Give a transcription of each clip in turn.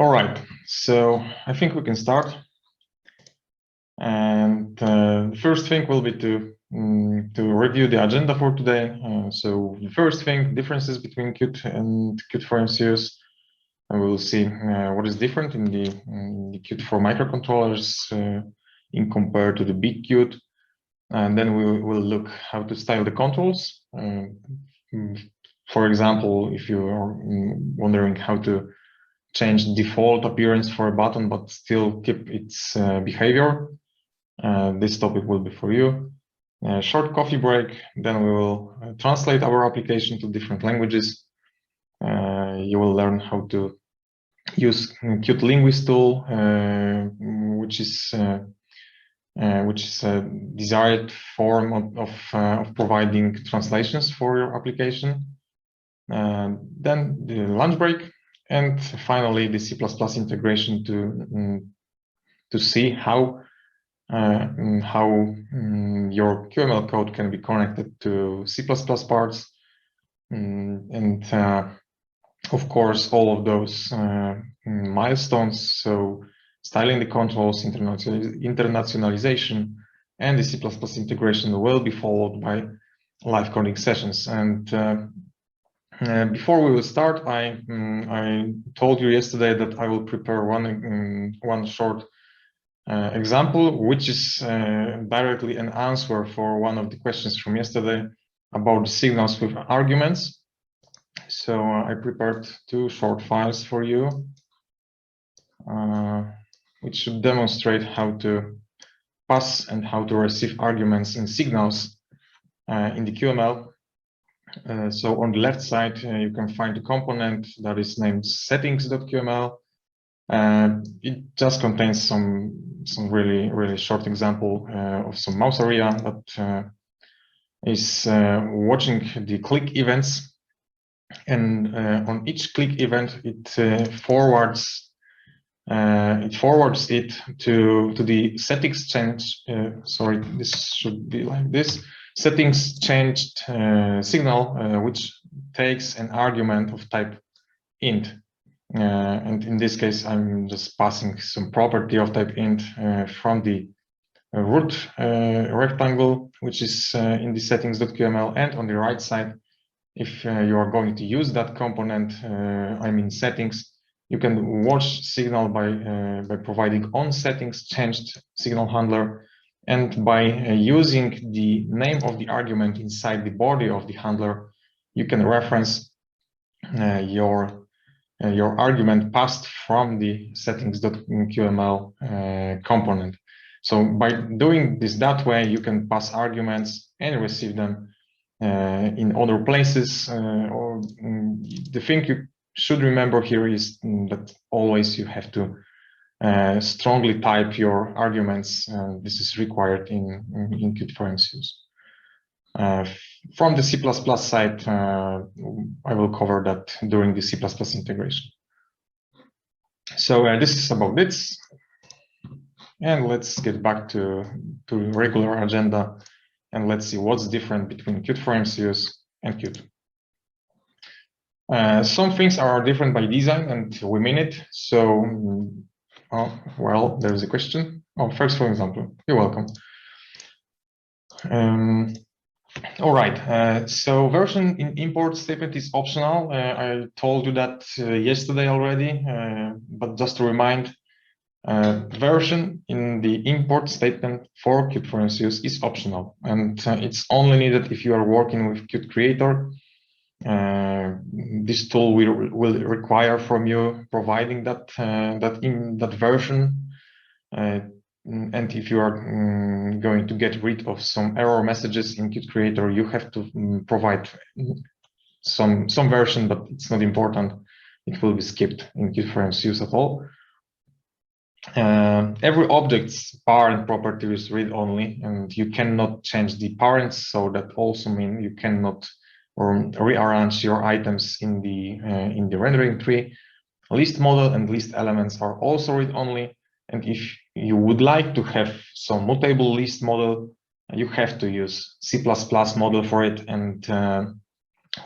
All right, so I think we can start. And the first thing will be to review the agenda for today. So the first thing, differences between Qt and Qt for MCUs. And we will see what is different in the Qt for microcontrollers in compared to the big Qt. And then we will look how to style the controls. For example, if you are wondering how to change default appearance for a button but still keep its behavior, this topic will be for you. Short coffee break, then we will translate our application to different languages. You will learn how to use Qt Linguist tool, which is a desired form of providing translations for your application. Then the lunch break, and finally the C++ integration to see how your QML code can be connected to C++ parts, and of course all of those milestones. So styling the controls, internationalization, and the C++ integration will be followed by live coding sessions. And before we will start, I told you yesterday that I will prepare one short example, which is directly an answer for one of the questions from yesterday about the signals with arguments. So I prepared two short files for you, which should demonstrate how to pass and how to receive arguments in signals in the QML. So on the left side, you can find a component that is named settings.qml. It just contains some really short example of some mouse area that is watching the click events, and on each click event it forwards it to the settings change. Sorry, this should be like this. Settings changed signal, which takes an argument of type int. And in this case, I'm just passing some property of type int from the root rectangle, which is in the settings.qml. And on the right side, if you are going to use that component, I mean settings, you can watch signal by providing on settings changed signal handler, and by using the name of the argument inside the body of the handler, you can reference your argument passed from the settings.qml component. So by doing this that way, you can pass arguments and receive them in other places. Or the thing you should remember here is that always you have to strongly type your arguments. This is required in Qt for MCUs. From the C++ side, I will cover that during the C++ integration. So this is about this, and let's get back to regular agenda, and let's see what's different between Qt for MCUs and Qt. Some things are different by design, and we mean it. So, well, there is a question. Oh, first, for example, you're welcome. All right, so version in import statement is optional. I told you that yesterday already, but just to remind, version in the import statement for Qt for MCUs is optional, and it's only needed if you are working with Qt Creator. This tool will require from you providing that version. And if you are going to get rid of some error messages in Qt Creator, you have to provide some version, but it's not important. It will be skipped in Qt for MCUs at all. Every object's parent property is read-only, and you cannot change the parents. So that also means you cannot rearrange your items in the rendering tree. List model and list elements are also read-only. And if you would like to have some mutable list model, you have to use C++ model for it, and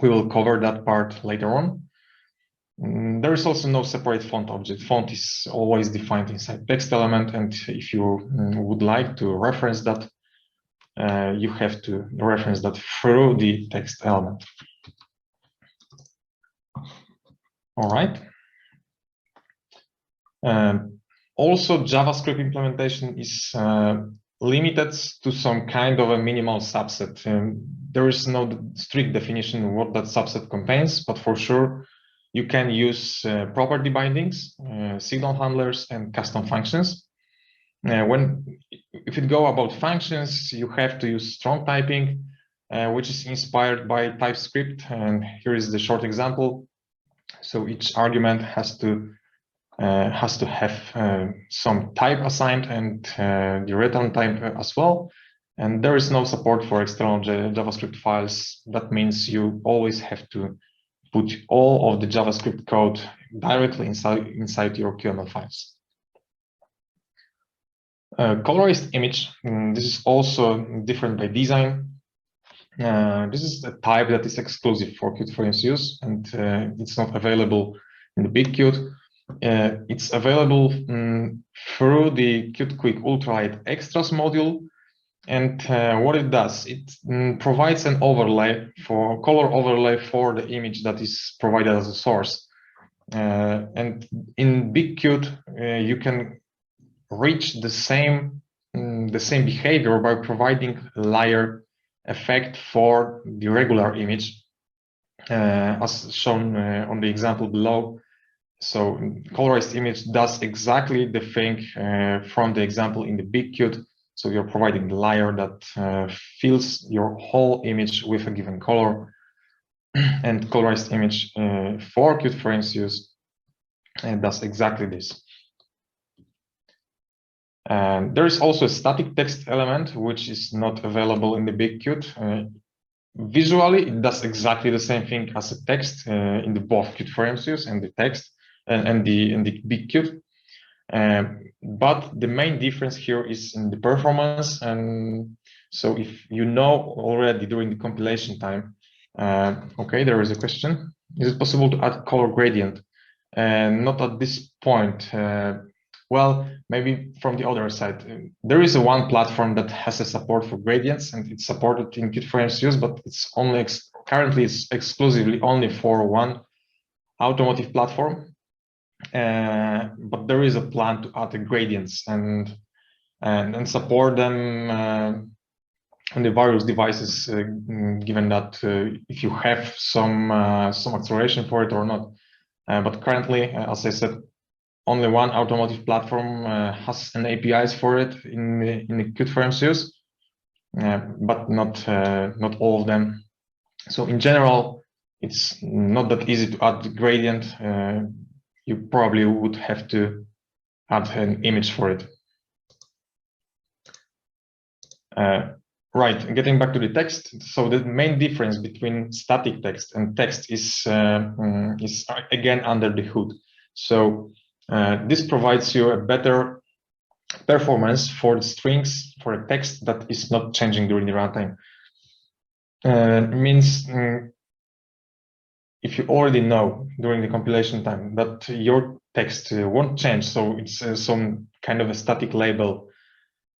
we will cover that part later on. There is also no separate font object. Font is always defined inside text element, and if you would like to reference that, you have to reference that through the text element. All right. Also, JavaScript implementation is limited to some kind of a minimal subset. There is no strict definition of what that subset contains, but for sure, you can use property bindings, signal handlers, and custom functions. If it go about functions, you have to use strong typing, which is inspired by TypeScript. And here is the short example. So each argument has to have some type assigned and the return type as well. And there is no support for external JavaScript files. That means you always have to put all of the JavaScript code directly inside your QML files. Colorized image. This is also different by design. This is a type that is exclusive for Qt for MCUs, and it's not available in the big Qt. It's available through the Qt Quick Ultralite Extras module. And what it does, it provides an overlay for color overlay for the image that is provided as a source. And in big Qt, you can reach the same behavior by providing layer effect for the regular image, as shown on the example below. So colorized image does exactly the thing from the example in the big Qt. So you're providing the layer that fills your whole image with a given color, and colorized image for Qt for MCUs does exactly this. And there is also a static text element, which is not available in the big Qt. Visually, it does exactly the same thing as a text in the both Qt for MCUs and the text and the big Qt. But the main difference here is in the performance. And so if you know already during the compilation time, okay, there is a question. Is it possible to add color gradient? Not at this point. Well, maybe from the other side. There is one platform that has a support for gradients, and it's supported in Qt for MCUs, but it's only currently it's exclusively only for one automotive platform. But there is a plan to add the gradients and support them on the various devices, given that if you have some acceleration for it or not. But currently, as I said, only one automotive platform has an APIs for it in the Qt for MCUs, but not all of them. So in general, it's not that easy to add the gradient. You probably would have to add an image for it. Right, getting back to the text. So the main difference between static text and text is again under the hood. So this provides you a better performance for the strings for a text that is not changing during the runtime. Means if you already know during the compilation time that your text won't change, so it's some kind of a static label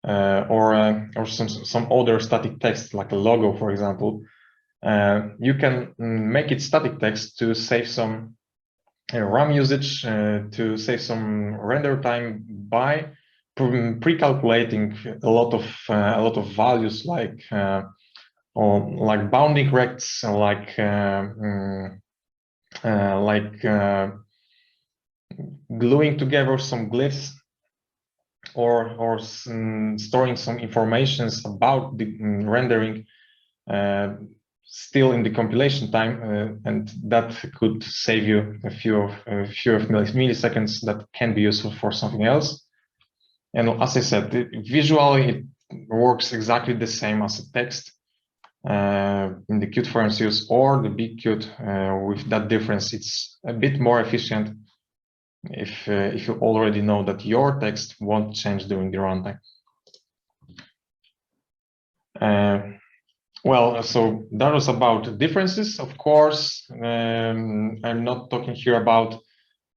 or some other static text like a logo, for example, you can make it static text to save some RAM usage, to save some render time by pre-calculating a lot of values like bounding rects, like gluing together some glyphs, or storing some informations about the rendering still in the compilation time, and that could save you a few of milliseconds that can be useful for something else. And as I said, visually it works exactly the same as a text in the Qt for MCUs or the big Qt. With that difference, it's a bit more efficient if you already know that your text won't change during the runtime. Well, so that was about differences. Of course, I'm not talking here about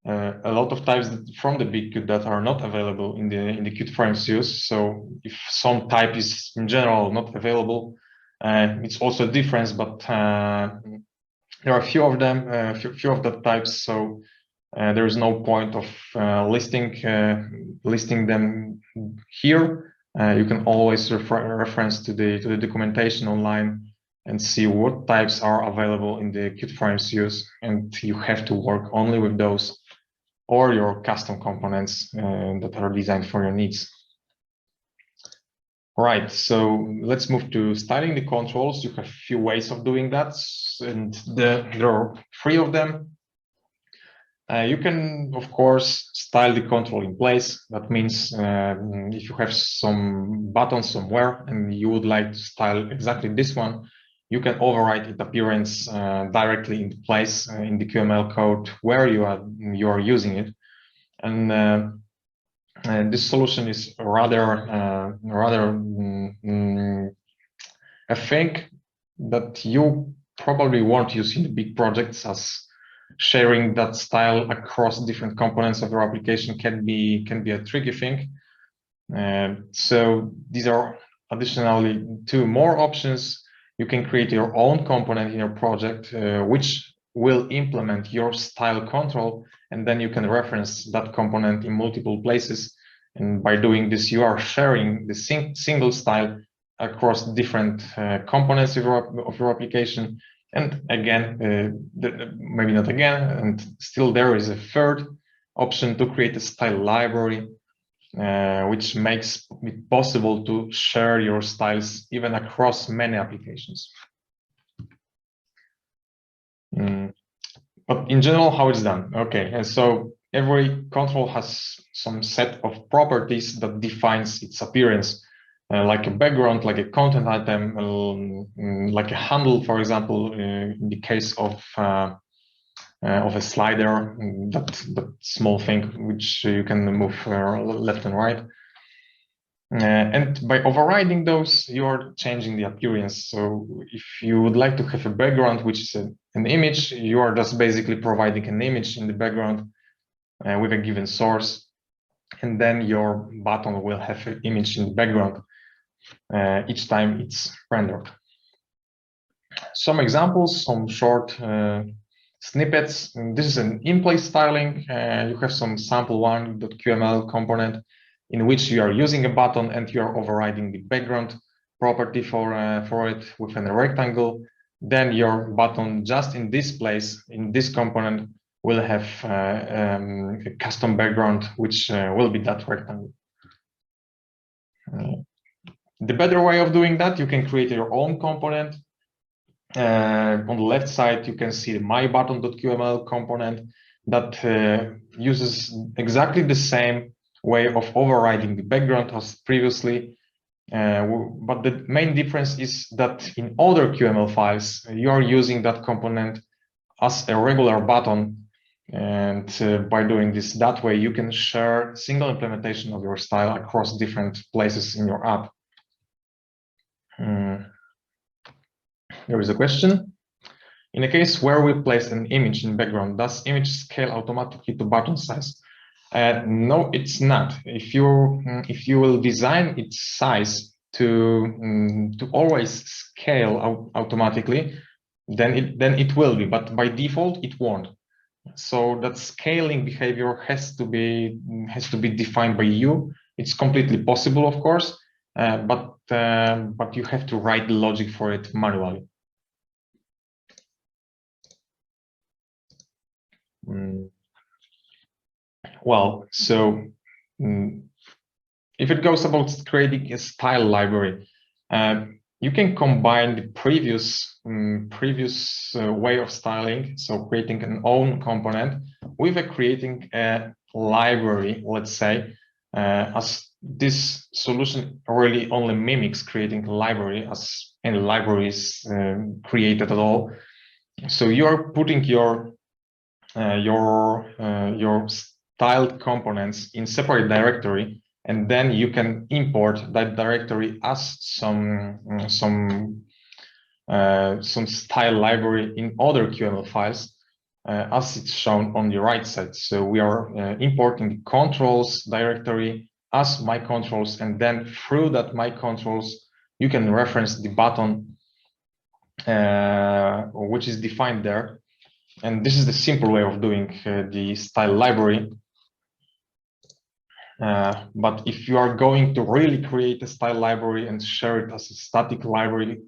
a lot of types from the big Qt that are not available in the Qt frames use. So if some type is in general not available, it's also a difference. But there are a few of them, few of the types. So there is no point of listing them here. You can always reference to the documentation online and see what types are available in the Qt frames use, and you have to work only with those or your custom components that are designed for your needs. Right, so let's move to styling the controls. You have a few ways of doing that, and there are 3 of them. You can, of course, style the control in place. That means if you have some button somewhere and you would like to style exactly this one, you can override its appearance directly in place in the QML code where you are using it. And this solution is rather a thing that you probably won't use in the big projects, as sharing that style across different components of your application can be a tricky thing. So these are additionally 2 more options. You can create your own component in your project, which will implement your style control, and then you can reference that component in multiple places. And by doing this, you are sharing the single style across different components of your application. And again, maybe not again, and still there is a 3rd option to create a style library, which makes it possible to share your styles even across many applications. But in general, how it's done? Okay, and so every control has some set of properties that defines its appearance, like a background, like a content item, like a handle, for example, in the case of a slider, that small thing which you can move left and right. And by overriding those, you're changing the appearance. So if you would like to have a background, which is an image, you are just basically providing an image in the background with a given source. And then your button will have an image in the background each time it's rendered. Some examples, some short snippets. This is an in-place styling. You have some sample1.qml component in which you are using a button and you are overriding the background property for it with a rectangle. Then your button just in this place, in this component, will have a custom background, which will be that rectangle. The better way of doing that, you can create your own component. On the left side, you can see the mybutton.qml component that uses exactly the same way of overriding the background as previously. But the main difference is that in other QML files, you are using that component as a regular button. And by doing this that way, you can share single implementation of your style across different places in your app. There is a question. In a case where we place an image in background, does image scale automatically to button size? No, it's not. If you will design its size to always scale automatically, then it will be. But by default, it won't. So that scaling behavior has to be defined by you. It's completely possible, of course, but you have to write the logic for it manually. Well, so if it goes about creating a style library, you can combine the previous way of styling, so creating an own component, with creating a library, let's say, as this solution really only mimics creating a library, as any library is created at all. So you're putting your styled components in separate directory, and then you can import that directory as some some style library in other QML files, as it's shown on the right side. So we are importing the controls directory as MyControls, and then through that MyControls, you can reference the button which is defined there. And this is the simple way of doing the style library. But if you are going to really create a style library and share it as a static library,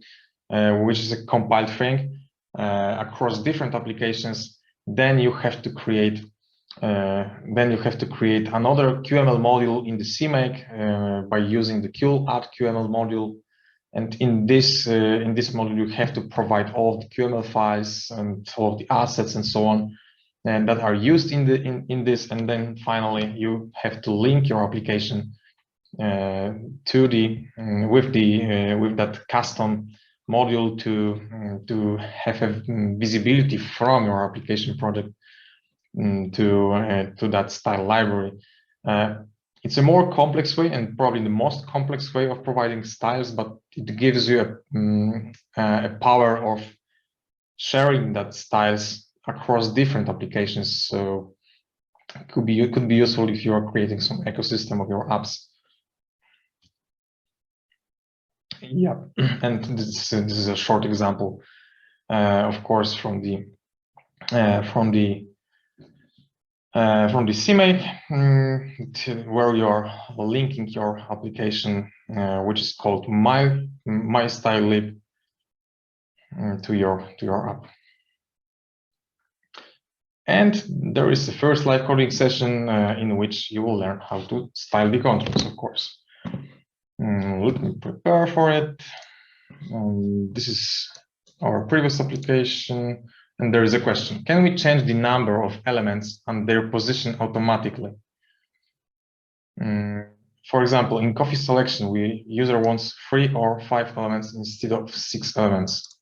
which is a compiled thing across different applications, then you have to create another QML module in the CMake by using the QL_add_QML module. And in this module, you have to provide all of the QML files and all of the assets and so on, and that are used in this. And then finally, you have to link your application to with that custom module to have a visibility from your application project to that style library. It's a more complex way, and probably the most complex way of providing styles, but it gives you a power of sharing that styles across different applications. So it could be useful if you are creating some ecosystem of your apps. Yeah, and this is a short example, of course, from the CMake, where you are linking your application, which is called MyStyleLib, to your app. And there is the first live coding session in which you will learn how to style the controls, of course. Let me prepare for it. This is our previous application. And there is a question: can we change the number of elements and their position automatically? For example, in coffee selection, user wants 3 or 5 elements instead of 6 elements.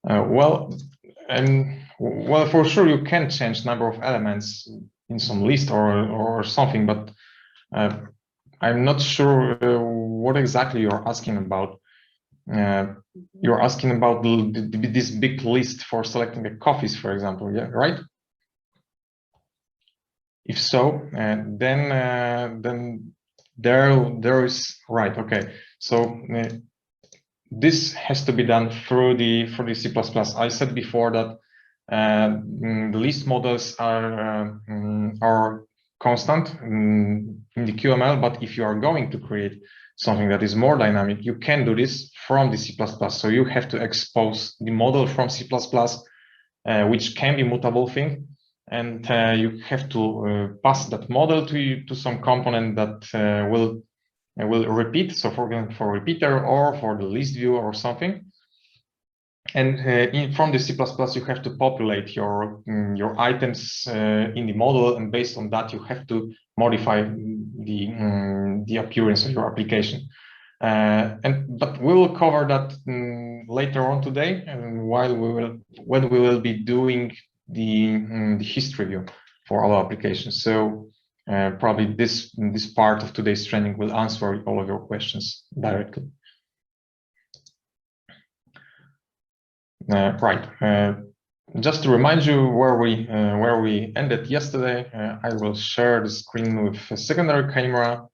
Well, for sure you can change number of elements in some list or something, but I'm not sure what exactly you're asking about. You're asking about this big list for selecting the coffees, for example, yeah, right? If so, then there is right. Okay, so this has to be done through the C++. I said before that the list models are constant in the QML, but if you are going to create something that is more dynamic, you can do this from the C++. So you have to expose the model from C++, which can be mutable thing, and you have to pass that model to some component that will repeat. So for repeater or for the list view or something. And from the C++, you have to populate your items in the model, and based on that, you have to modify the appearance of your application. But we will cover that later on today, when we will be doing the history view for our applications. So probably this part of today's training will answer all of your questions directly. Right. Just to remind you where we ended yesterday, I will share the screen with a secondary camera.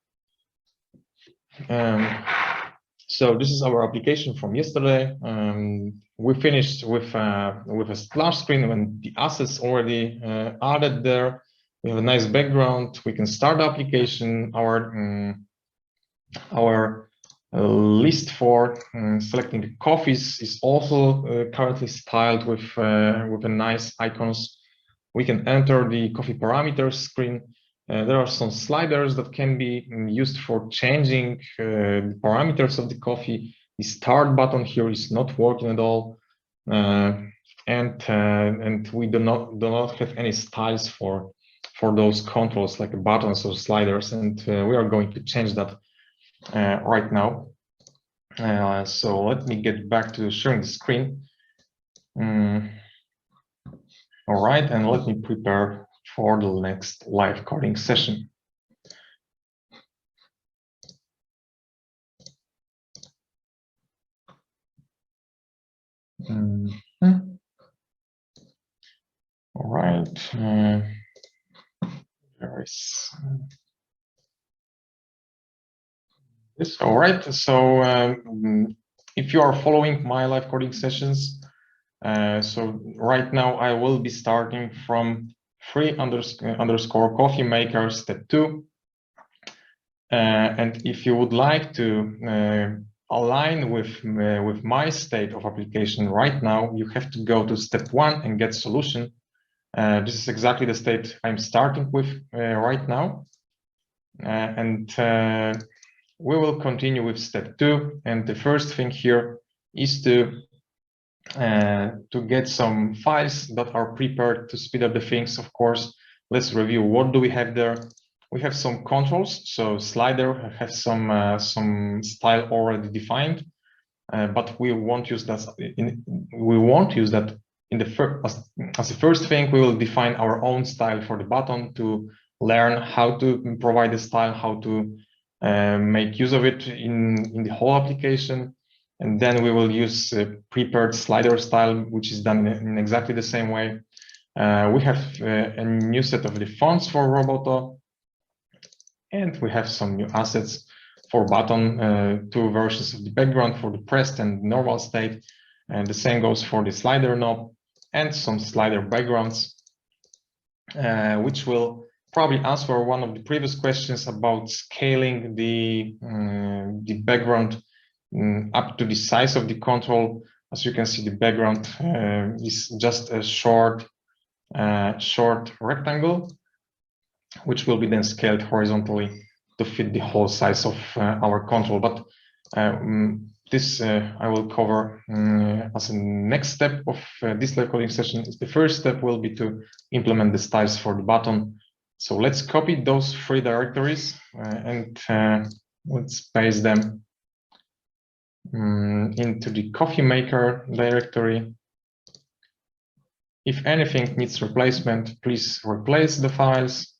So this is our application from yesterday. We finished with a splash screen when the assets already added there. We have a nice background. We can start the application. Our list for selecting the coffees is also currently styled with a nice icons. We can enter the coffee parameters screen. There are some sliders that can be used for changing the parameters of the coffee. The start button here is not working at all, and we do not have any styles for those controls like buttons or sliders, and we are going to change that right now. So let me get back to sharing the screen. All right, and let me prepare for the next live coding session. All right. There is this. All right. So if you are following my live coding sessions, so right now I will be starting from free_coffee maker step 2. And if you would like to align with my state of application right now, you have to go to step 1 and get solution. This is exactly the state I'm starting with right now. And we will continue with step 2. And the first thing here is to get some files that are prepared to speed up the things. Of course, let's review what do we have there. We have some controls. So slider has some style already defined, but we won't use that. In the first as the first thing. We will define our own style for the button to learn how to provide the style, how to make use of it in the whole application. And then we will use prepared slider style, which is done in exactly the same way. We have a new set of the fonts for Roboto, and we have some new assets for button, 2 versions of the background for the pressed and normal state. And the same goes for the slider knob and some slider backgrounds, which will probably answer one of the previous questions about scaling the background up to the size of the control. As you can see, the background is just a short rectangle, which will be then scaled horizontally to fit the whole size of our control. But this I will cover as a next step of this live coding session. The first step will be to implement the styles for the button. So let's copy those 3 directories and let's paste them into the coffee maker directory. If anything needs replacement, please replace the files,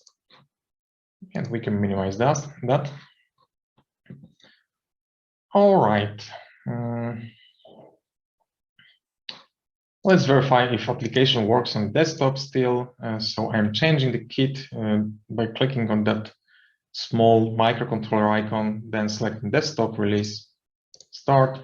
and we can minimize that. All right. Let's verify if application works on desktop still. So I'm changing the kit by clicking on that small microcontroller icon, then selecting desktop, release, start.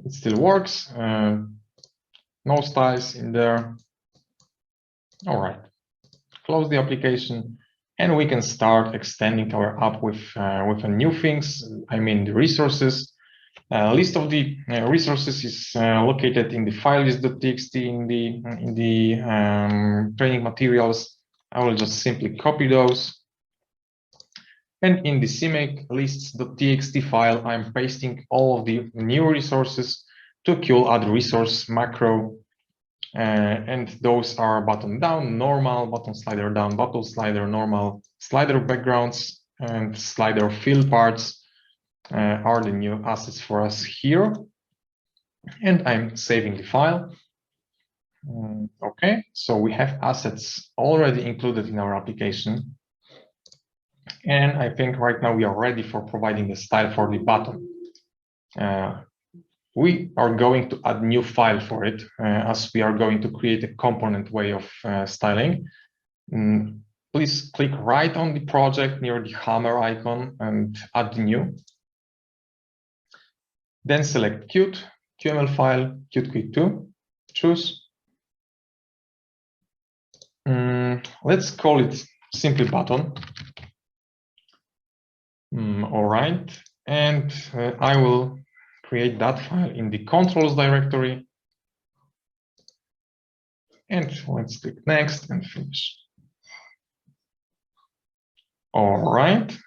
It still works. No styles in there. All right. Close the application, and we can start extending our app with a new things. I mean, the resources. List of the resources is located in the file list.txt in the training materials. I will just simply copy those. And in the CMake lists.txt file, I'm pasting all of the new resources to Qt add resource macro. And those are button down, normal, button slider down, button slider normal, slider backgrounds, and slider fill parts are the new assets for us here. And I'm saving the file. Okay, so we have assets already included in our application. And I think right now we are ready for providing the style for the button. We are going to add new file for it, as we are going to create a component way of styling. Please click right on the project near the hammer icon and add the new. Then select Qt, QML file, Qt Quick 2, choose. Let's call it simply button. All right, and I will create that file in the controls directory. And let's click next and finish. All right.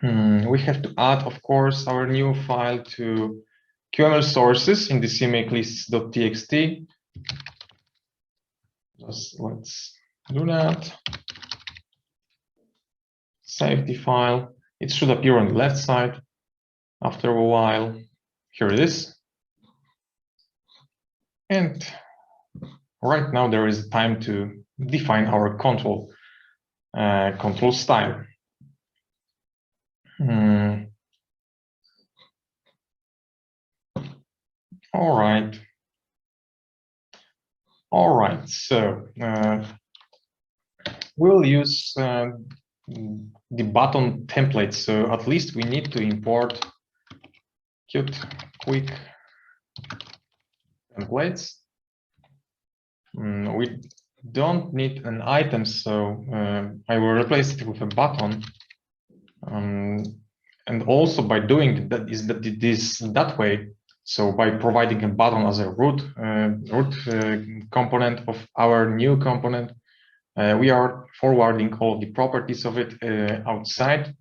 We have to add, of course, our new file to QML sources in the CMake lists.txt. Just let's do that. Save the file. It should appear on the left side after a while. Here it is. And right now there is time to define our control. control style. All right. So we'll use the button template. So at least we need to import Qt Quick templates. We don't need an item, so I will replace it with a button. And also by doing that way, so by providing a button as a root component of our new component, we are forwarding all the properties of it outside.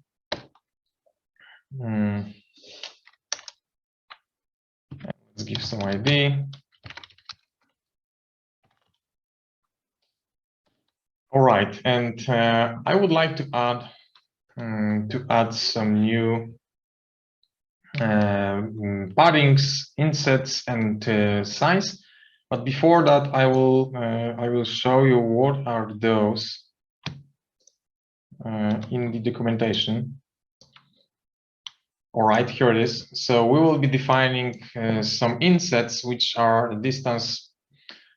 Let's give some ID. All right, and I would like to add some new paddings, insets, and size. But before that, I will show you what are those in the documentation. All right, here it is. So we will be defining some insets, which are the distance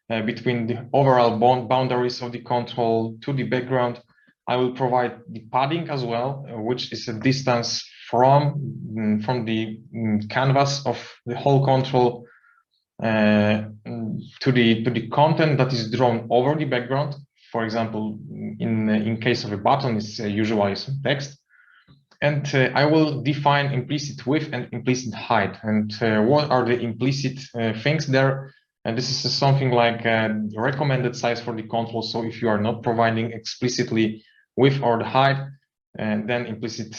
between the overall boundaries of the control to the background. I will provide the padding as well, which is a distance from the canvas of the whole control to the content that is drawn over the background. For example, in case of a button, it's usually some text. And I will define implicit width and implicit height. And what are the implicit things there? And this is something like a recommended size for the control. So if you are not providing explicitly width or the height, then implicit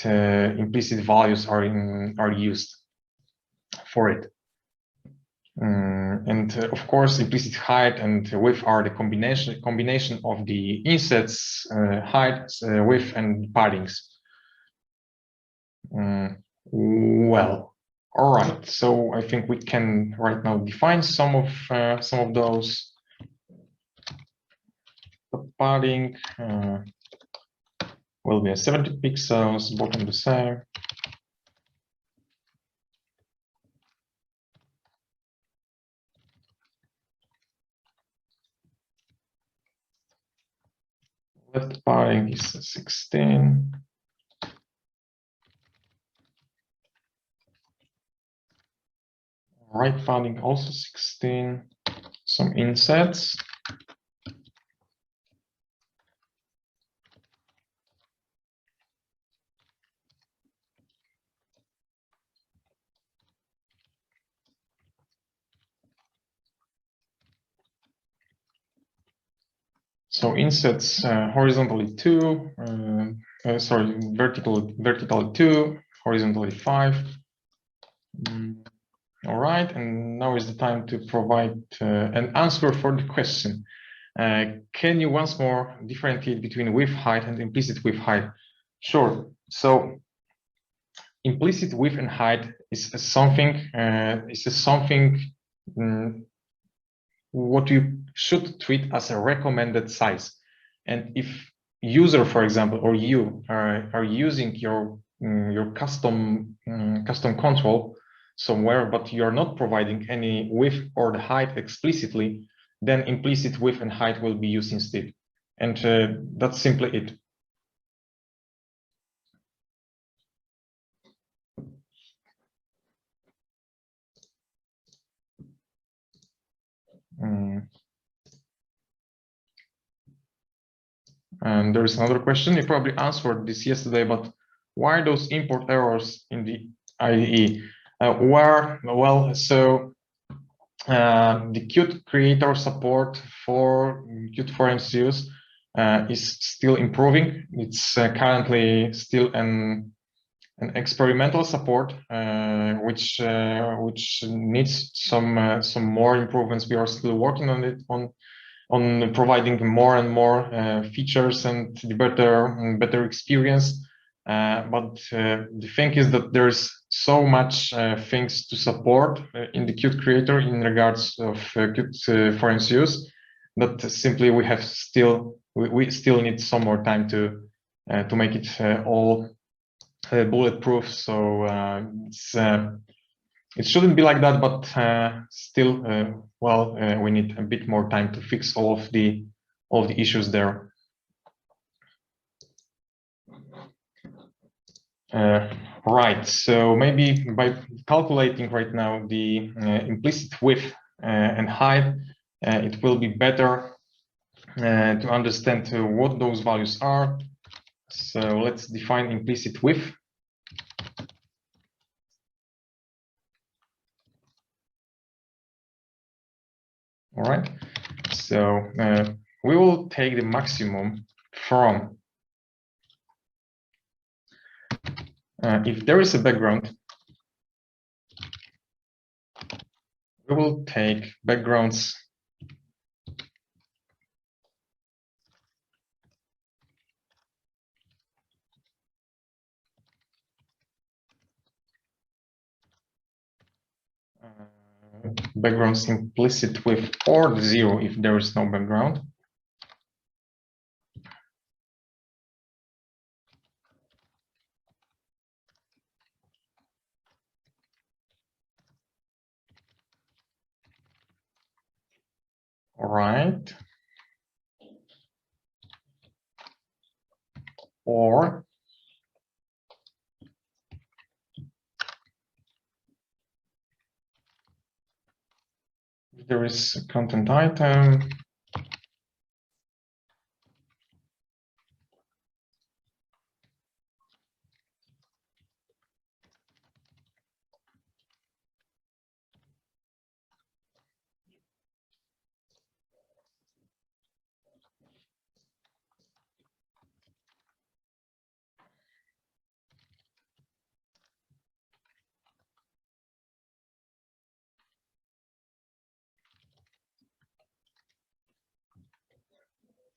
values are used for it. And of course, implicit height and width are the combination of the insets, height, width, and paddings. Well. All right, so I think we can right now define some of those. The padding will be a 70 pixels, bottom the same. Left padding is 16. Right padding also 16. Some insets. So insets horizontally 2, vertically 2, horizontally 5. All right, and now is the time to provide an answer for the question. Can you once more differentiate between width height and implicit width height? Sure. So implicit width and height is something what you should treat as a recommended size. And if user, for example, or you are using your custom control somewhere, but you're not providing any width or the height explicitly, then implicit width and height will be used instead. And that's simply it. And there is another question. You probably answered this yesterday, but why those import errors in the IDE? Well, so the Qt Creator support for Qt for MCUs is still improving. It's currently still an experimental support, which needs some more improvements. We are still working on it, on providing more and more features and the better experience. But the thing is that there's so much things to support in the Qt Creator in regards of Qt for MCUs that simply we still need some more time to to make it all bulletproof. So it shouldn't be like that, but still, we need a bit more time to fix all of the issues there. Right, so maybe by calculating right now the implicit width and height, it will be better to understand what those values are. So let's define implicit width. All right, so we will take the maximum from if there is a background, we will take backgrounds backgrounds implicit width or 0 if there is no background. All right. Or if there is a content item,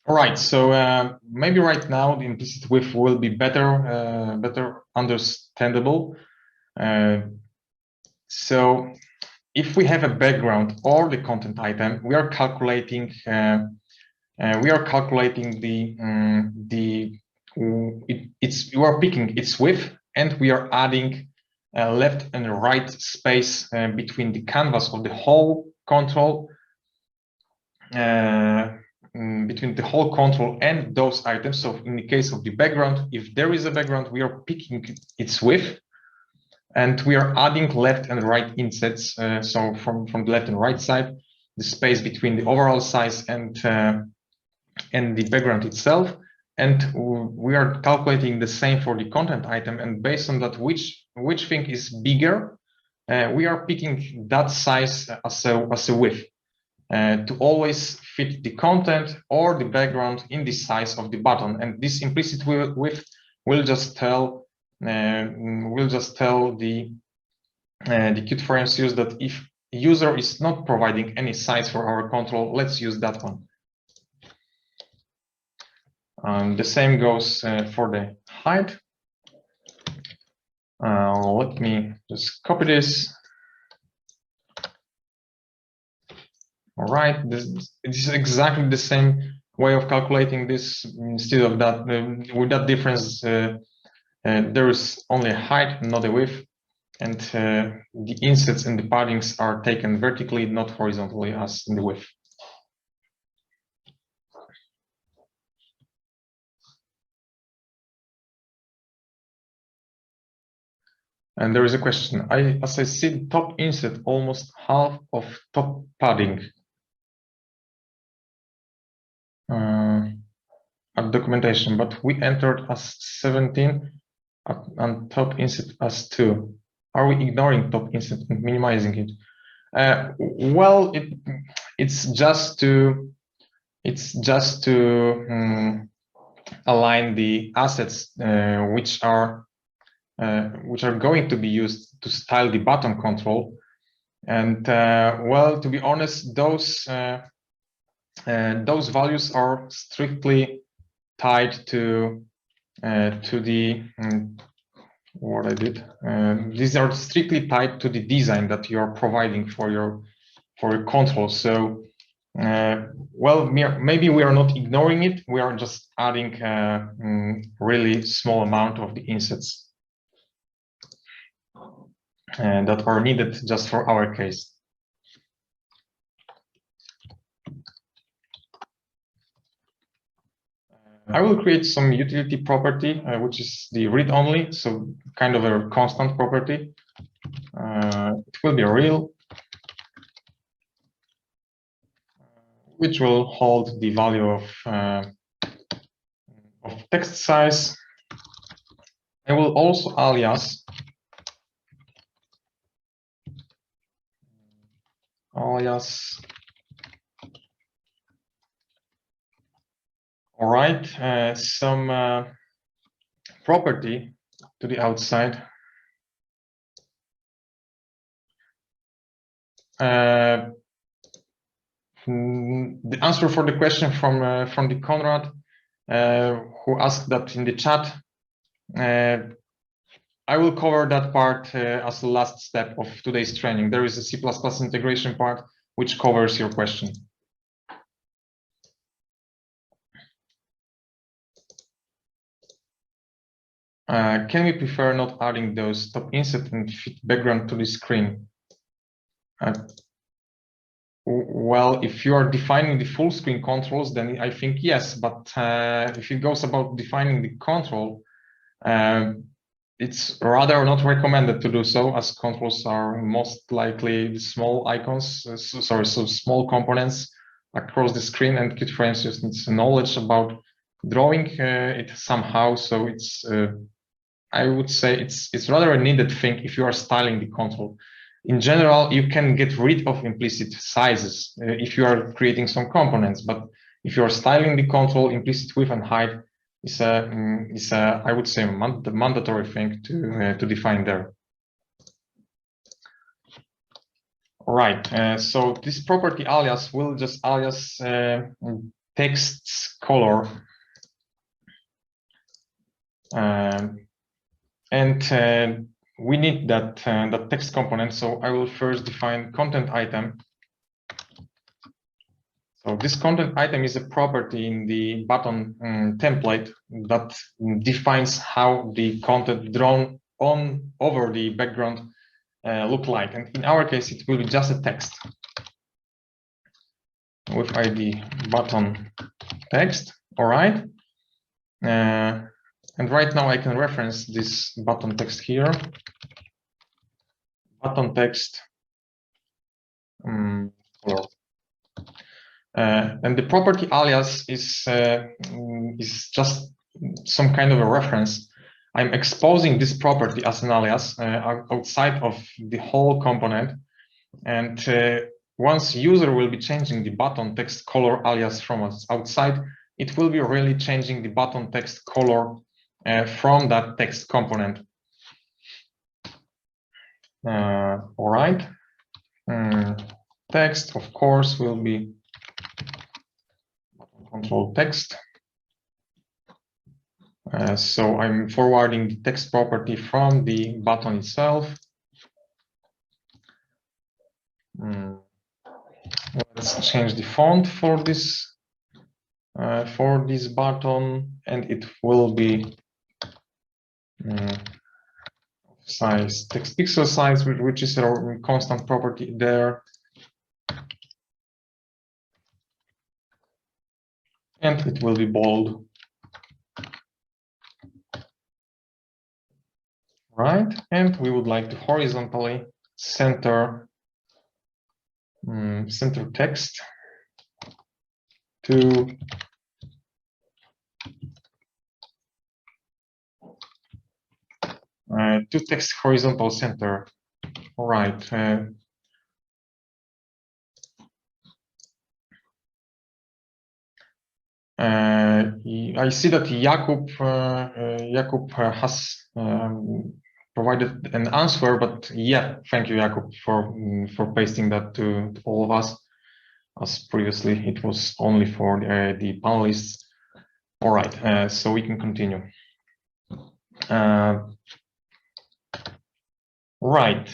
all right, so maybe right now the implicit width will be better understandable. So if we have a background or the content item, we are calculating we are picking its width, and we are adding left and right space between the canvas of the whole control. Between the whole control and those items. So in the case of the background, if there is a background, we are picking its width, and we are adding left and right insets. So from the left and right side, the space between the overall size and the background itself. And we are calculating the same for the content item. And based on that, which thing is bigger, we are picking that size as a width. To always fit the content or the background in the size of the button, and this implicit width will just tell the Qt for MCUs that if user is not providing any size for our control, let's use that one. The same goes for the height. Let me just copy this. All right, this is exactly the same way of calculating this. Instead of that, with that difference, there is only a height, not a width, and the insets and the paddings are taken vertically, not horizontally as in the width. And there is a question. As I see, top inset almost half of top padding. At documentation, but we entered as 17 and top inset as 2. Are we ignoring top inset and minimizing it? Well, it's just to align the assets which are going to be used to style the button control. And well, to be honest, those values are strictly tied to the what I did. These are strictly tied to the design that you are providing for your control. So well, maybe we are not ignoring it. We are just adding a really small amount of the insets that are needed just for our case. I will create some utility property, which is the read-only, so kind of a constant property. It will be real, which will hold the value of text size. I will also alias all right, some property to the outside. The answer for the question from the Conrad, who asked that in the chat. I will cover that part as the last step of today's training. There is a C++ integration part which covers your question. Can we prefer not adding those top inset and fit background to the screen? Well, if you are defining the full screen controls, then I think yes. But if it goes about defining the control, it's rather not recommended to do so, as controls are most likely small icons, so small components across the screen, and Qt Frames just needs knowledge about drawing it somehow. So it's I would say it's rather a needed thing if you are styling the control. In general, you can get rid of implicit sizes if you are creating some components, but if you are styling the control, implicit width and height is a I would say the mandatory thing to define there. All right. So this property alias will just alias text's color, and we need that text component. So I will first define content item. So this content item is a property in the button template that defines how the content drawn on over the background look like. And in our case, it will be just a text with ID button text. All right. And right now I can reference this button text here. Button text color. And the property alias is just some kind of a reference. I'm exposing this property as an alias outside of the whole component. And once user will be changing the button text color alias from outside, it will be really changing the button text color from that text component. All right. Text, of course, will be control text. So I'm forwarding the text property from the button itself. Let's change the font for this button, and it will be size text pixel size, which is a constant property there. And it will be bold. Right, and we would like to horizontally center text to text horizontal center. All right. I see that Jakub has provided an answer, but yeah, thank you, Jakub, for pasting that to all of us. As previously, it was only for the panelists. All right, so we can continue. Right.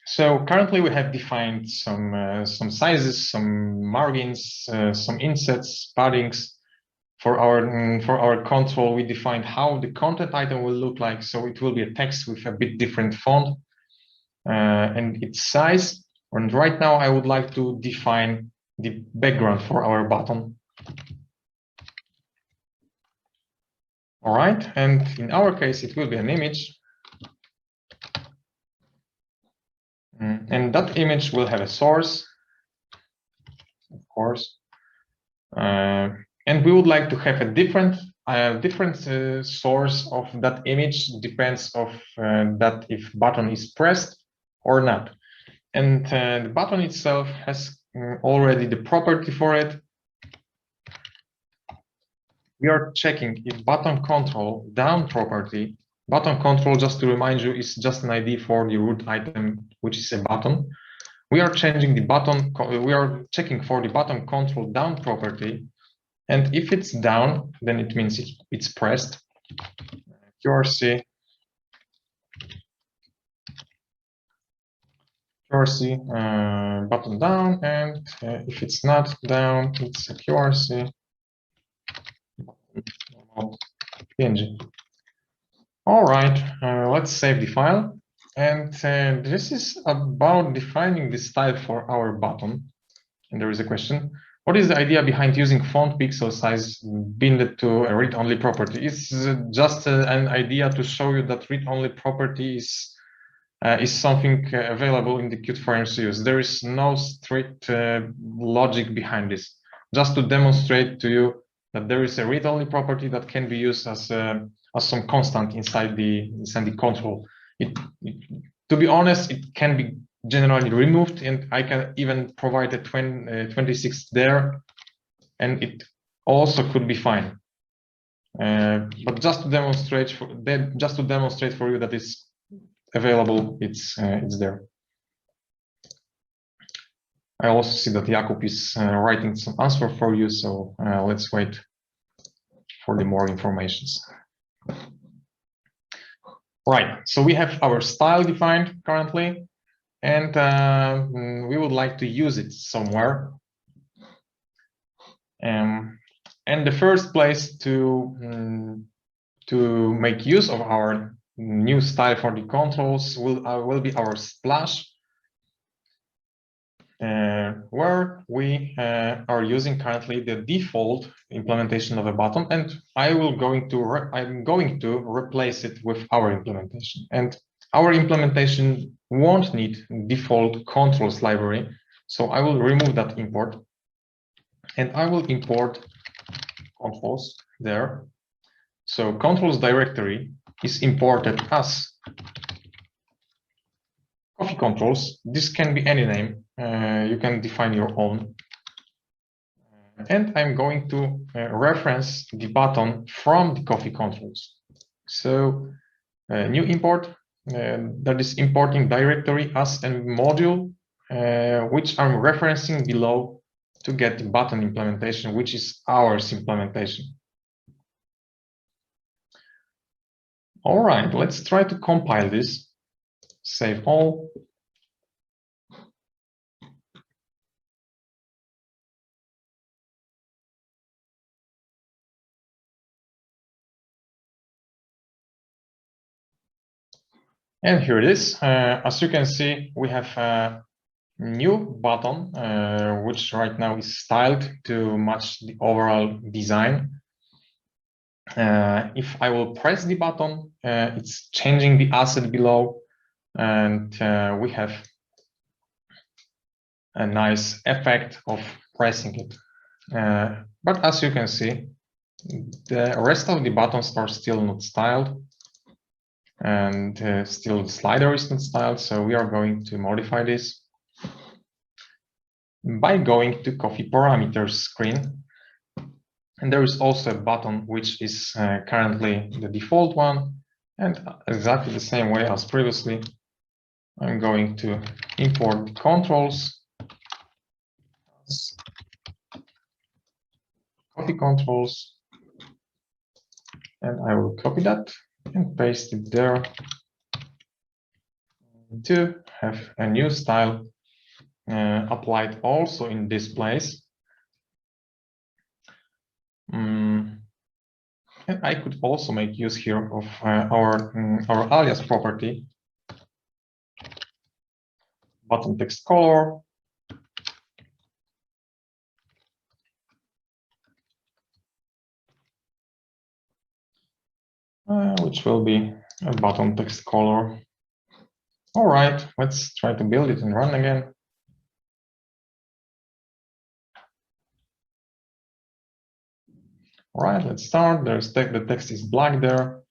So currently we have defined some sizes, some margins, some insets, paddings. For our control, we defined how the content item will look like. So it will be a text with a bit different font and its size. And right now I would like to define the background for our button. All right, and in our case, it will be an image. And that image will have a source, of course. And we would like to have a different source of that image. Depends of that if button is pressed or not. And the button itself has already the property for it. We are checking if button control down property. Button control, just to remind you, is just an ID for the root item, which is a button. We are changing the button. We are checking for the button control down property. And if it's down, then it means it's pressed. QRC button down, and if it's not down, it's a QRC PNG. All right, let's save the file. And this is about defining the style for our button. And there is a question. What is the idea behind using font pixel size bind to a read-only property? It's just an idea to show you that read-only property is something available in the Qt FreeRTOS. There is no strict logic behind this. Just to demonstrate to you that there is a read-only property that can be used as some constant inside the control. To be honest, it can be generally removed, and I can even provide a 26 there, and it also could be fine. But just to demonstrate for you that it's available, it's there. I also see that Jakub is writing some answer for you, so let's wait for the more informations. Right, so we have our style defined currently, and we would like to use it somewhere. And the first place to make use of our new style for the controls will be our splash, where we are using currently the default implementation of a button, and I'm going to replace it with our implementation. And our implementation won't need default controls library, so I will remove that import, and I will import controls there. So controls directory is imported as Coffee controls. This can be any name. You can define your own. And I'm going to reference the button from the coffee controls. So new import, that is importing directory as a module, which I'm referencing below to get the button implementation, which is ours implementation. All right, let's try to compile this. Save all. And here it is. As you can see, we have a new button, which right now is styled to match the overall design. If I will press the button, it's changing the asset below, and we have a nice effect of pressing it. But as you can see, the rest of the buttons are still not styled, and still the slider is not styled, so we are going to modify this by going to coffee parameters screen. And there is also a button which is currently the default one, and exactly the same way as previously, I'm going to import the controls, coffee controls, and I will copy that and paste it there. to have a new style applied also in this place. And I could also make use here of our alias property, button text color, which will be a button text color. All right, let's try to build it and run again. All right, let's start. The text is black there.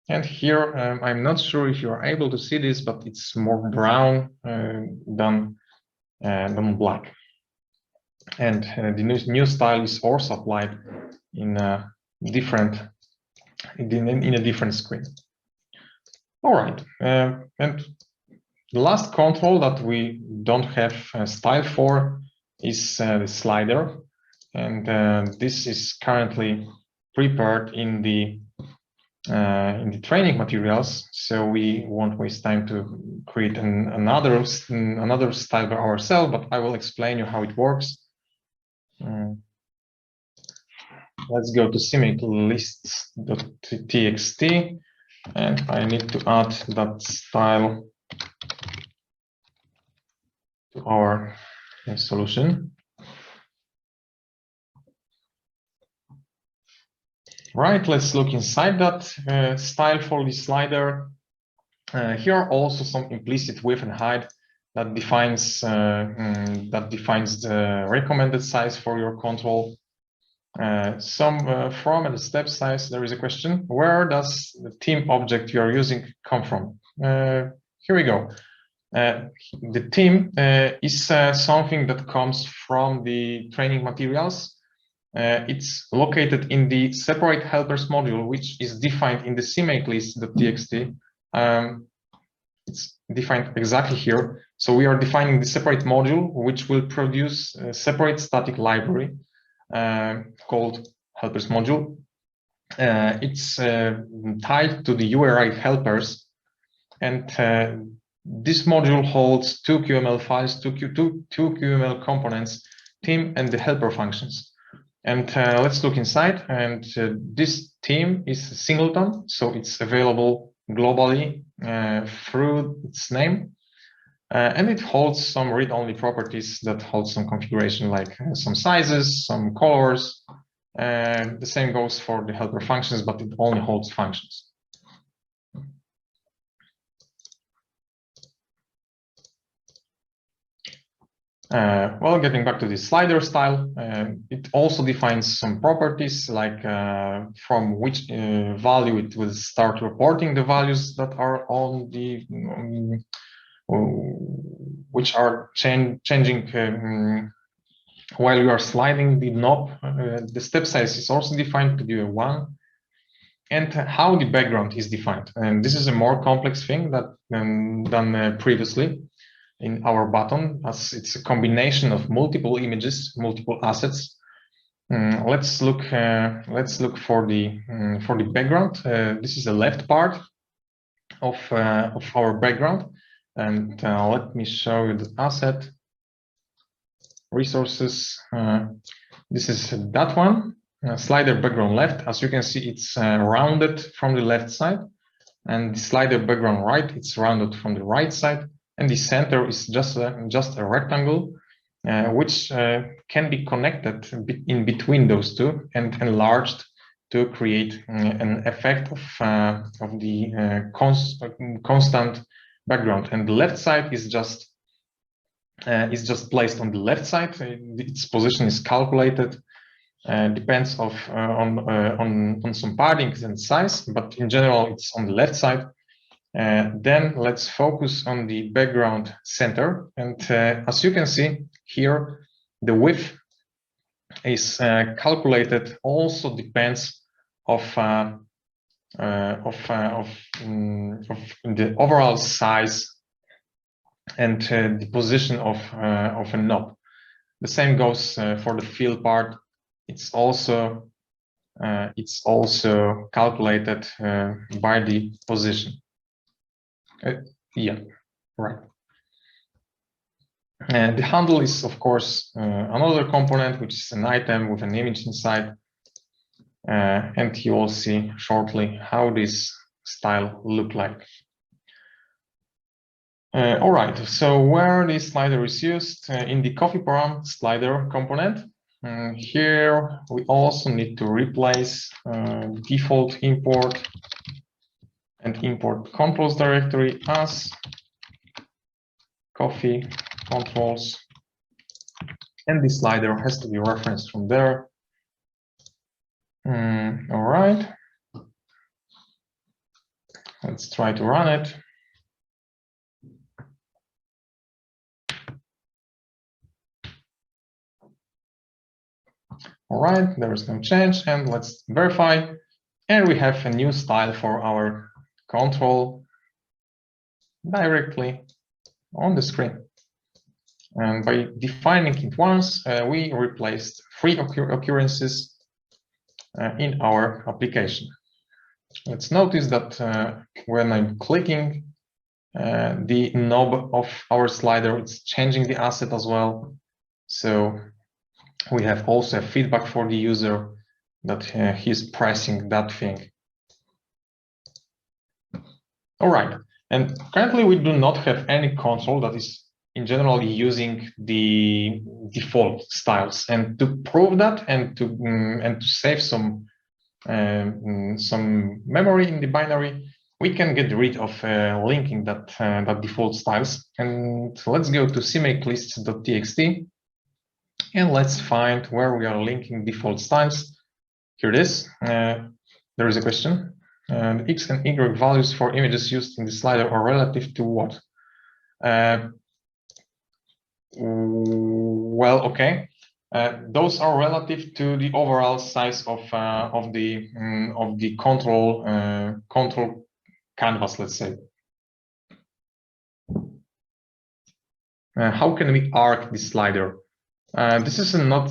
And here, I'm not sure if you're able to see this, but it's more brown than black. And the new style is also applied in a different screen. All right, and the last control that we don't have a style for is the slider, and this is currently prepared in the training materials, so we won't waste time to create another style by ourselves. But I will explain you how it works. Let's go to CMake-lists.txt, and I need to add that style to our solution. Right, let's look inside that style for the slider. Here are also some implicit width and height that defines the recommended size for your control. From and the step size, there is a question: where does the theme object you are using come from? Here we go. The theme is something that comes from the training materials. It's located in the separate helpers module, which is defined in the CMake-list.txt. It's defined exactly here. So we are defining the separate module, which will produce a separate static library called helpers module. It's tied to the URI helpers, and this module holds two QML files, two QML components, theme and the helper functions. And let's look inside. And this theme is a singleton, so it's available globally through its name. And it holds some read-only properties that hold some configuration, like some sizes, some colors. The same goes for the helper functions, but it only holds functions. Well, getting back to the slider style, it also defines some properties, like from which value it will start reporting the values that are on the which are changing while you are sliding the knob. The step size is also defined to be a 1, and how the background is defined. And this is a more complex thing than previously in our button, as it's a combination of multiple images, multiple assets. Let's look for the background. This is the left part of our background. And let me show you the asset resources. This is that one, slider background left. As you can see, it's rounded from the left side, and the slider background right, it's rounded from the right side, and the center is just a rectangle, which can be connected in between those two and enlarged to create an effect of the constant background. And the left side is just placed on the left side. Its position is calculated, depends on some paddings and size, but in general it's on the left side. Then let's focus on the background center, and as you can see here, the width is calculated. Also depends of the overall size and the position of a knob. The same goes for the fill part. It's also calculated by the position. Yeah. Right. And the handle is, of course, another component, which is an item with an image inside. And you will see shortly how this style look like. All right, so where this slider is used in the coffee param slider component. Here we also need to replace default import and import controls directory as coffee controls, and the slider has to be referenced from there. All right, let's try to run it. All right, there is no change, and let's verify. And we have a new style for our control directly on the screen. And by defining it once, we replaced 3 occurrences in our application. Let's notice that when I'm clicking the knob of our slider, it's changing the asset as well. So we have also a feedback for the user that he's pressing that thing. All right, and currently we do not have any control that is in general using the default styles. And to prove that and to save some memory in the binary, we can get rid of linking that default styles. And let's go to cmakelist.txt and let's find where we are linking default styles. Here it is. There is a question. And X and Y values for images used in the slider are relative to what? Well, okay. Those are relative to the overall size of the control canvas, let's say. How can we arc the slider? This is not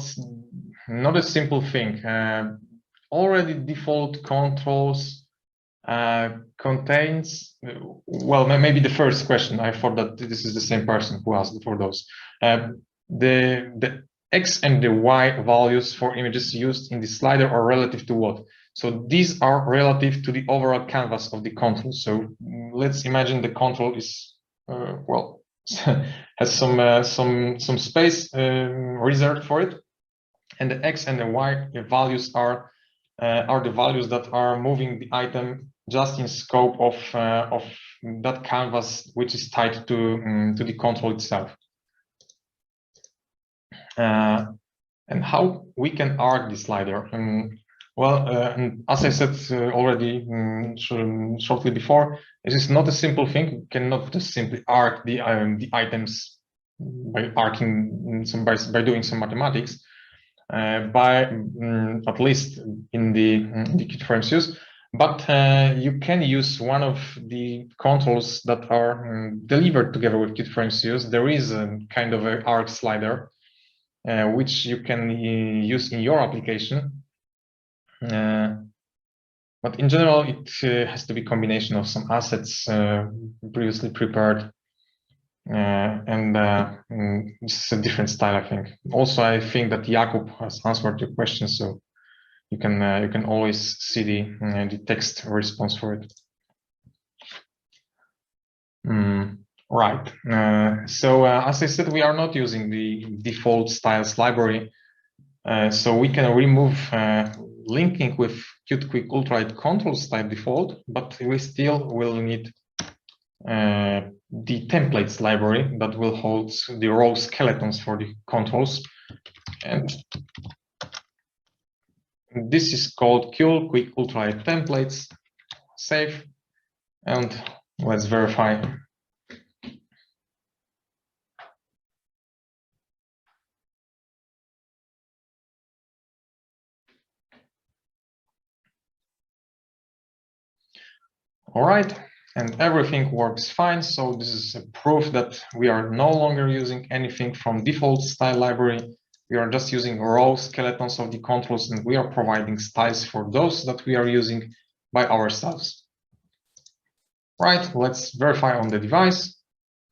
a simple thing. Already default controls contains, well, maybe the first question, I thought that this is the same person who asked for those. The X and the Y values for images used in the slider are relative to what? So these are relative to the overall canvas of the control. So let's imagine the control is, well, has some space reserved for it. And the X and the Y values are the values that are moving the item just in scope of that canvas, which is tied to the control itself. And how we can arc the slider? Well, as I said already shortly before, it is not a simple thing. You cannot just simply arc the items by arcing by doing some mathematics. At least in the Qt frames use, but you can use one of the controls that are delivered together with Qt frames use. There is a kind of an arc slider which you can use in your application, but in general it has to be a combination of some assets previously prepared. This is a different style, I think. Also, I think that Jakub has answered your question, so you can always see the text response for it. Right. So as I said, we are not using the default styles library, so we can remove linking with Qt Quick Ultralite Controls type default, but we still will need the templates library that will hold the raw skeletons for the controls, and this is called Qt Quick Ultralite templates. Save, and let's verify. All right. And everything works fine. So this is a proof that we are no longer using anything from default style library. We are just using raw skeletons of the controls, and we are providing styles for those that we are using by ourselves. Right, let's verify on the device.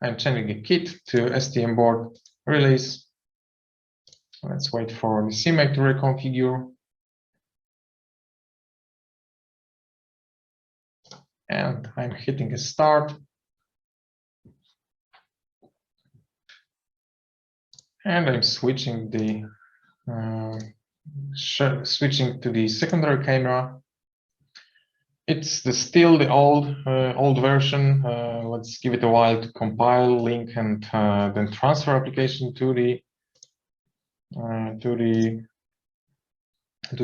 I'm changing a kit to STM board release. Let's wait for the CMake to reconfigure. And I'm hitting a start. And I'm switching the switching to the secondary camera. It's still the old version. Let's give it a while to compile, link, and then transfer application to the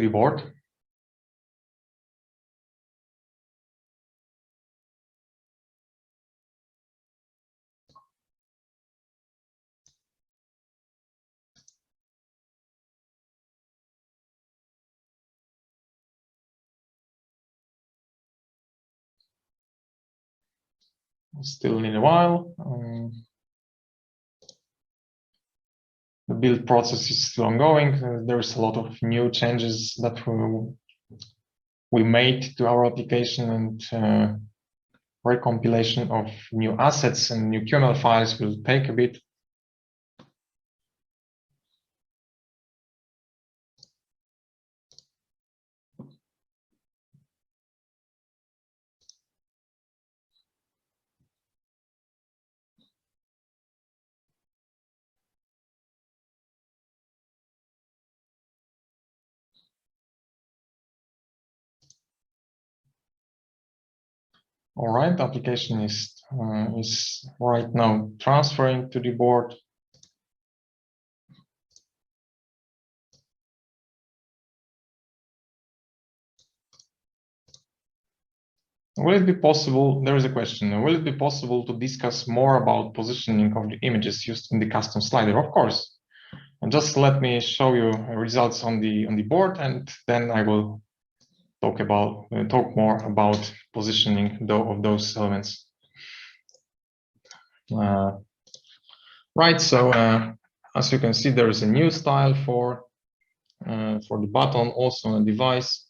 board. Still need a while. The build process is still ongoing. There's a lot of new changes that we made to our application, and recompilation of new assets and new QML files will take a bit. All right, the application is right now transferring to the board. Will it be possible? There is a question. Will it be possible to discuss more about positioning of the images used in the custom slider? Of course. And just let me show you results on the board, and then I will talk more about positioning of those elements. Right. So as you can see, there is a new style for the button, also on a device.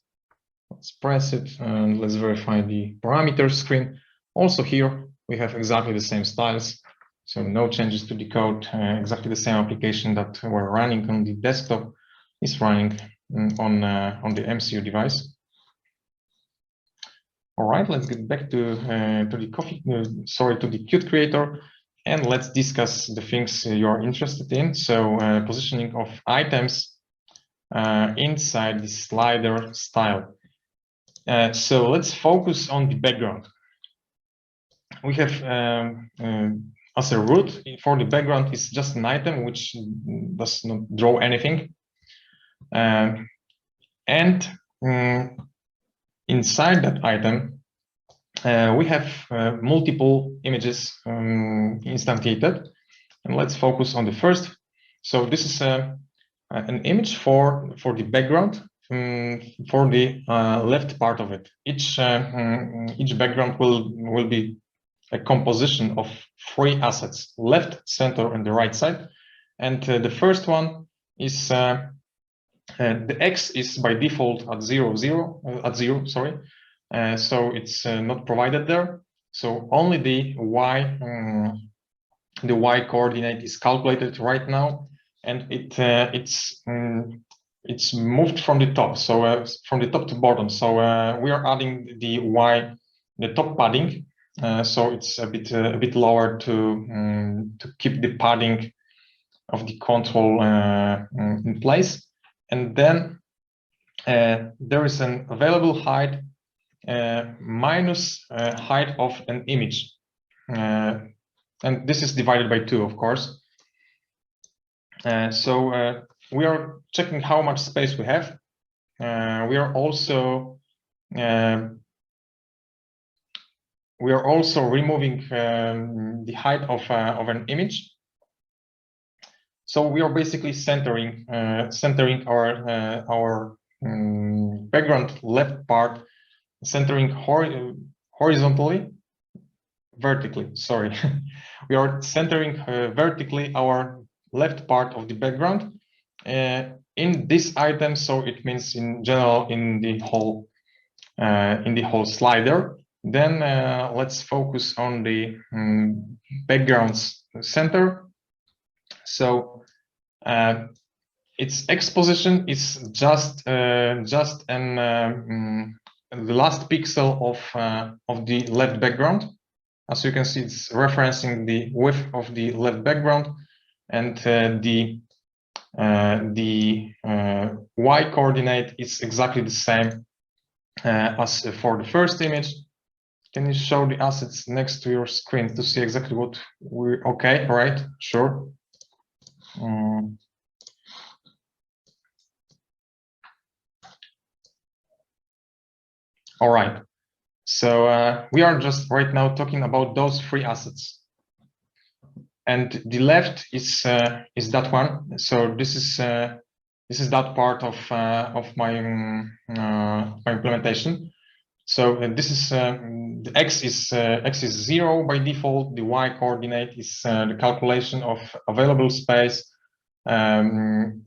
Let's press it and let's verify the parameters screen. Also here, we have exactly the same styles. So no changes to the code, exactly the same application that we're running on the desktop is running on the MCU device. All right, let's get back to the Qt Creator, and let's discuss the things you are interested in. So positioning of items inside the slider style. So let's focus on the background. We have as a root for the background is just an item which does not draw anything, and inside that item we have multiple images instantiated, and let's focus on the first. So this is an image for the background. For the left part of it, each background will be a composition of 3 assets: left, center, and the right side. And the first one is the X is by default at zero. Sorry, so it's not provided there. So only the Y coordinate is calculated right now, and it's moved from the top, so from the top to bottom. So we are adding the Y, the top padding, so it's a bit lower to keep the padding of the control in place. And then there is an available height minus height of an image, and this is divided by 2, of course. So we are checking how much space we have. We are also removing the height of an image. So we are basically centering our background left part, centering horizontally, vertically. Sorry, we are centering vertically our left part of the background in this item. So it means in general in the whole slider, Then let's focus on the backgrounds center. So its X position is just the last pixel of the left background. As you can see, it's referencing the width of the left background, and the Y coordinate is exactly the same as for the first image. Can you show the assets next to your screen to see exactly what we're okay? Right, sure. All right. So we are just right now talking about those three assets, and the left is that one. So this is that part of my my implementation. So this is the X is 0 by default. The Y coordinate is the calculation of available space, and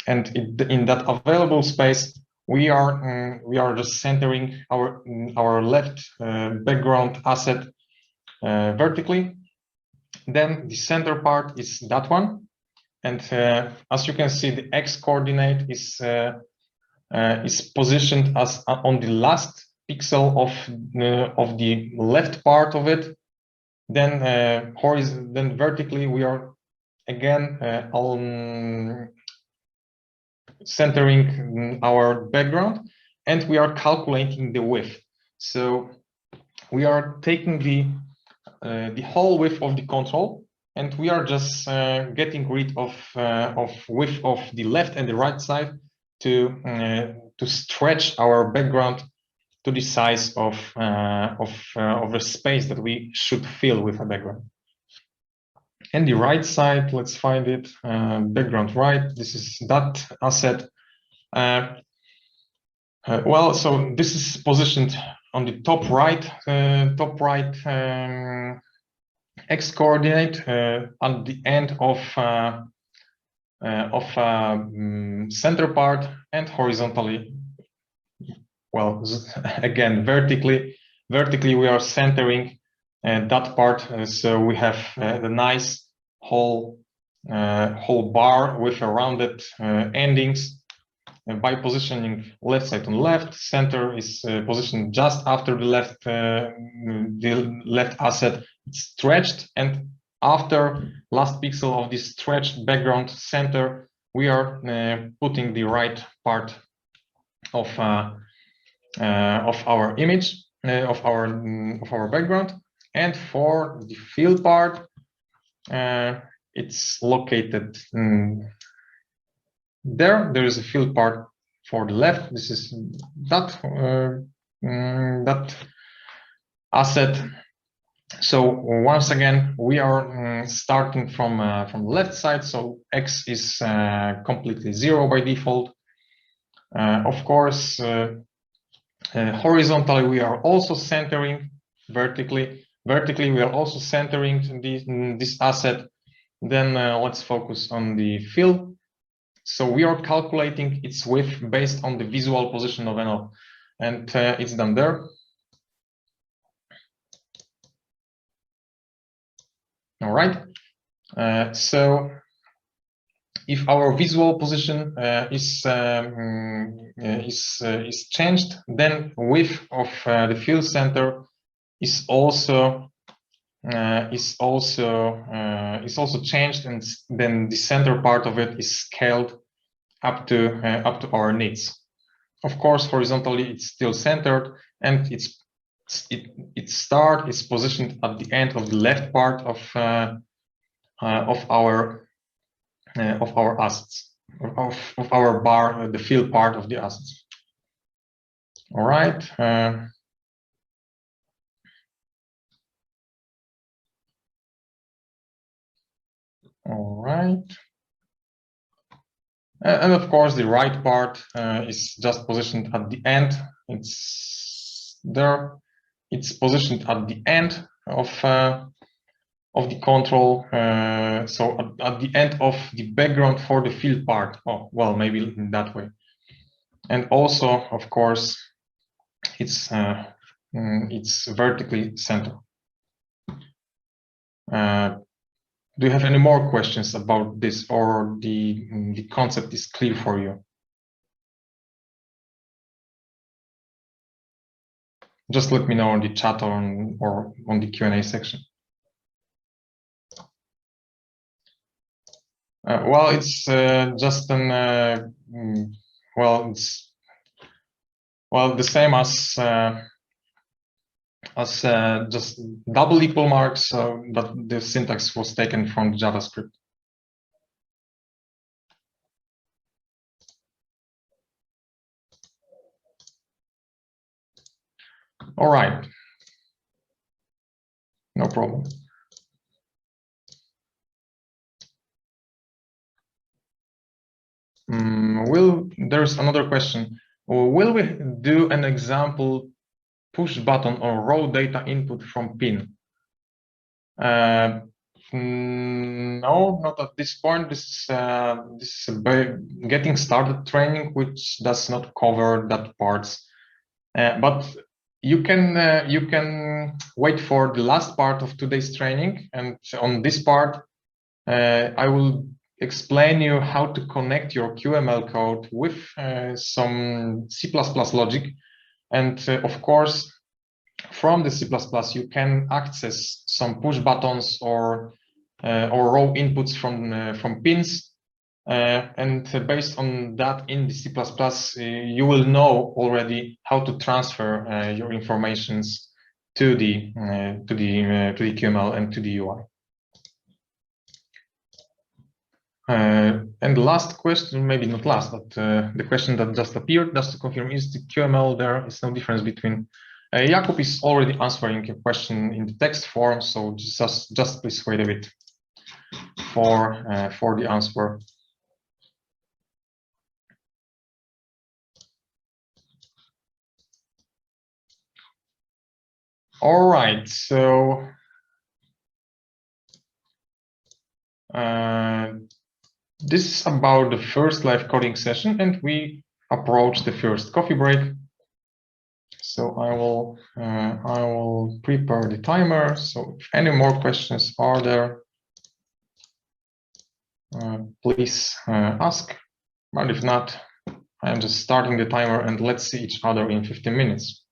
in that available space, we are just centering our left background asset vertically. Then the center part is that one, and as you can see, the X coordinate is positioned as on the last pixel of the left part of it. Then then vertically we are again on centering our background, and we are calculating the width. So we are taking the whole width of the control, and we are just getting rid of width of the left and the right side to stretch our background to the size of the space that we should fill with a background. And the right side, let's find it, background right, this is that asset. Well, so this is positioned on the top right X coordinate at the end of center part, and horizontally, well, again, vertically we are centering that part. So we have the nice whole bar with a rounded endings. And by positioning left side on left, center is positioned just after the left asset. It's stretched, and after last pixel of this stretched background center, we are putting the right part of our image of our background. And for the fill part, it's located there is a fill part for the left. This is that that asset. So once again, we are starting from the left side. So X is completely 0 by default. Of course, horizontally we are also centering. Vertically we are also centering this asset. Then let's focus on the fill. So we are calculating its width based on the visual position of NL, and it's done there. All right. So if our visual position is changed, then width of the fill center is also changed, and then the center part of it is scaled up to our needs. Of course, horizontally it's still centered, and its start is positioned at the end of the left part of our assets, of our bar, the fill part of the assets. All right. All right. And of course, the right part is just positioned at the end. It's there. It's positioned at the end of the control. So at the end of the background for the fill part. Oh, well, maybe in that way. And also, of course, it's it's vertically centered. Do you have any more questions about this, or the concept is clear for you? Just let me know in the chat or on the Q&A section. Well, it's just an it's the same as just double equal marks, but the syntax was taken from JavaScript. All right, no problem. There's another question. Will we do an example push button or raw data input from pin? No, not at this point. This is a getting started training, which does not cover that parts. But you can wait for the last part of today's training, and on this part, I will explain you how to connect your QML code with some C++ logic, and of course, from the C++, you can access some push buttons or raw inputs from pins, and based on that in the C++, you will know already how to transfer your informations to the QML and to the UI. And the last question, maybe not last, but the question that just appeared, just to confirm, is the QML there is no difference between. Jakub is already answering a question in the text form, so just please wait a bit for the answer. All right, so this is about the first live coding session, and we approach the first coffee break. So I will prepare the timer. So if any more questions are there, please ask. But if not, I'm just starting the timer, and let's see each other in 15 minutes.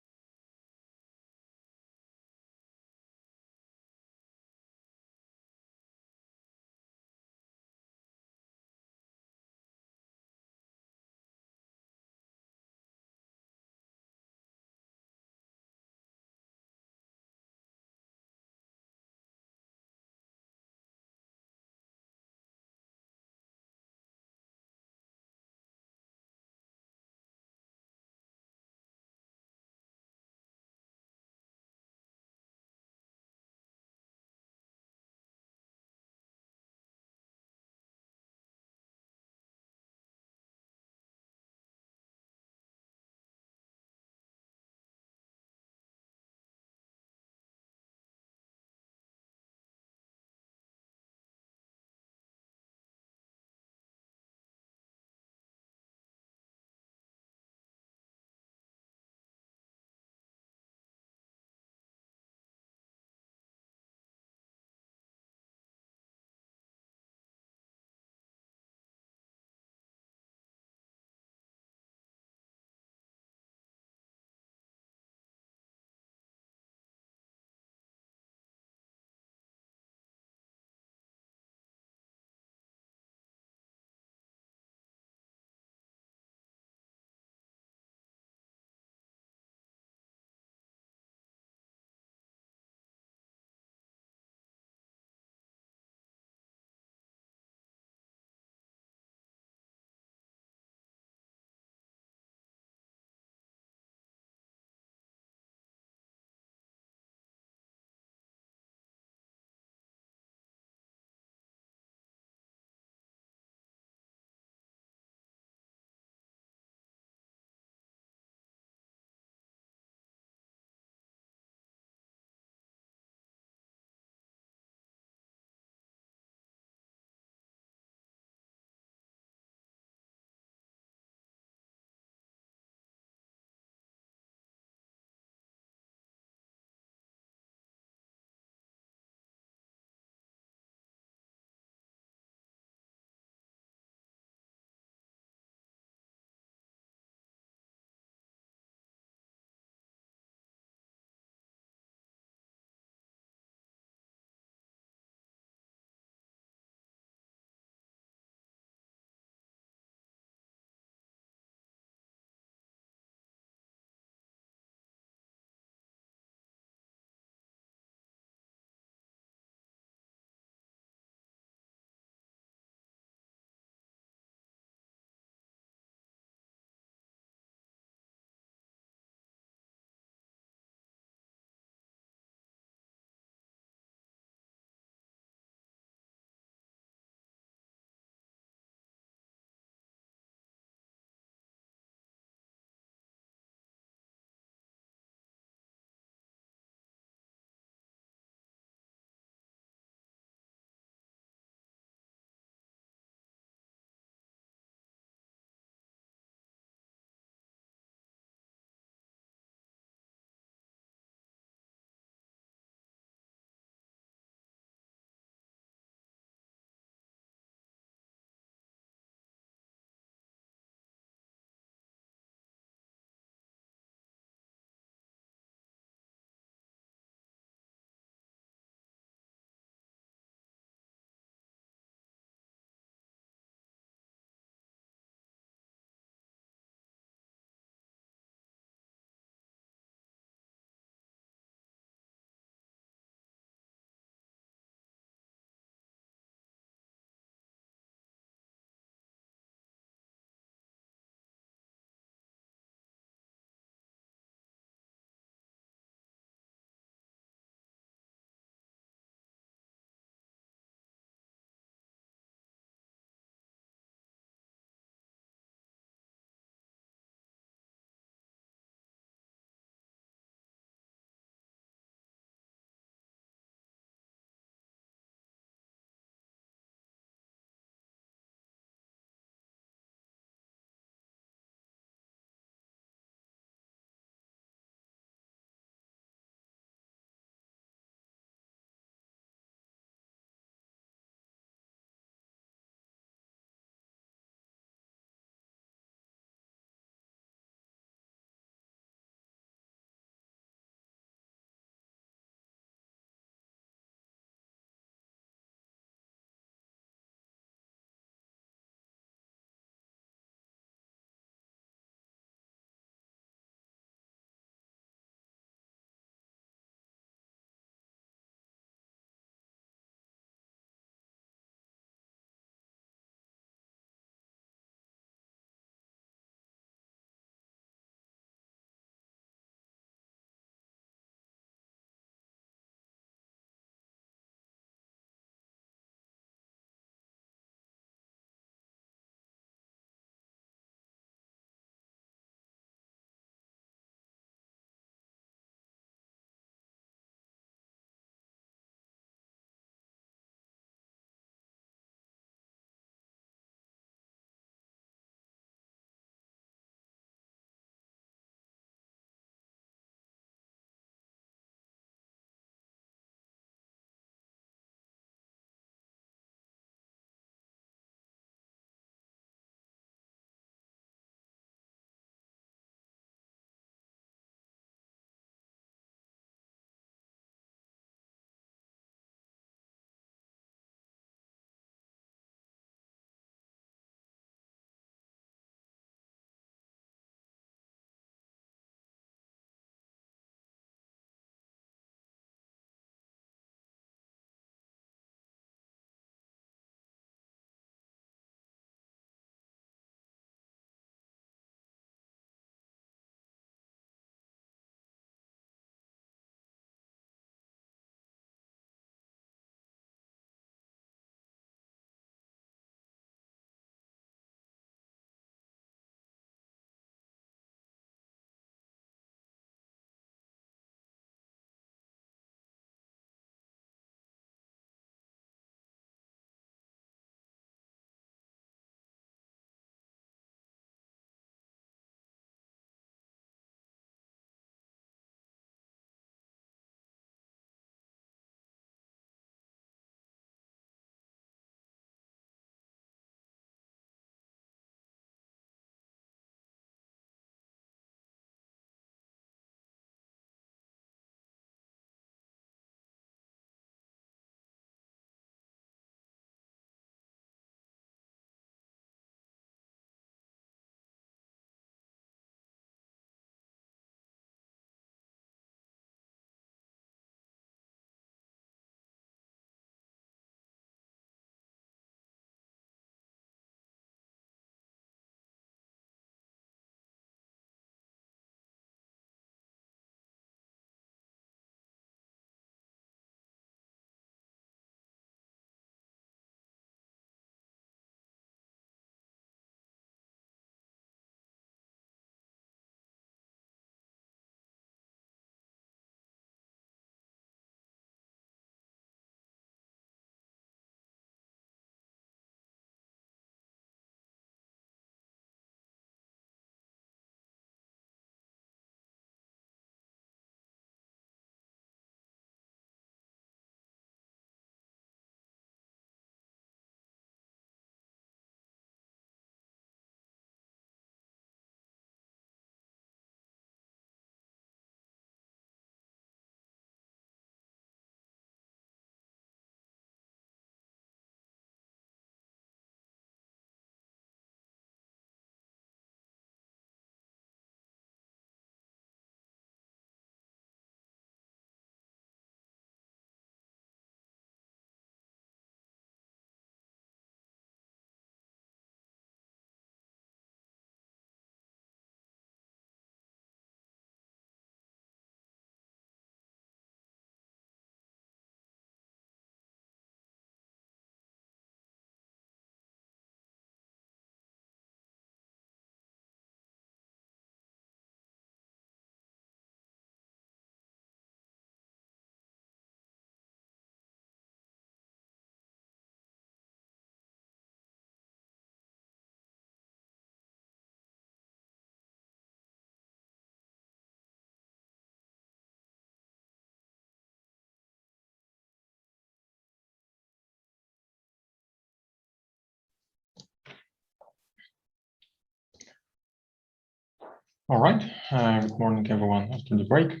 All right. Good morning, everyone. After the break,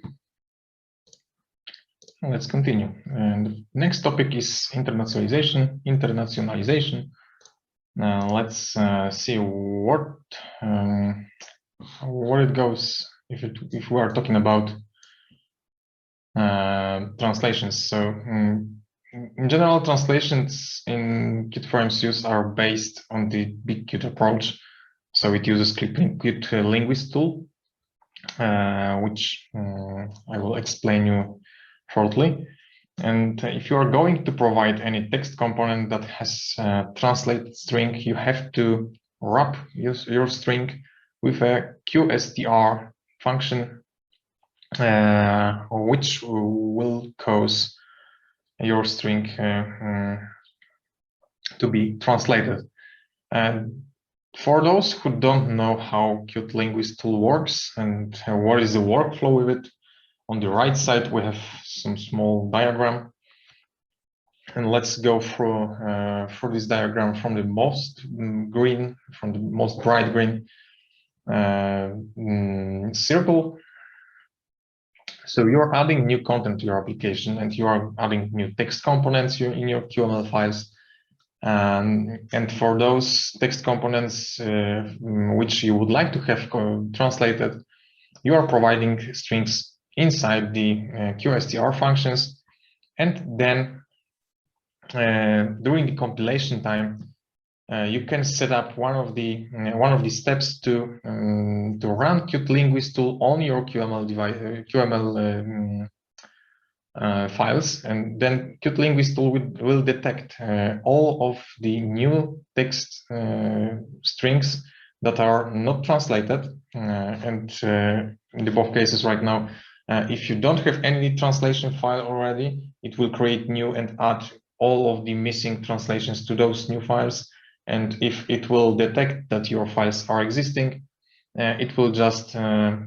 let's continue. And the next topic is internationalization. Let's see what it goes if we are talking about translations. So in general, translations in Qt for MCUs are based on the Big Qt approach. So it uses Qt Linguist tool, which I will explain you shortly. And if you are going to provide any text component that has translated string, you have to wrap your string with a QSTR function, which will cause your string to be translated. And for those who don't know how Qt Linguist tool works and what is the workflow with it, on the right side we have some small diagram, and let's go through this diagram from the most bright green circle. So you're adding new content to your application, and you are adding new text components in your QML files. And for those text components which you would like to have translated, you are providing strings inside the QSTR functions, and then during the compilation time, you can set up one of the steps to run Qt Linguist tool on your QML device, files, and then Qt Linguist tool will detect all of the new text strings that are not translated. And in the both cases right now, if you don't have any translation file already, it will create new and add all of the missing translations to those new files. And if it will detect that your files are existing, it will just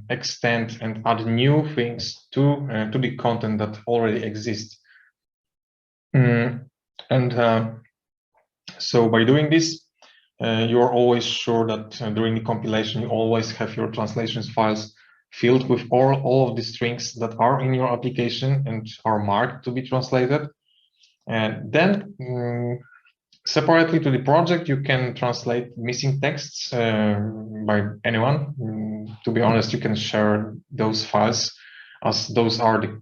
extend and add new things to the content that already exists. So by doing this, you are always sure that during the compilation, you always have your translations files filled with all of the strings that are in your application and are marked to be translated. And then separately to the project, you can translate missing texts by anyone. To be honest, you can share those files, as those are the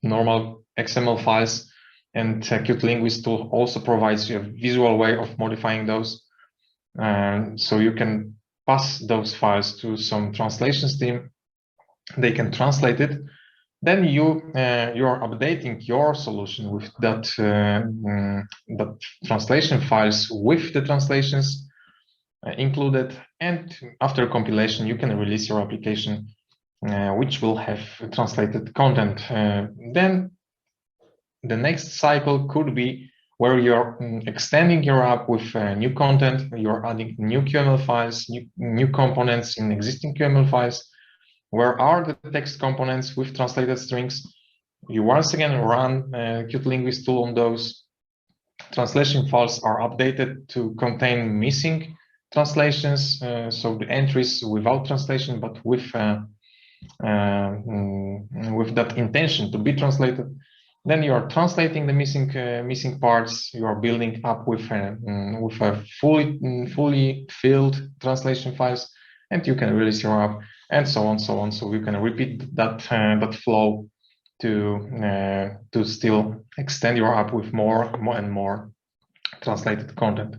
normal XML files, and Qt Linguist tool also provides you a visual way of modifying those. So you can pass those files to some translations team. They can translate it. Then you are updating your solution with that translation files with the translations included, and after compilation you can release your application which will have translated content. Then the next cycle could be where you're extending your app with new content, you're adding new QML files, new components in existing QML files. Where are the text components with translated strings? You once again run Qt Linguist tool on those. Translation files are updated to contain missing translations, so the entries without translation, but with that intention to be translated. Then you are translating the missing parts. You are building up with a fully filled translation files, and you can release your app, and so on, so on. So you can repeat that flow to still extend your app with more and more translated content.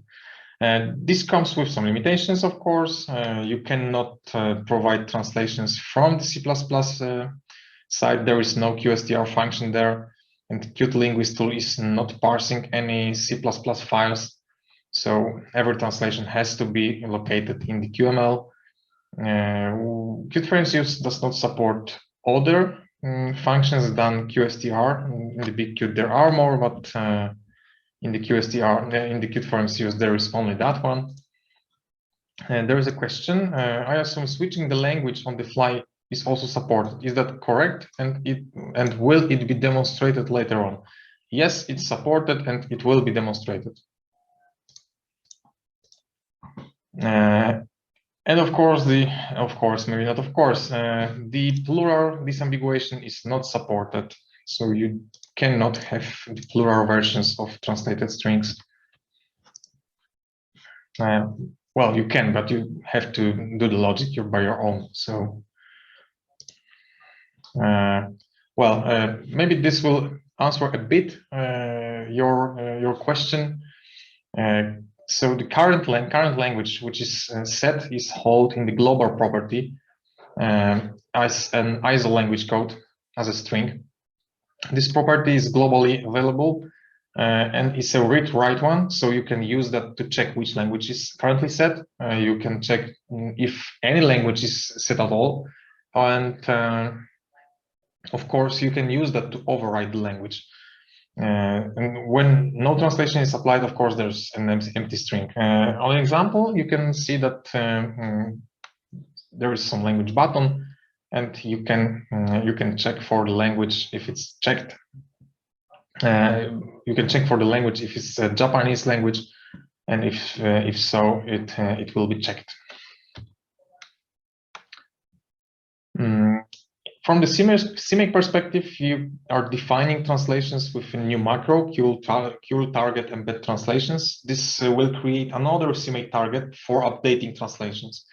And this comes with some limitations, of course. You cannot provide translations from the C++ side. There is no QSTR function there, and Qt Linguist tool is not parsing any C++ files. So every translation has to be located in the QML. Qt for MCUs does not support other functions than QSTR. In the Big Qt there are more, but in the QSTR, in the Qt for MCUs, there is only that one. And there is a question. I assume switching the language on the fly is also supported. Is that correct? And will it be demonstrated later on? Yes, it's supported and it will be demonstrated. And of course, maybe not of course, the plural disambiguation is not supported. So you cannot have the plural versions of translated strings. Well, you can, but you have to do the logic by your own. So, maybe this will answer a bit your question. So the current language, which is set, is held in the global property as an ISO language code as a string. This property is globally available and it's a read-write one, so you can use that to check which language is currently set. You can check if any language is set at all, and of course you can use that to override the language. And when no translation is applied, of course, there's an empty string. On an example, you can see that there is some language button, and you can check for the language if it's checked. You can check for the language if it's a Japanese language, and if so, it will be checked. From the CMake perspective, you are defining translations with a new macro, Qt target embed translations. This will create another CMake target for updating translations.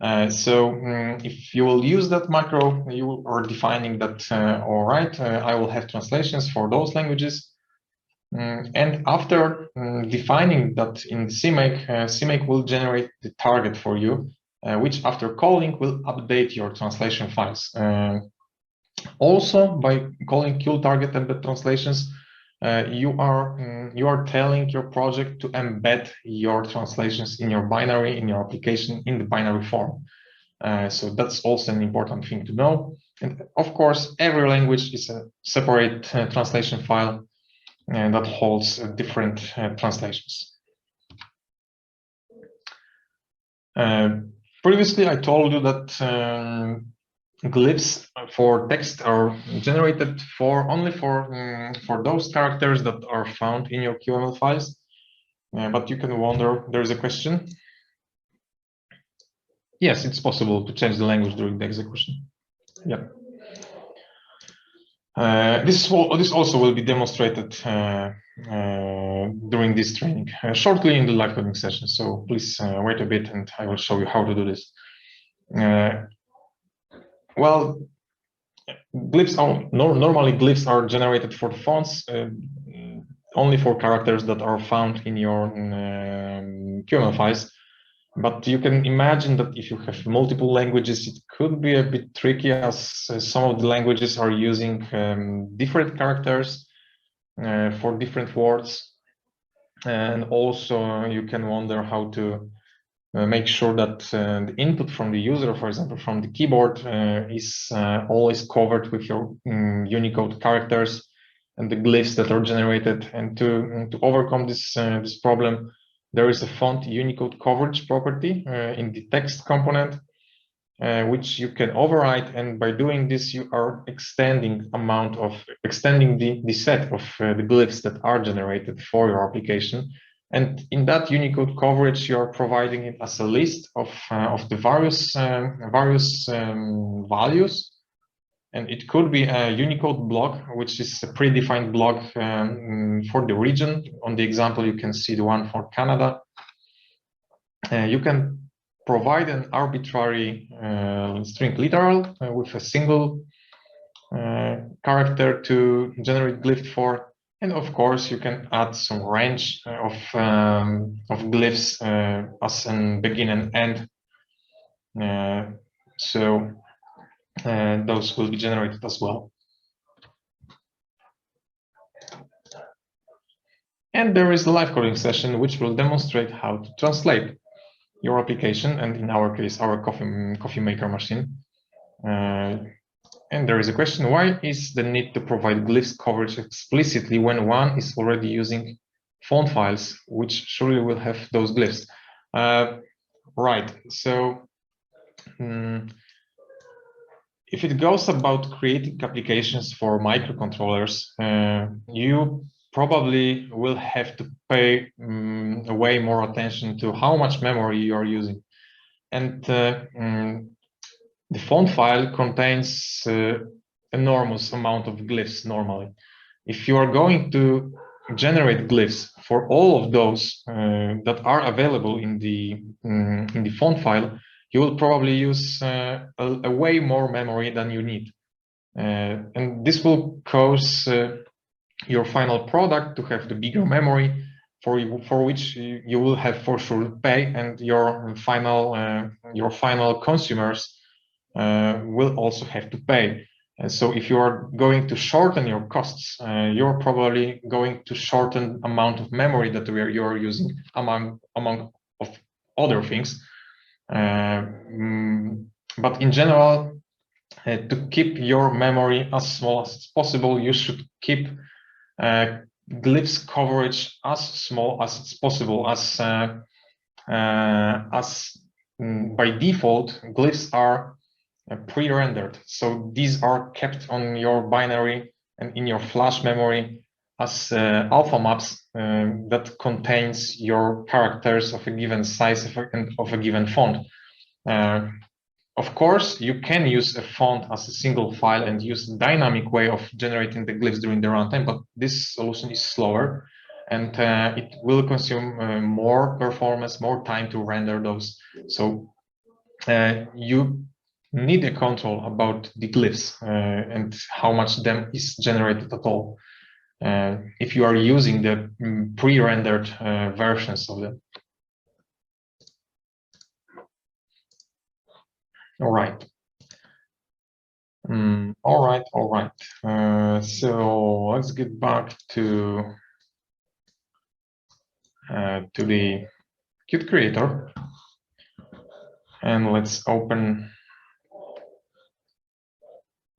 So if you will use that macro, you are defining that, all right, I will have translations for those languages. And after defining that in CMake, CMake will generate the target for you, which after calling will update your translation files. Also, by calling Qt target embed translations, you are telling your project to embed your translations in your binary, in your application, in the binary form. So that's also an important thing to know. And of course, every language is a separate translation file that holds different translations. Previously, I told you that glyphs for text are generated only for those characters that are found in your QML files. But you can wonder, there is a question. Yes, it's possible to change the language during the execution. Yeah. This also will be demonstrated during this training, shortly in the live coding session. So please wait a bit, and I will show you how to do this. Well, glyphs are normally glyphs are generated for fonts, only for characters that are found in your QML files. But you can imagine that if you have multiple languages, it could be a bit tricky, as some of the languages are using different characters for different words. And also you can wonder how to make sure that the input from the user, for example, from the keyboard, is always covered with your Unicode characters and the glyphs that are generated. And to overcome this problem, there is a font Unicode coverage property in the text component, which you can override. And by doing this, you are extending the set of the glyphs that are generated for your application. And in that Unicode coverage, you are providing it as a list of the various values. And it could be a Unicode block, which is a predefined block for the region. On the example, you can see the one for Canada. You can provide an arbitrary string literal with a single character to generate glyph for. And of course, you can add some range of glyphs as an begin and end. Those will be generated as well. And there is a live coding session which will demonstrate how to translate your application, and in our case, our coffee maker machine. And there is a question: why is the need to provide glyphs coverage explicitly when one is already using font files, which surely will have those glyphs? Right. So if it goes about creating applications for microcontrollers, you probably will have to pay way more attention to how much memory you are using. and the font file contains enormous amount of glyphs normally. If you are going to generate glyphs for all of those that are available in the font file, you will probably use a way more memory than you need. And this will cause your final product to have the bigger memory for which you will have for sure to pay, and your final consumers will also have to pay. And so if you are going to shorten your costs, you're probably going to shorten amount of memory that you are using among of other things. But in general, to keep your memory as small as possible, you should keep glyphs coverage as small as it's possible, as by default glyphs are pre-rendered, so these are kept on your binary and in your flash memory as alpha maps that contains your characters of a given size of a given font. Of course, you can use a font as a single file and use a dynamic way of generating the glyphs during the runtime, but this solution is slower, and it will consume more performance, more time to render those. So you need a control about the glyphs and how much them is generated at all if you are using the pre-rendered versions of them. All right. All right. So let's get back to the Qt Creator, and let's open.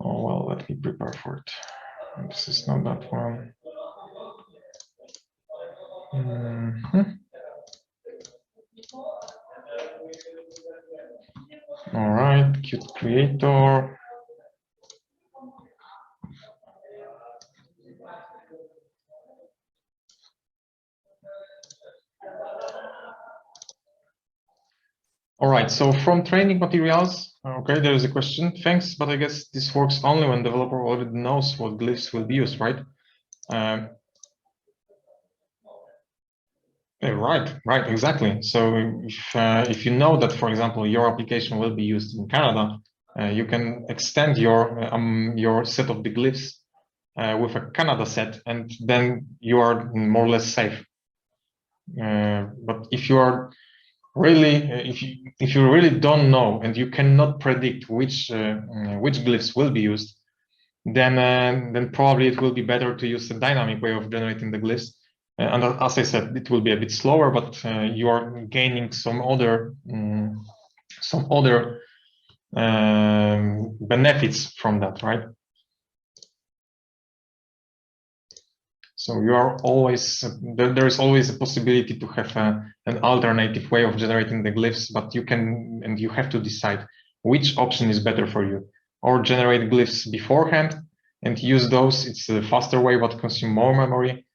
Oh well, let me prepare for it. This is not that one. All right, Qt Creator. All right, so from training materials, okay, there is a question. Thanks, but I guess this works only when developer already knows what glyphs will be used, right? Right, exactly. So if you know that, for example, your application will be used in Canada, you can extend your set of the glyphs with a Canada set, and then you are more or less safe. But if you are really, if you really don't know and you cannot predict which glyphs will be used, then probably it will be better to use a dynamic way of generating the glyphs. And as I said, it will be a bit slower, but you are gaining some other benefits from that, right? So you are always there is always a possibility to have an alternative way of generating the glyphs, but you have to decide which option is better for you, or generate glyphs beforehand and use those. It's a faster way, but consume more memory.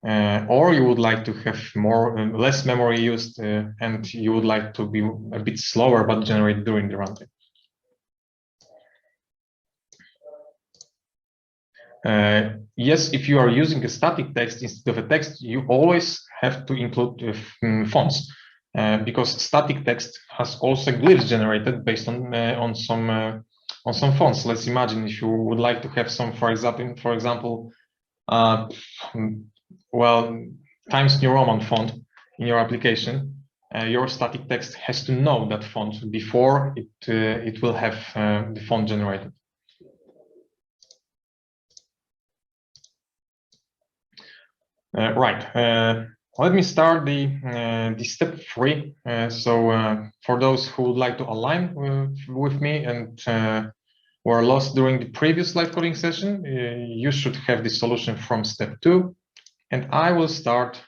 Or you would like to have less memory used, and you would like to be a bit slower, but generate during the runtime. Yes, if you are using a static text instead of a text, you always have to include fonts, because static text has also glyphs generated based on some fonts. Let's imagine if you would like to have some, for example, well, Times New Roman font in your application. Your static text has to know that font before it will have the font generated. Let me start the step 3. So for those who would like to align with me and were lost during the previous live coding session, you should have the solution from step 2. And I will start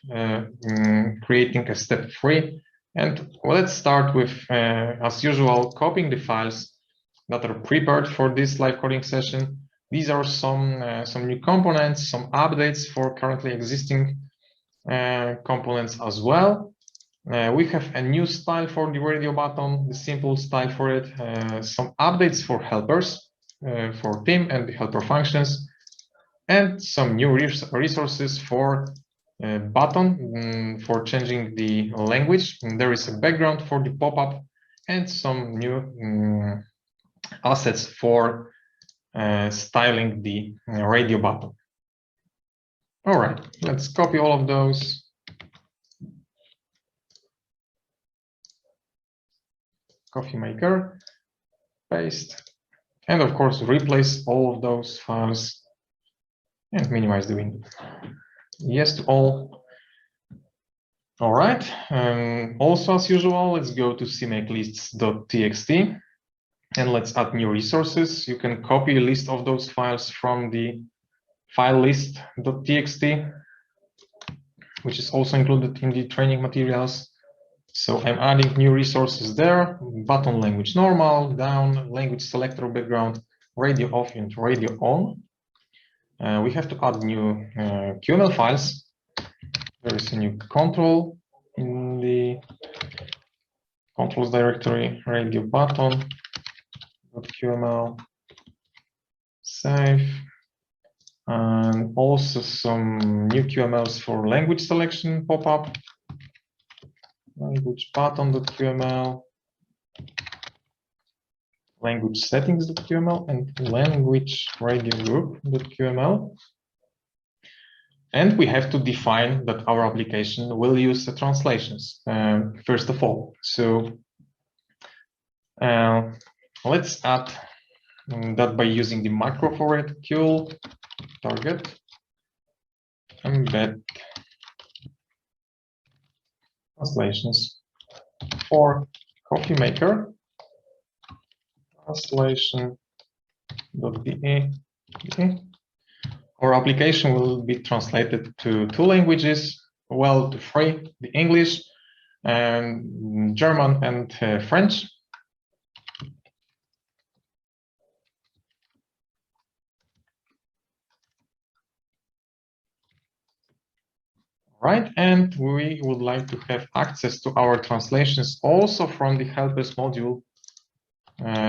creating a step 3. And let's start with, as usual, copying the files that are prepared for this live coding session. These are some new components, some updates for currently existing components as well. We have a new style for the radio button, the simple style for it, some updates for helpers, for team and the helper functions, and some new resources for button for changing the language. And there is a background for the pop-up and some new assets for styling the radio button. All right, let's copy all of those. Coffee maker, paste, and of course replace all of those files and minimize the window. Yes to all. All right. Also, as usual, let's go to cmakelists.txt and let's add new resources. You can copy a list of those files from the file list.txt, which is also included in the training materials. So I'm adding new resources there: button language normal, down, language selector background, radio off and radio on. We have to add new QML files. There is a new control in the controls directory, radio button.qml, save, and also some new QMLs for language selection pop-up, language button.qml, language settings.qml, and language radio group.qml. And we have to define that our application will use the translations, first of all. So let's add that by using the macro for it, qul target embed translations for coffee maker translation.be. Our application will be translated to two languages, well, to three: the English, and German, and French. Right, and we would like to have access to our translations also from the helpers module.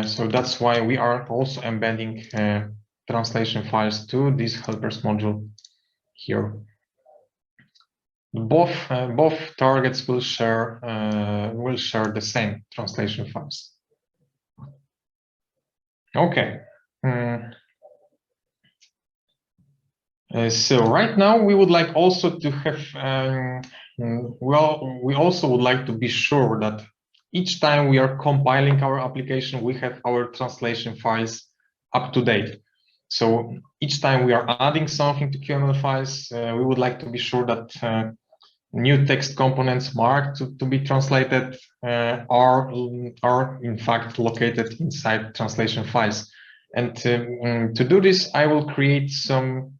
So that's why we are also embedding translation files to this helpers module here. Both targets will share the same translation files. Okay. So right now we would like also to have, we also would like to be sure that each time we are compiling our application, we have our translation files up to date. So each time we are adding something to QML files, we would like to be sure that new text components marked to be translated are in fact located inside translation files. And to do this, I will create some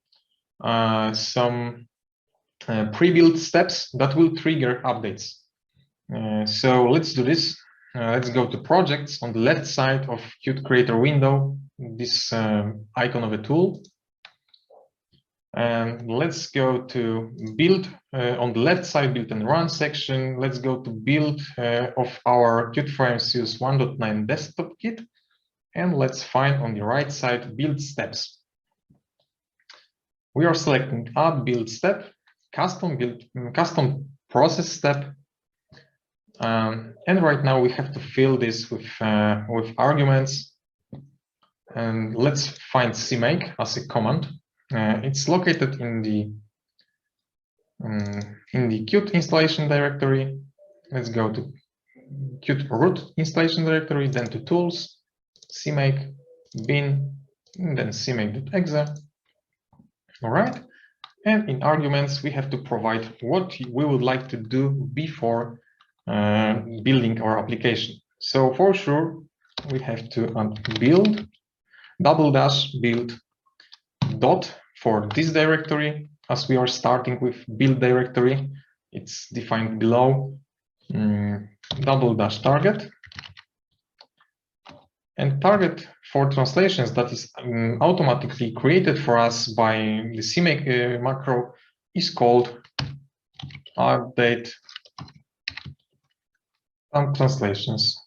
pre-built steps that will trigger updates. So let's do this. Let's go to projects on the left side of Qt Creator window, this icon of a tool. And let's go to build on the left side, build and run section. Let's go to build of our Qt for MCUs 1.9 desktop kit. And let's find on the right side build steps. We are selecting add build step, custom process step. And right now we have to fill this with arguments. And let's find cmake as a command. It's located in the Qt installation directory. Let's go to Qt root installation directory, then to tools, cmake, bin, and then cmake.exe. All right. And in arguments, we have to provide what we would like to do before building our application. So for sure, we have to add build, /build dot for this directory. As we are starting with build directory, it's defined below /target. And target for translations that is automatically created for us by the cmake macro is called update some translations.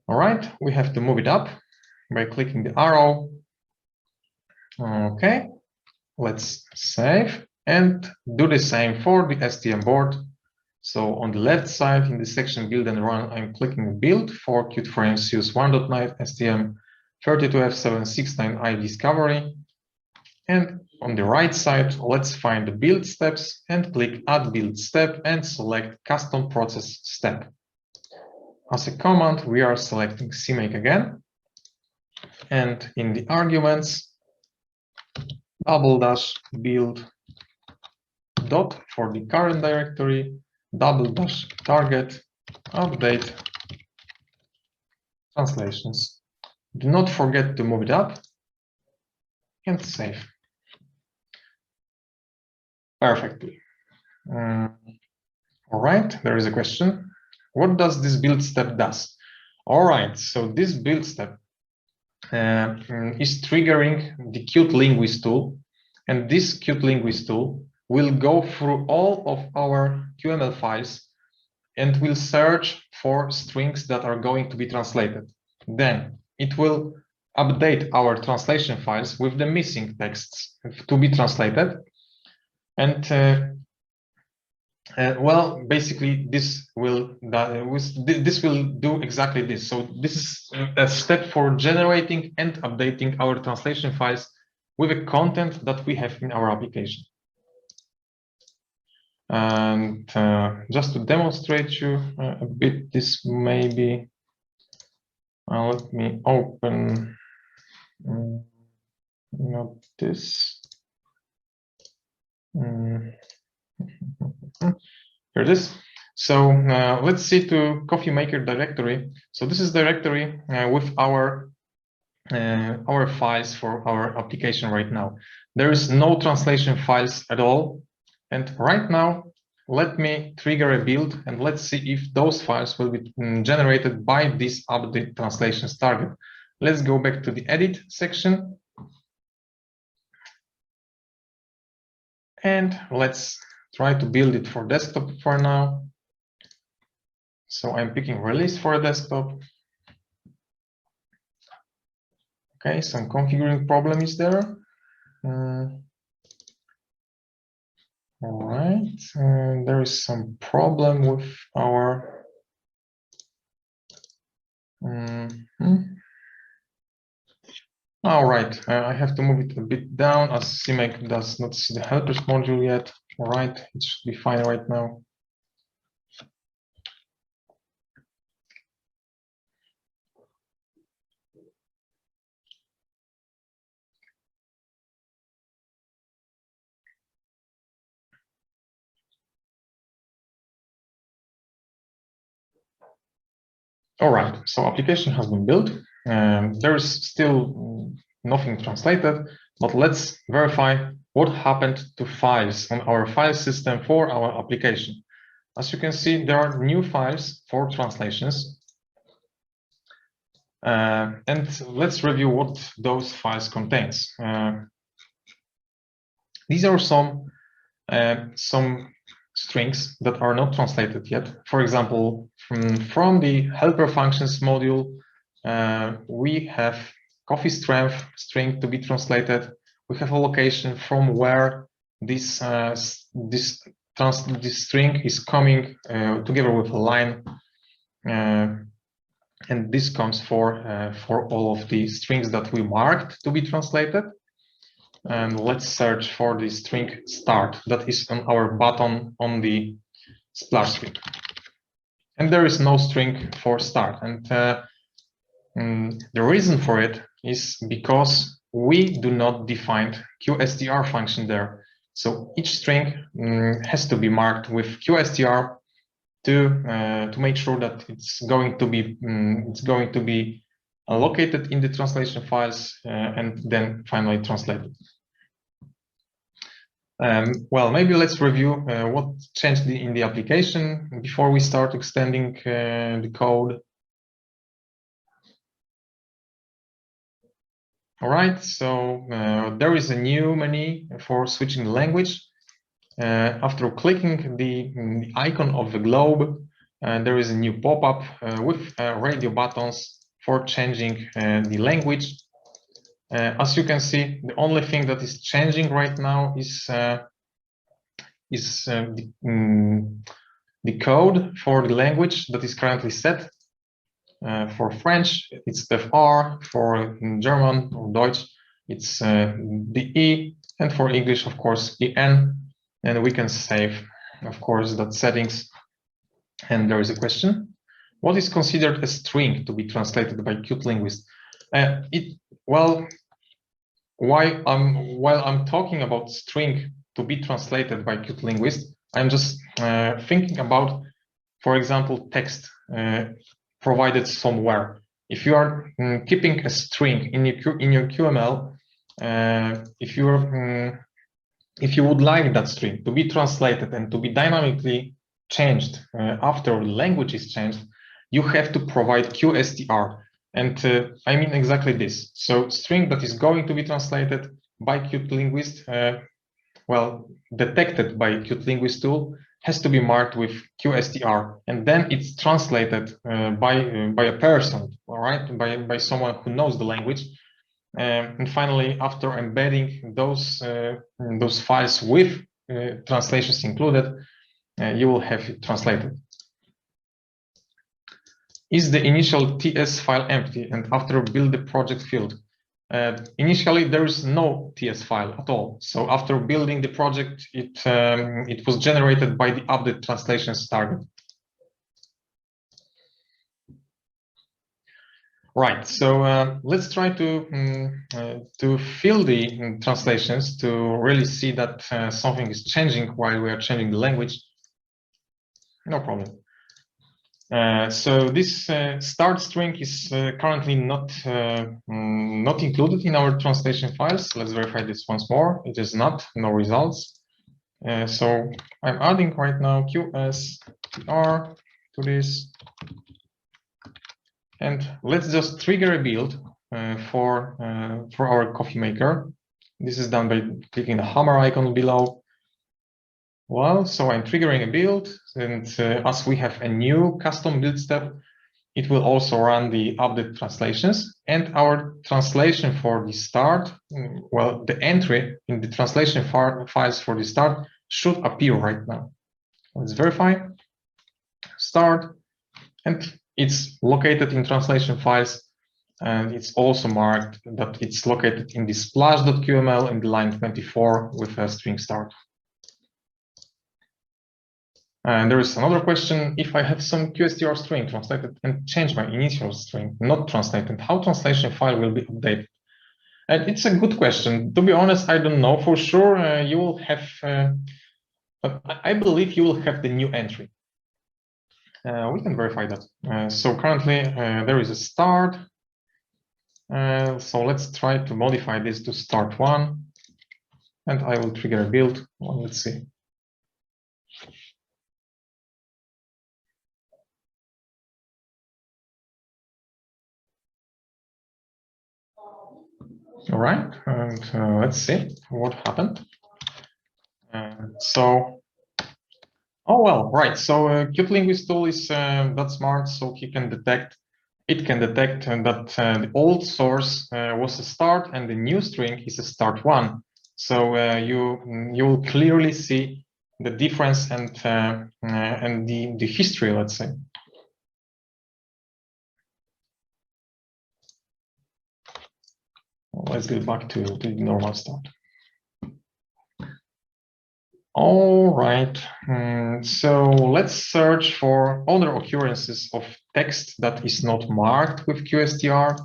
All right, we have to move it up by clicking the arrow. Okay, let's save and do the same for the STM board. So on the left side in the section build and run, I'm clicking build for Qt for MCUs 1.9 STM32F769i discovery. And on the right side, let's find the build steps and click add build step and select custom process step. As a command, we are selecting CMake again. And in the arguments, /build dot for the current directory, /target update translations. Do not forget to move it up and save. Perfectly. All right, there is a question. What does this build step does? All right, so this build step is triggering the Qt Linguist tool, and this Qt Linguist tool will go through all of our QML files and will search for strings that are going to be translated. Then it will update our translation files with the missing texts to be translated. And well, basically, this will do exactly this. So this is a step for generating and updating our translation files with the content that we have in our application. And just to demonstrate you a bit, this maybe let me open not this. Here it is. So let's see to Coffee Maker directory. So this is directory with our files for our application right now. There is no translation files at all. And right now, let me trigger a build and let's see if those files will be generated by this update translations target. Let's go back to the edit section. And let's try to build it for desktop for now. So I'm picking release for a desktop. Okay, some configuring problem is there. All right, there is some problem with our. All right, I have to move it a bit down as CMake does not see the helpers module yet. All right, it should be fine right now. All right, so application has been built. There is still nothing translated, but let's verify what happened to files on our file system for our application. As you can see, there are new files for translations. And let's review what those files contains. These are some strings that are not translated yet. For example, from the helper functions module, we have coffee strength string to be translated. We have a location from where this string is coming together with a line, and this comes for all of the strings that we marked to be translated. And let's search for the string start that is on our button on the splash screen. And there is no string for start. And the reason for it is because we do not define QSTR function there. So each string has to be marked with QSTR to make sure that it's going to be located in the translation files and then finally translated. Well, maybe let's review what changed in the application before we start extending the code. All right, so there is a new menu for switching language. After clicking the icon of the globe, there is a new pop-up with radio buttons for changing the language. As you can see, the only thing that is changing right now is the code for the language that is currently set. For French, it's FR. For German or Deutsch, it's the E. And for English, of course, EN. And we can save, of course, that settings. And there is a question: what is considered a string to be translated by Qt Linguist? Well, while I'm talking about string to be translated by Qt Linguist, I'm just thinking about, for example, text provided somewhere. If you are keeping a string in your QML, if you would like that string to be translated and to be dynamically changed after the language is changed, you have to provide QSTR. And I mean exactly this. So string that is going to be translated by Qt Linguist, well, detected by Qt Linguist tool, has to be marked with QSTR, and then it's translated by a person, all right, by someone who knows the language. And finally, after embedding those files with translations included, you will have it translated. Is the initial TS file empty and after build the project field? Initially, there is no TS file at all. So after building the project, it was generated by the update translations target. Right. So let's try to fill the translations to really see that something is changing while we are changing the language. No problem. So this start string is currently not included in our translation files. Let's verify this once more. It is not, no results. So I'm adding right now QSTR to this. And let's just trigger a build for our coffee maker. This is done by clicking the hammer icon below. Well, so I'm triggering a build, and as we have a new custom build step, it will also run the update translations, and our translation for the start, well, the entry in the translation files for the start should appear right now. Let's verify, start, and it's located in translation files, and it's also marked that it's located in the splash.qml in the line 24 with a string start. And there is another question: if I have some QSTR string translated and change my initial string, not translated, how translation file will be updated? And it's a good question. To be honest, I don't know for sure. You will have, I believe you will have the new entry. We can verify that. So currently there is a start. So let's try to modify this to start one, and I will trigger a build. Well, let's see. All right, and let's see what happened. Oh well, right. So Qt Linguist tool is that smart, so it can detect that the old source was a start and the new string is a start one. So you will clearly see the difference and the history, let's say. Let's get back to the normal start. All right, so let's search for other occurrences of text that is not marked with QSTR.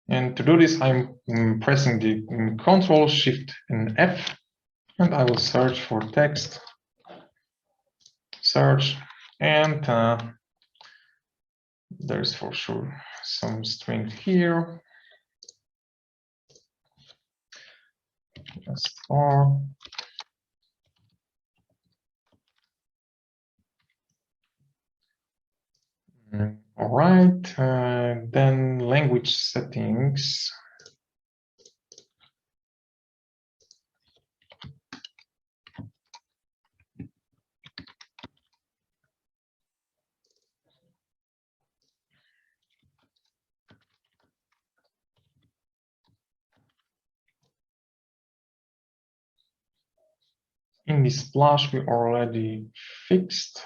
And to do this, I'm pressing the Ctrl, Shift, and F, and I will search for text. Search, and there's for sure some string here. SR. All right, then language settings. In this splash, we already fixed.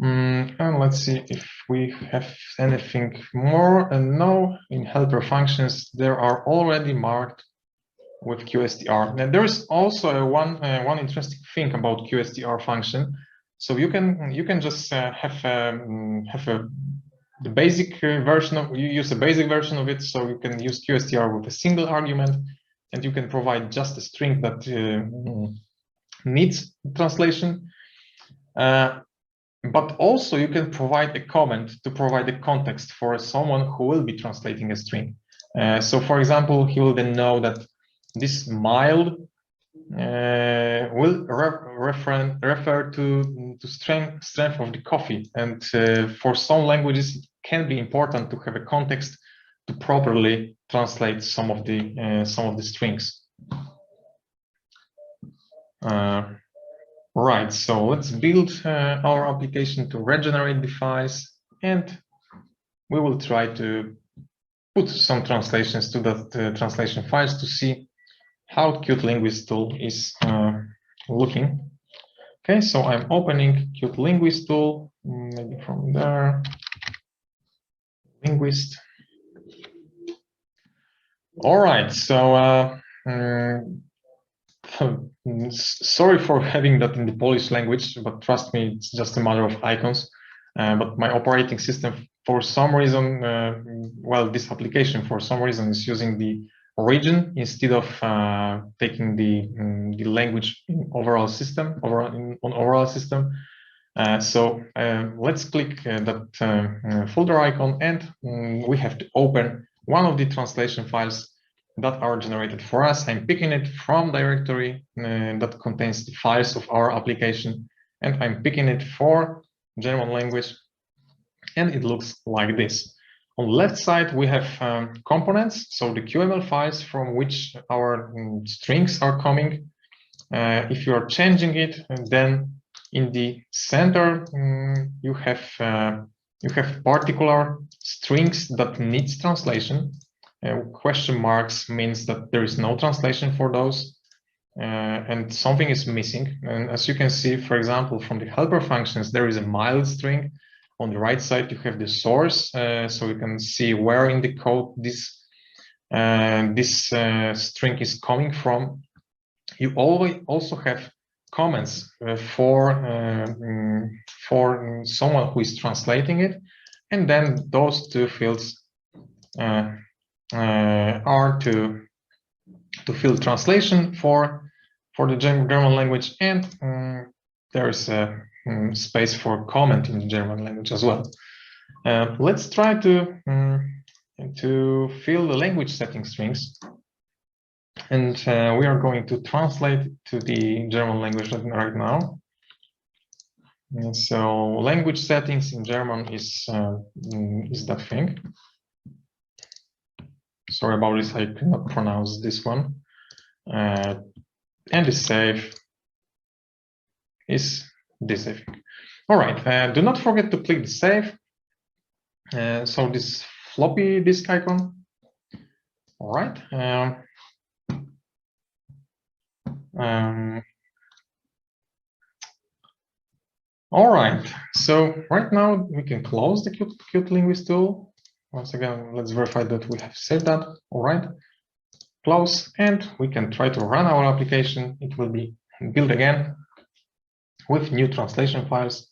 And let's see if we have anything more. And no, in helper functions, there are already marked with QSTR. And there is also one interesting thing about QSTR function. So you can just the basic version of, you use a basic version of it. So you can use QSTR with a single argument, and you can provide just a string that needs translation. But also you can provide a comment to provide a context for someone who will be translating a string. So for example, he will then know that this mild will refer to strength of the coffee. And for some languages, it can be important to have a context to properly translate some of the strings. Right, so let's build our application to regenerate the files, and we will try to put some translations to that translation files to see how Qt Linguist tool is looking. Okay, so I'm opening Qt Linguist tool, maybe from there, Linguist. All right, so sorry for having that in the Polish language, but trust me, it's just a matter of icons. But my operating system, for some reason, well, this application for some reason is using the origin instead of taking the language in overall system, on overall system. So let's click that folder icon, and we have to open one of the translation files that are generated for us. I'm picking it from directory that contains the files of our application, and I'm picking it for German language, and it looks like this. On the left side, we have components, so the QML files from which our strings are coming. If you are changing it, then in the center you have particular strings that needs translation. Question marks means that there is no translation for those, and something is missing. And as you can see, for example, from the helper functions, there is a mild string. On the right side, you have the source, so you can see where in the code this string is coming from. You always also have comments for someone who is translating it, and then those two fields are to fill translation for the German language, and there is a space for comment in the German language as well. Let's try to fill the language setting strings, and we are going to translate to the German language right now. And so language settings in German is that thing. Sorry about this, I cannot pronounce this one. And the save is this thing. All right, do not forget to click the save. So this floppy disk icon. All right. All right, so right now we can close the Qt Linguist tool. Once again, let's verify that we have saved that. All right, close, and we can try to run our application. It will be built again with new translation files.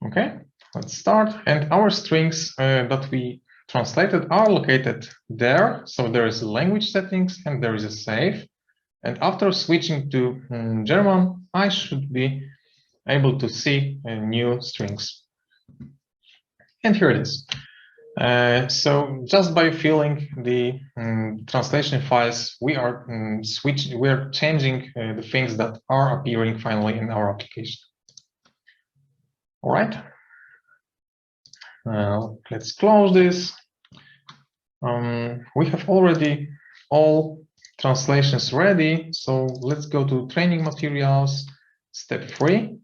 Okay, let's start. And our strings that we translated are located there. So there is language settings and there is a save. And after switching to German, I should be able to see new strings. And here it is. So just by filling the translation files, we are changing the things that are appearing finally in our application. All right. Let's close this. We have already all translations ready. So let's go to training materials, step 3,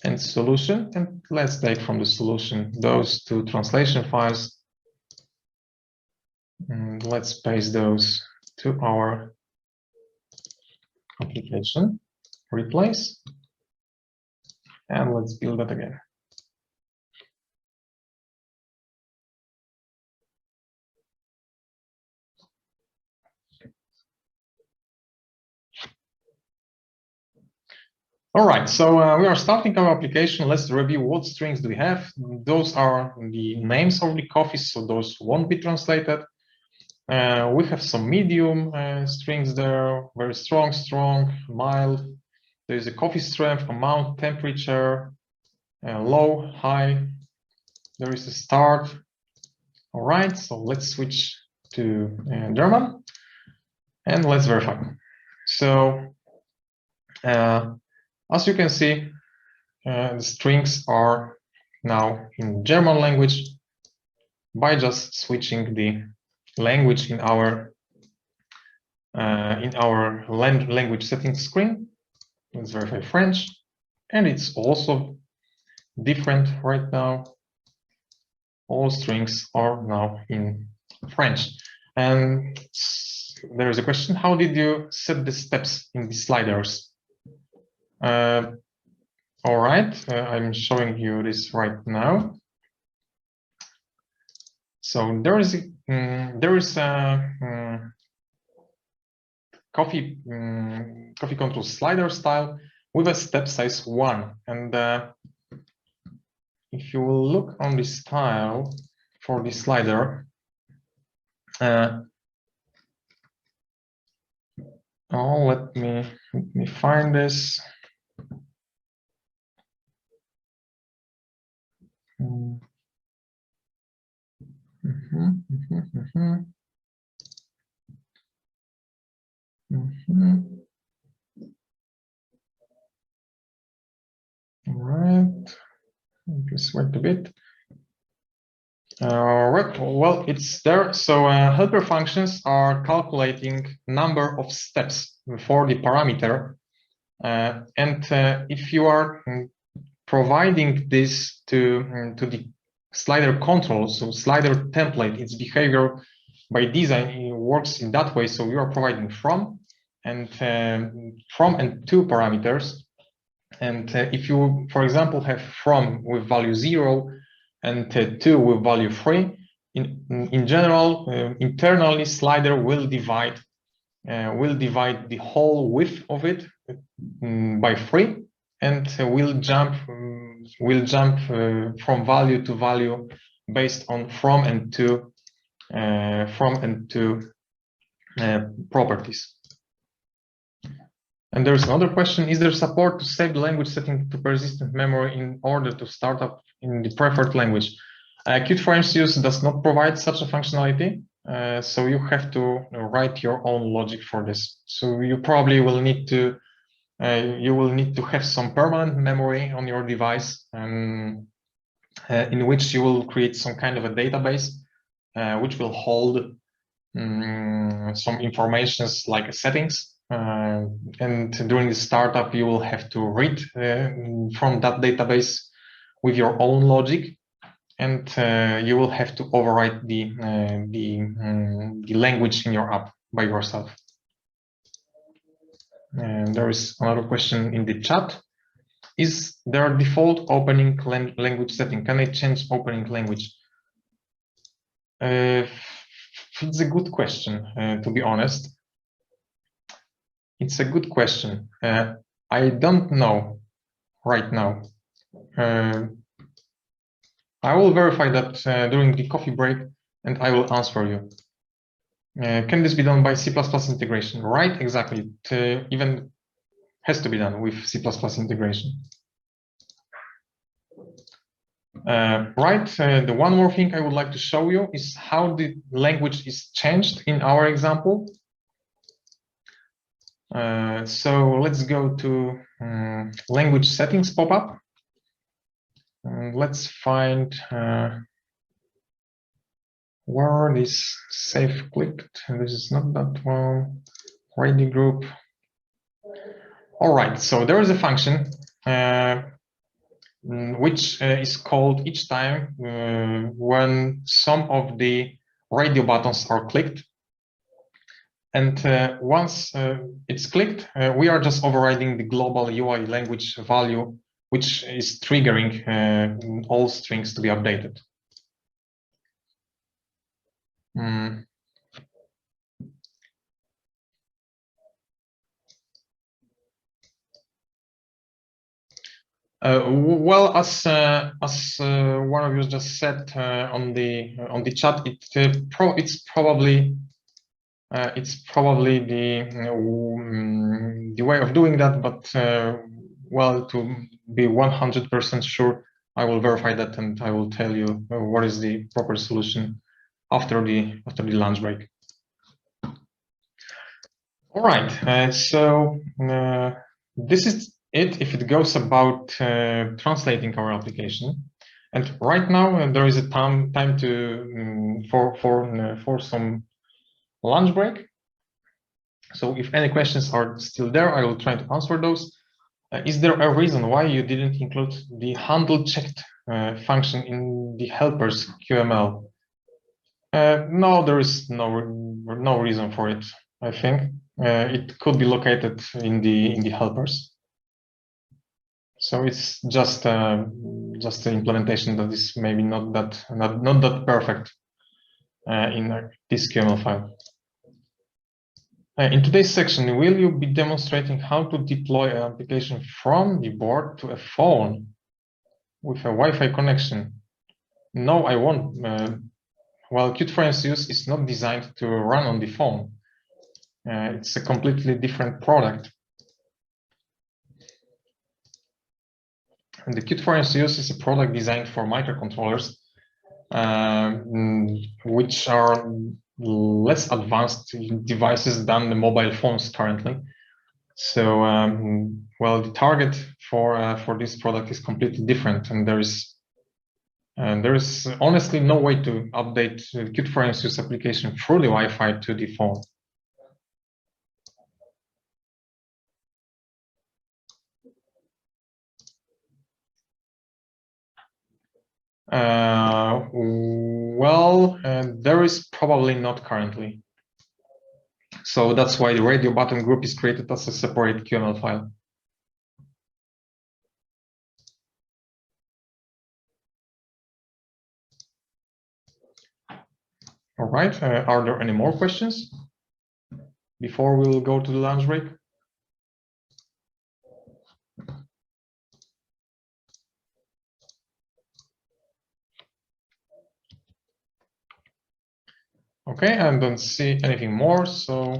and solution. And let's take from the solution those two translation files And let's paste those to our application, replace, and let's build that again. All right, so we are starting our application. Let's review what strings do we have. Those are the names of the coffees, so those won't be translated. We have some medium strings there, very strong, strong, mild. There is a coffee strength, amount, temperature, low, high. There is a start. All right, so let's switch to German and let's verify. So as you can see, the strings are now in German language by just switching the language in our language settings screen. Let's verify French, and it's also different right now. All strings are now in French. And there is a question: how did you set the steps in the sliders? All right, I'm showing you this right now. So there is a coffee control slider style with a step size 1, and if you will look on the style for the slider, let me find this. All right, just wait a bit. Right. Well, it's there. So helper functions are calculating number of steps for the parameter, and if you are providing this to the slider control, so slider template, its behavior by design it works in that way. So you are providing from and to parameters, and if you, for example, have from with value 0 and 2 with value 3, in general, internally slider will divide the whole width of it by 3, and will jump from value to value based on from and to properties. And there's another question: is there support to save the language setting to persistent memory in order to start up in the preferred language? Qt for MCUs does not provide such a functionality, so you have to write your own logic for this. So you probably will need to have some permanent memory on your device, in which you will create some kind of a database which will hold some informations like settings. And during the startup, you will have to read from that database with your own logic, and you will have to overwrite the language in your app by yourself. And there is another question in the chat: is there a default opening language setting? Can I change opening language? It's a good question, to be honest. It's a good question. I don't know right now. I will verify that during the coffee break, and I will answer you. Can this be done by C++ integration? Right, exactly. It even has to be done with C++ integration. The one more thing I would like to show you is how the language is changed in our example. So let's go to language settings pop-up. Let's find where this save clicked. This is not that one. Ready group. All right, so there is a function which is called each time when some of the radio buttons are clicked. And once it's clicked, we are just overriding the global UI language value, which is triggering all strings to be updated. Well, as one of you just said on the chat, it's probably the way of doing that. But well, to be 100% sure, I will verify that and I will tell you what is the proper solution after the lunch break. All right. So this is it if it goes about translating our application. And right now there is a time to for some lunch break. So if any questions are still there, I will try to answer those. Is there a reason why you didn't include the handle checked function in the helpers QML? No, there is no reason for it. I think it could be located in the helpers. So it's just the implementation that is maybe not that perfect in this QML file. In today's section, will you be demonstrating how to deploy an application from the board to a phone with a Wi-Fi connection? No, I won't. Well, Qt for MCUs is not designed to run on the phone. It's a completely different product. And the Qt for MCUs is a product designed for microcontrollers, which are less advanced devices than the mobile phones currently. So, well, the target for this product is completely different, and there is honestly no way to update the Qt for MCUs application through the Wi-Fi to the phone. Well, there is probably not currently. So that's why the radio button group is created as a separate QML file. All right, are there any more questions before we'll go to the lunch break? Okay, I don't see anything more, so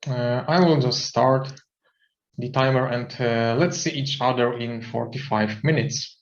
I will just start the timer and let's see each other in 45 minutes.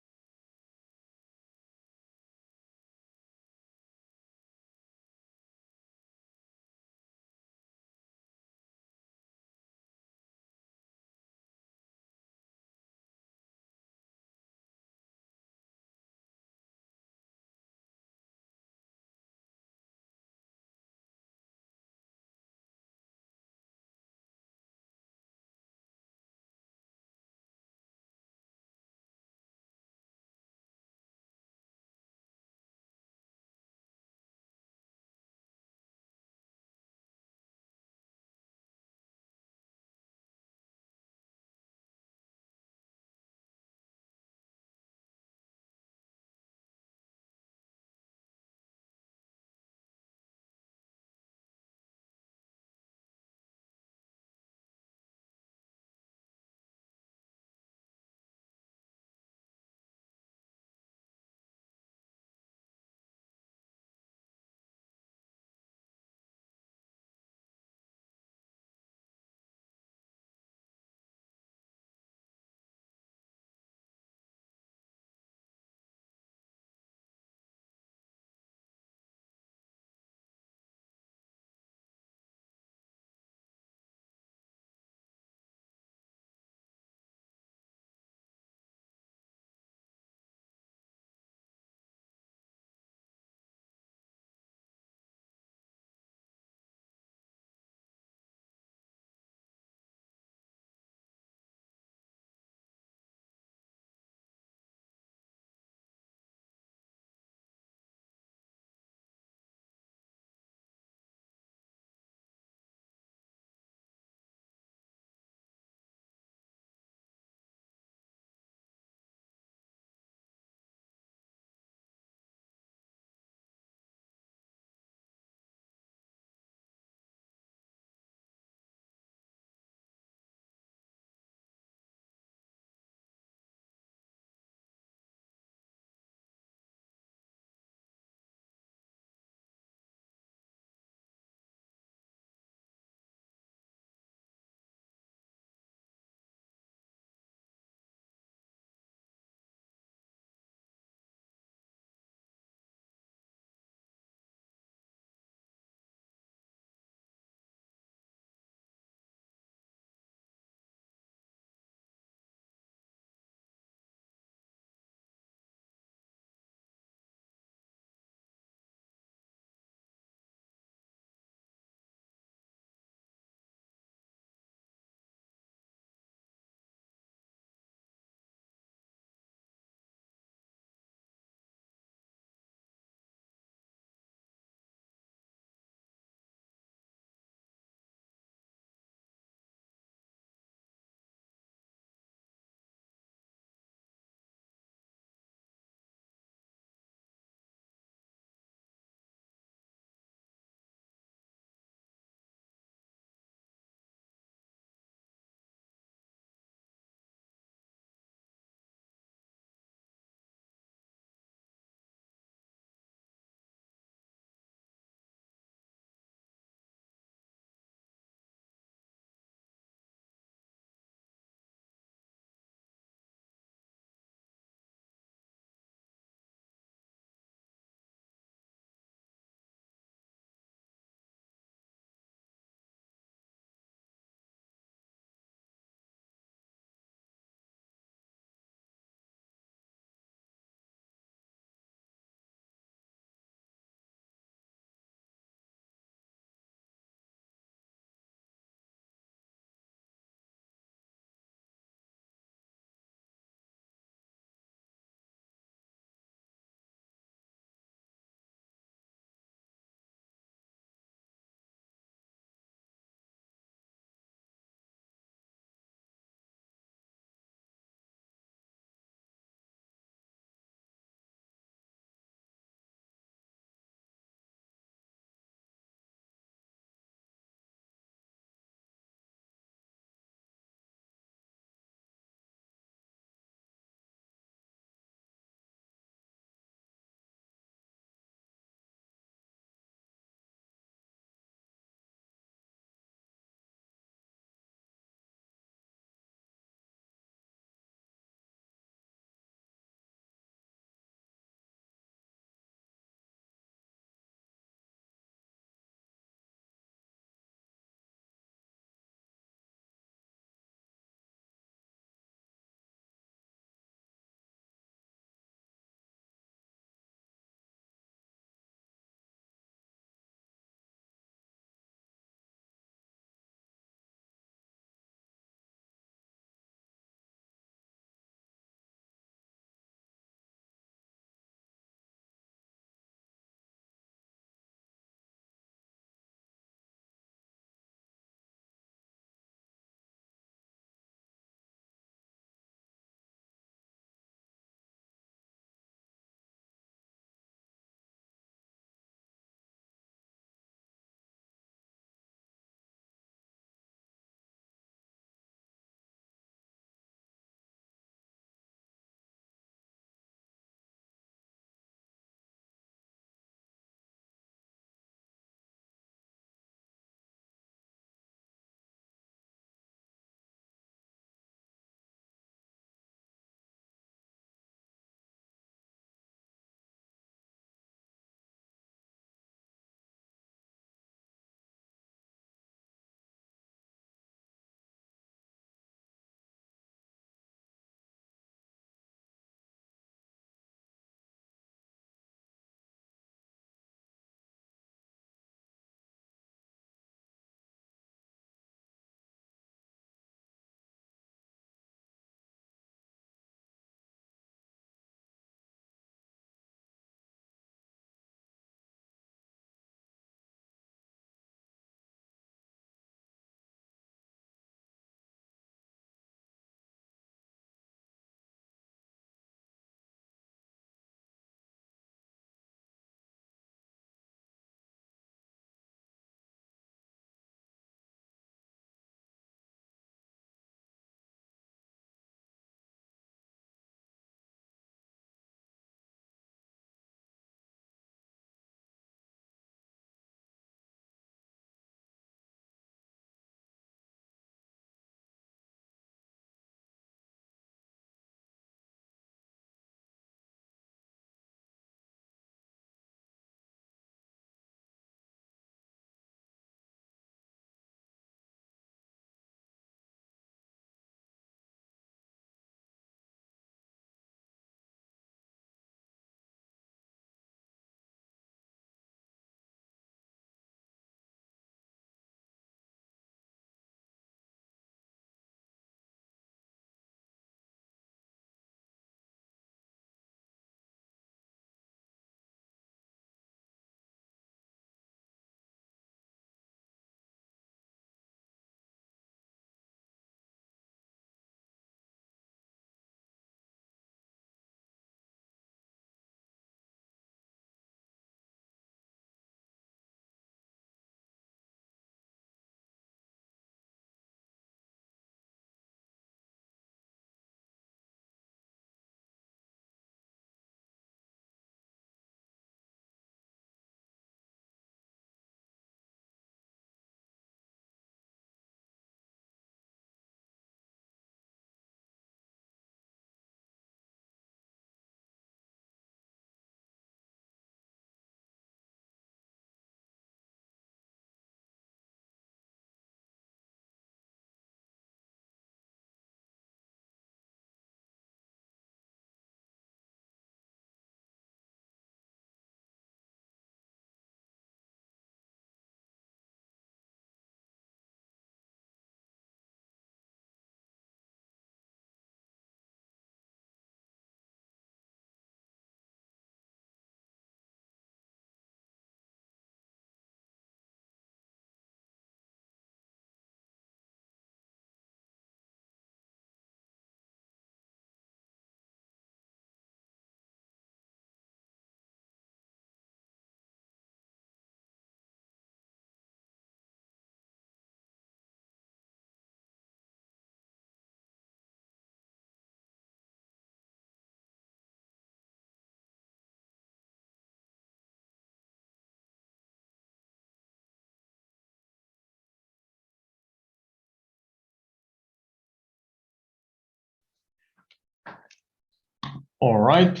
All right,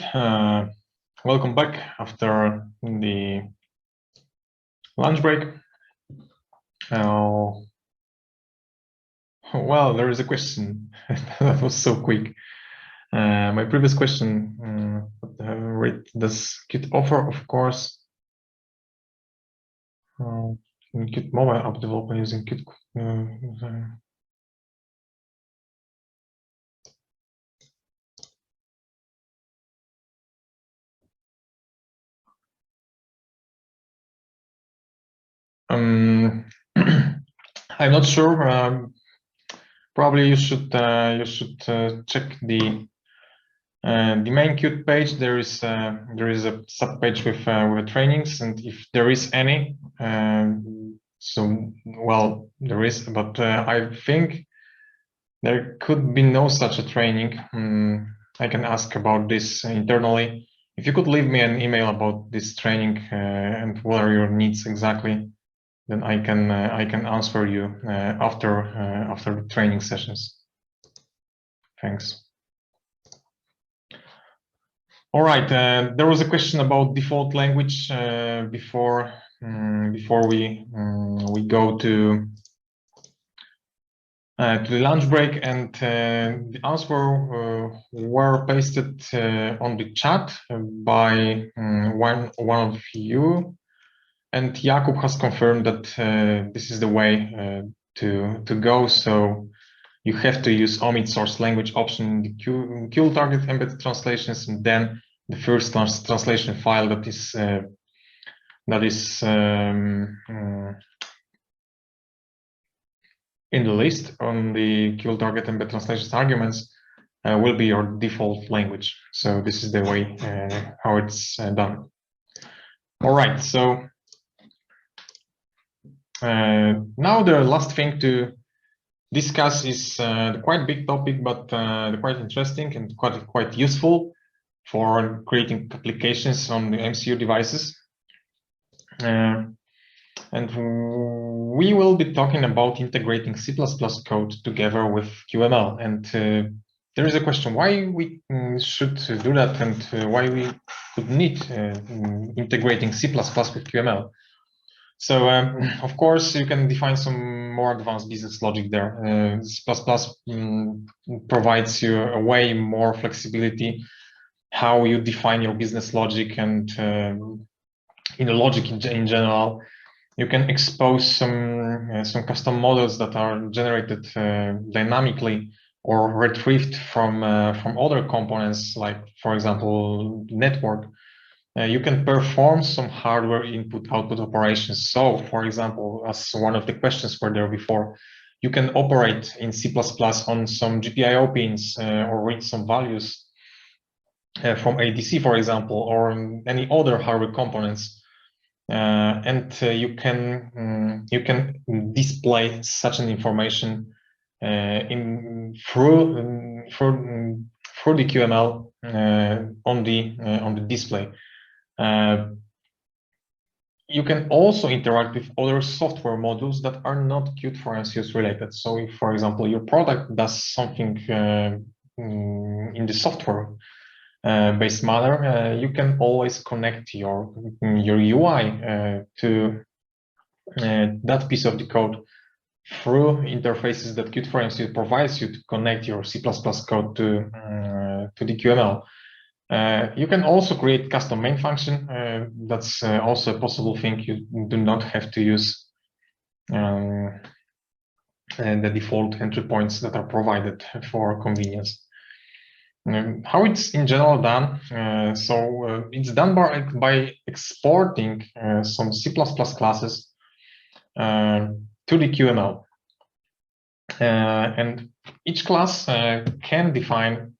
welcome back after the lunch break. Well, there is a question that was so quick. My previous question, does Qt offer, of course, Qt mobile app development using Qt? I'm not sure. Probably you should check the main Qt page. There is a sub page with trainings, and if there is any, so well there is, but I think there could be no such a training. I can ask about this internally. If you could leave me an email about this training and what are your needs exactly, then I can answer you after the training sessions. Thanks. All right. There was a question about default language before we go to the lunch break, and the answer were pasted on the chat by one of you, and Jakub has confirmed that this is the way to go. So you have to use omit source language option in the Qt target embedded translations, and then the first translation file that is in the list on the Qt target embedded translations arguments will be your default language. So this is the way how it's done. All right. So now the last thing to discuss is quite big topic, but quite interesting and quite useful for creating applications on the MCU devices. And we will be talking about integrating C++ code together with QML. And there is a question why we should do that, and why we would need integrating C++ with QML. So of course, you can define some more advanced business logic there. C++ provides you a way more flexibility how you define your business logic, and in the logic in general, you can expose some custom models that are generated dynamically or retrieved from other components, like for example network. You can perform some hardware input-output operations. So, for example, as one of the questions were there before, you can operate in C++ on some GPIO pins or read some values from ADC, for example, or any other hardware components, and you can display such an information through the QML on the display. You can also interact with other software modules that are not Qt for MCUs related. So if, for example, your product does something in the software based manner, you can always connect your UI to that piece of the code through interfaces that Qt for MCU provides you to connect your C++ code to the QML. You can also create custom main function. That's also a possible thing. You do not have to use the default entry points that are provided for convenience. How it's in general done? It's done by exporting some C++ classes to the QML. And each class can define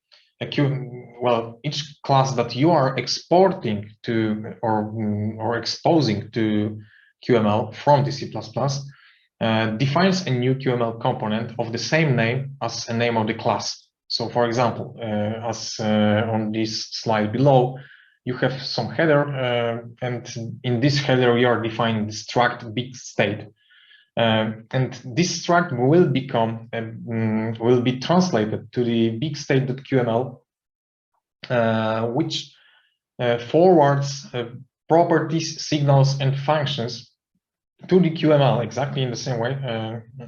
each class that you are exporting to or exposing to QML from the C++ defines a new QML component of the same name as the name of the class. So, for example, as on this slide below, you have some header, and in this header you are defining the struct big state. And this struct will become will be translated to the big state.qml which forwards properties, signals, and functions to the QML exactly in the same way,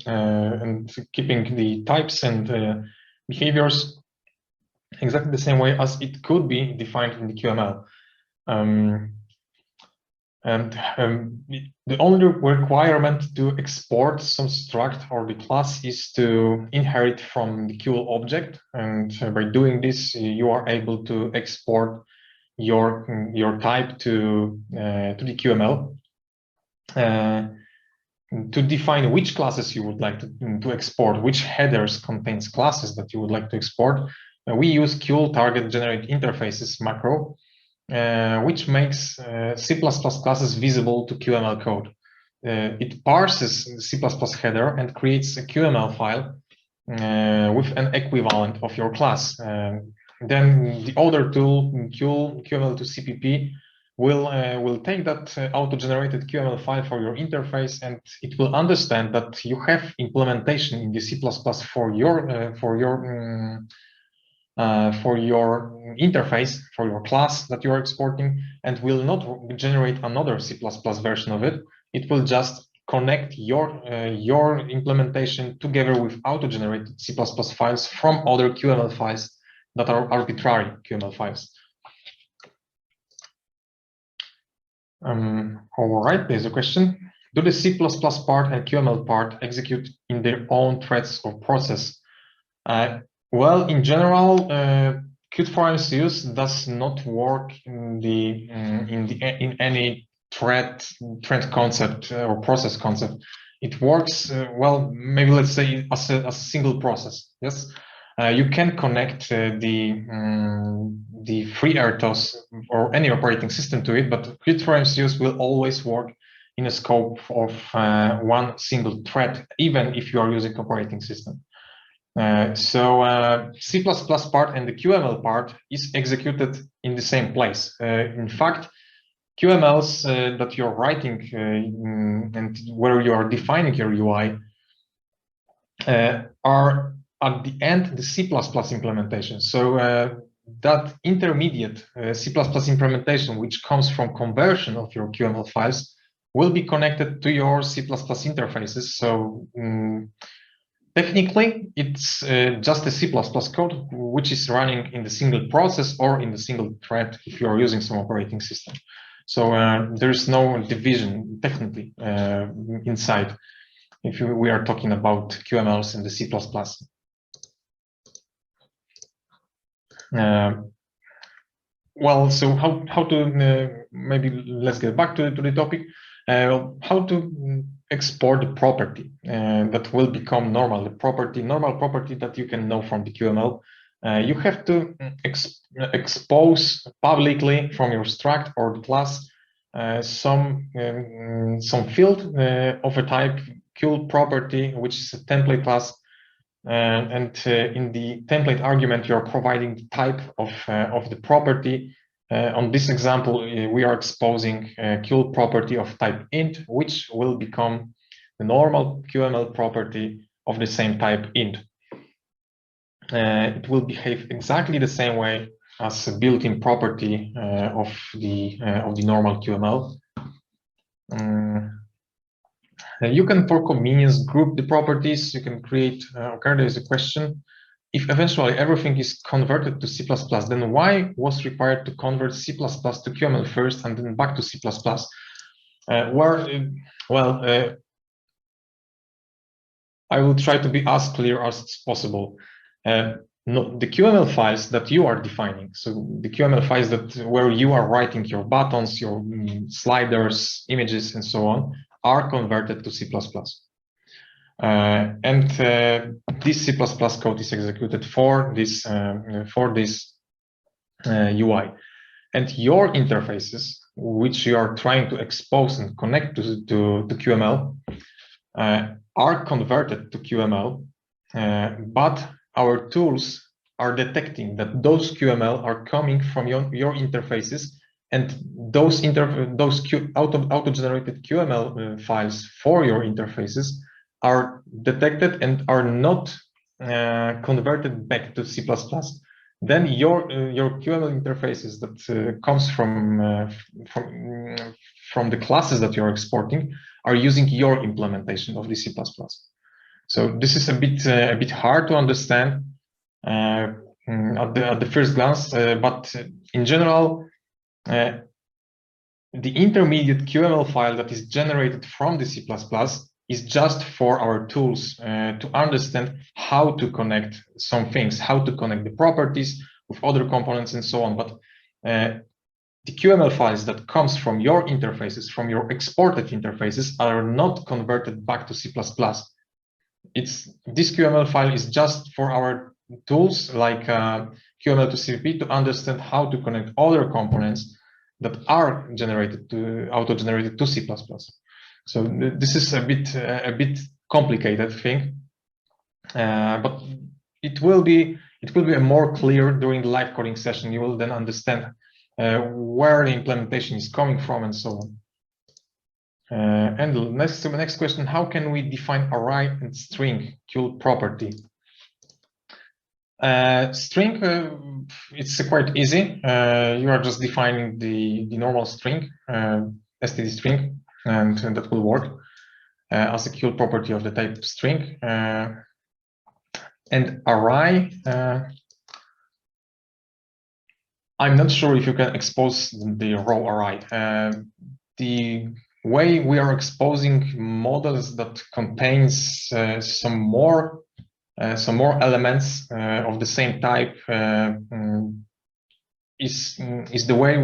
and keeping the types and behaviors exactly the same way as it could be defined in the QML. The only requirement to export some struct or the class is to inherit from the QL object, and by doing this, you are able to export your type to the QML. To define which classes you would like to export, which headers contains classes that you would like to export, we use QL target generate interfaces macro, which makes C++ classes visible to QML code. It parses the C++ header and creates a QML file with an equivalent of your class. Then the other tool, QML to CPP, will take that auto-generated QML file for your interface, and it will understand that you have implementation in the C++ for your interface, for your class that you are exporting, and will not generate another C++ version of it. It will just connect your implementation together with auto-generated C++ files from other QML files that are arbitrary QML files. All right, there's a question. Do the C++ part and QML part execute in their own threads or process? Well, in general, Qt for MCUs does not work in any thread concept or process concept. It works well, maybe let's say as a single process. Yes, you can connect the FreeRTOS or any operating system to it, but Qt for MCUs will always work in a scope of one single thread, even if you are using operating system. So C++ part and the QML part is executed in the same place. In fact, QMLs that you're writing and where you are defining your UI are at the end the C++ implementation. So that intermediate C++ implementation, which comes from conversion of your QML files, will be connected to your C++ interfaces. So technically, it's just a C++ code which is running in the single process or in the single thread if you are using some operating system. So there's no division technically inside if we are talking about QMLs in the C++. Well, so how to maybe let's get back to the topic. How to export the property that will become normal, normal property that you can know from the QML. You have to expose publicly from your struct or the class some field of a type QL property, which is a template class. And in the template argument, you're providing the type of the property. On this example, we are exposing a QL property of type int, which will become the normal QML property of the same type int. It will behave exactly the same way as a built-in property of the normal QML. You can, for convenience, group the properties. You can create. Okay, there is a question. If eventually everything is converted to C++, then why was required to convert C++ to QML first and then back to C++? I will try to be as clear as possible. No, the QML files that you are defining, so the QML files where you are writing your buttons, your sliders, images, and so on, are converted to C++. And this C++ code is executed for this UI. And your interfaces, which you are trying to expose and connect to QML, are converted to QML, but our tools are detecting that those QML are coming from your interfaces, and those auto-generated QML files for your interfaces are detected and are not converted back to C++. then your QML interfaces that comes from the classes that you're exporting are using your implementation of the C++. So this is a bit hard to understand at the first glance, but in general, the intermediate QML file that is generated from the C++ is just for our tools to understand how to connect some things, how to connect the properties with other components and so on. But the QML files that comes from your interfaces, from your exported interfaces, are not converted back to C++. This QML file is just for our tools like QML to CVP to understand how to connect other components that are auto-generated to C++. So this is a bit complicated thing, but it will be a more clear during the live coding session. You will then understand where the implementation is coming from and so on. And the next question: how can we define array and string Qt property? String, it's quite easy. You are just defining the normal string, std string, and that will work as a Qt property of the type string. And array, I'm not sure if you can expose the raw array. The way we are exposing models that contains some more elements of the same type is the way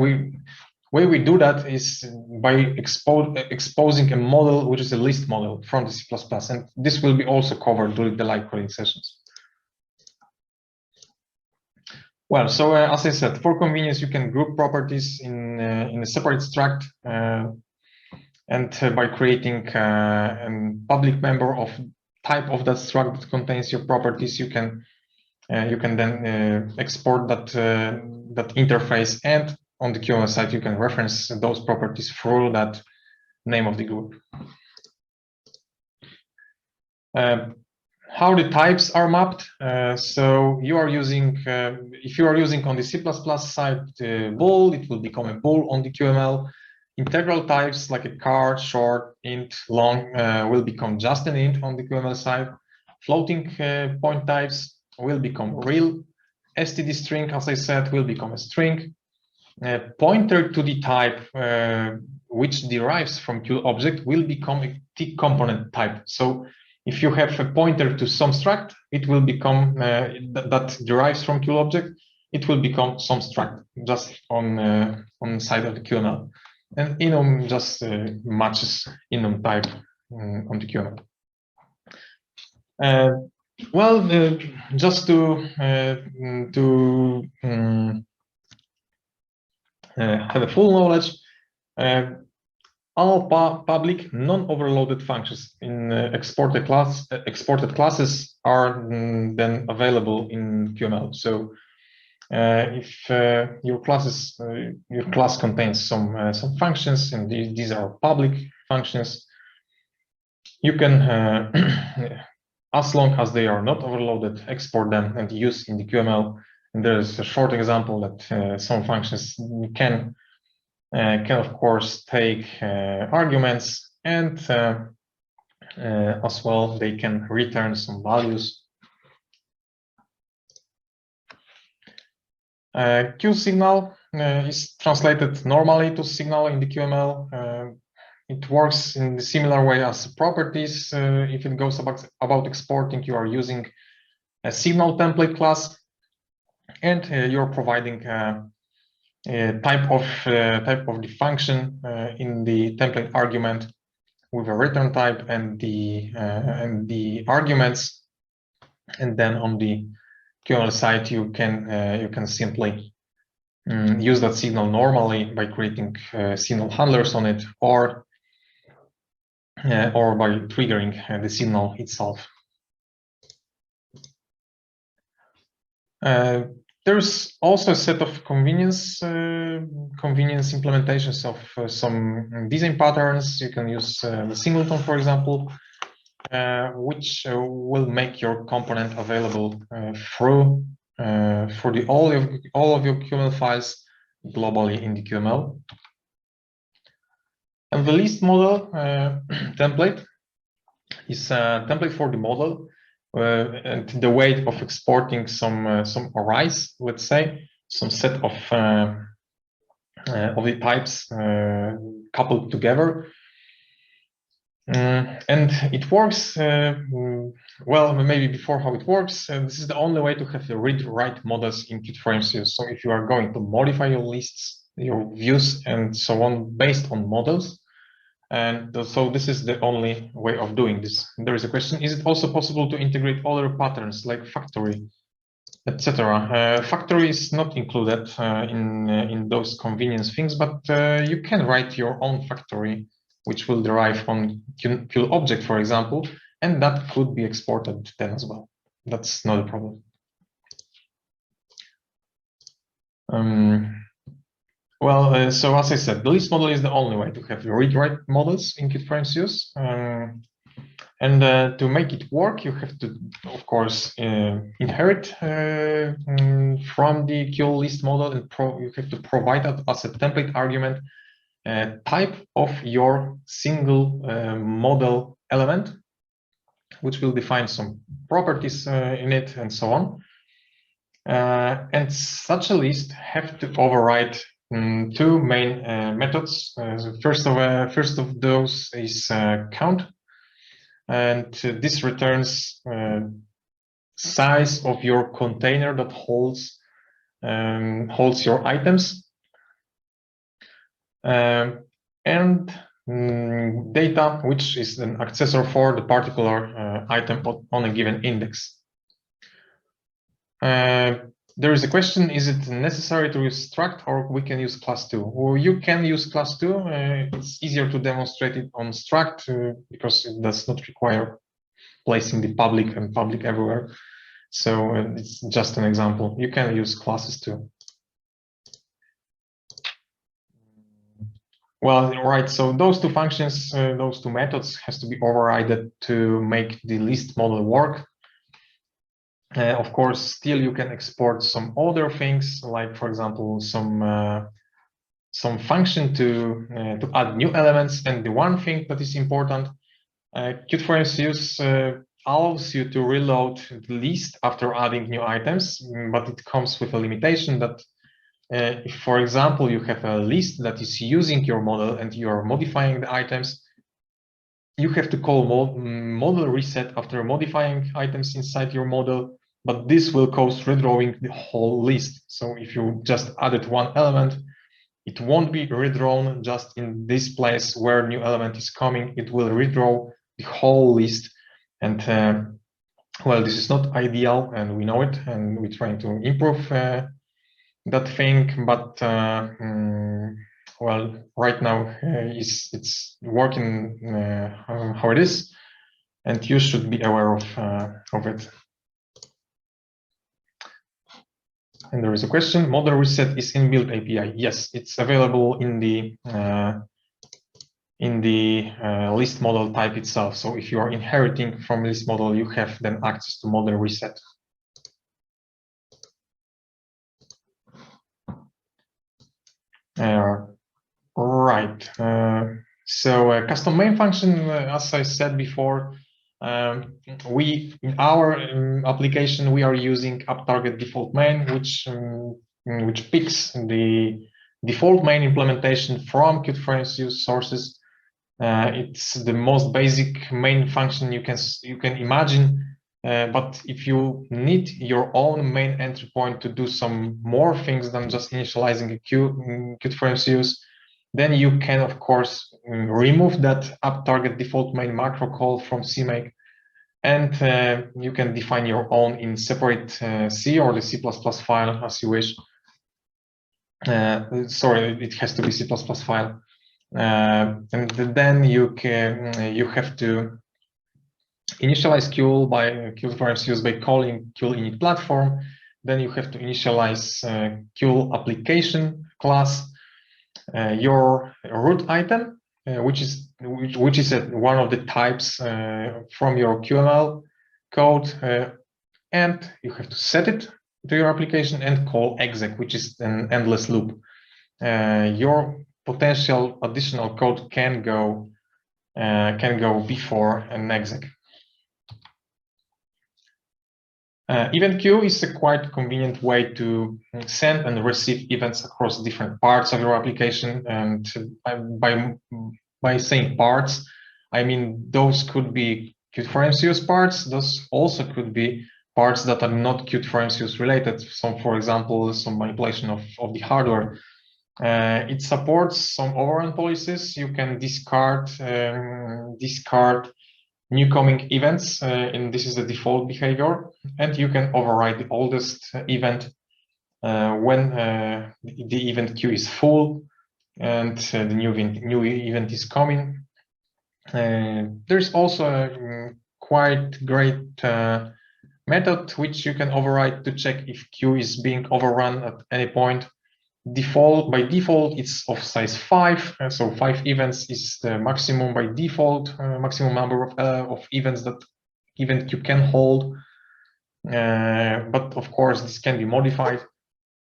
we do that is by exposing a model which is a list model from the C++, and this will be also covered during the live coding sessions. Well, so as I said, for convenience, you can group properties in a separate struct, and by creating a public member of type of that struct that contains your properties, you can then export that interface, and on the QML side you can reference those properties through that name of the group. How the types are mapped? So you are using, if you are using on the C++ side bool, it will become a bool on the QML. Integral types like a char, short, int, long will become just an int on the QML side. Floating point types will become real. std string, as I said, will become a string. Pointer to the type which derives from Qt object will become a T component type. So if you have a pointer to some struct, it will become that derives from Qt object. It will become some struct just on the side of the QML. And enum just matches enum type on the QML. Well, just to have a full knowledge, all public non-overloaded functions in exported classes are then available in QML. So if your class contains some functions, and these are public functions, you can, as long as they are not overloaded, export them and use in the QML. And there's a short example that some functions can of course take arguments, and as well they can return some values. Q signal is translated normally to signal in the QML. It works in the similar way as properties. If it goes about exporting, you are using a signal template class, and you're providing a type of the function in the template argument with a return type and the arguments, and then on the QML side you can simply use that signal normally by creating signal handlers on it, or by triggering the signal itself. There's also a set of convenience implementations of some design patterns. You can use the singleton, for example, which will make your component available through for all of your QML files globally in the QML. And the list model template is a template for the model and the way of exporting some arrays, let's say, some set of the types coupled together. And it works, well, maybe before how it works, this is the only way to have the read-write models in Qt for MCUs. So if you are going to modify your lists, your views, and so on based on models, and so this is the only way of doing this. There is a question, is it also possible to integrate other patterns like factory, etc.? Factory is not included in those convenience things, but you can write your own factory, which will derive from Qt object, for example, and that could be exported then as well. That's not a problem. Well, so as I said, the list model is the only way to have read-write models in Qt for MCUs. And to make it work, you have to, of course, inherit from the Qt list model, and you have to provide that as a template argument type of your single model element, which will define some properties in it and so on. And such a list have to override two main methods. First of those is count, and this returns size of your container that holds your items. And data, which is an accessor for the particular item on a given index. There is a question, is it necessary to use struct, or we can use class 2? Well, you can use class 2. It's easier to demonstrate it on struct because it does not require placing the public and public everywhere. So it's just an example. You can use classes too. Well, right, so those two functions, those two methods has to be overridden to make the list model work. Of course, still you can export some other things, like, for example, some function to add new elements. And the one thing that is important, Qt for MCUs allows you to reload the list after adding new items, but it comes with a limitation that if, for example, you have a list that is using your model and you are modifying the items, you have to call model reset after modifying items inside your model, but this will cause redrawing the whole list. So if you just added one element, it won't be redrawn just in this place where new element is coming. It will redraw the whole list. And well, this is not ideal, and we know it, and we're trying to improve that thing, but well, right now it's working how it is, and you should be aware of it. And there is a question: model reset is inbuilt API. Yes, it's available in the list model type itself. So if you are inheriting from list model, you have then access to model reset. Right. So custom main function, as I said before, in our application we are using uptarget default main, which picks the default main implementation from Qt for MCUs sources. It's the most basic main function you can imagine. But if you need your own main entry point to do some more things than just initializing a Qt for MCUs, then you can, of course, remove that uptarget default main macro call from CMake, and you can define your own in separate C or the C++ file as you wish. Sorry, it has to be C++ file. And then you have to initialize Qt for MCUs by calling Qt init platform. Then you have to initialize Qt application class, your root item, which is one of the types from your QML code, and you have to set it to your application and call exec, which is an endless loop. Your potential additional code can go before an exec. Event queue is a quite convenient way to send and receive events across different parts of your application. And by saying parts, I mean those could be Qt for MCUs parts. Those also could be parts that are not Qt for MCUs related. Some, for example, some manipulation of the hardware. It supports some overrun policies. You can discard new coming events, and this is the default behavior. And you can override the oldest event when the event queue is full and the new event is coming. There's also a quite great method which you can override to check if queue is being overrun at any point. By default, it's of size 5, so 5 events is the maximum by default, maximum number of events that event queue can hold. But of course, this can be modified.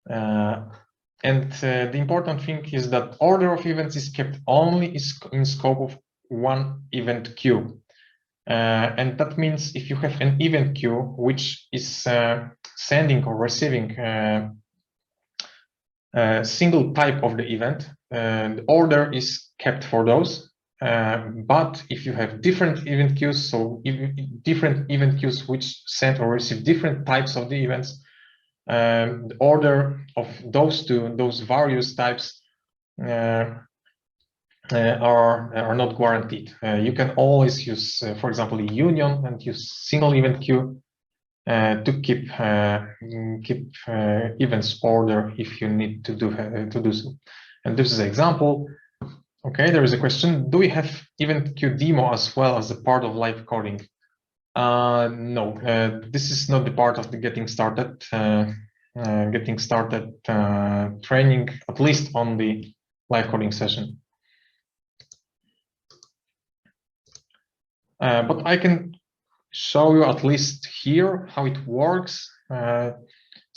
And the important thing is that order of events is kept only in scope of one event queue. And that means if you have an event queue which is sending or receiving single type of the event, the order is kept for those. But if you have different event queues, so different event queues which send or receive different types of the events, the order of those various types are not guaranteed. You can always use, for example, a union and use single event queue to keep events order if you need to do so. And this is an example. Okay, there is a question: do we have event queue demo as well as a part of live coding? No, this is not the part of the getting started training, at least on the live coding session. But I can show you at least here how it works.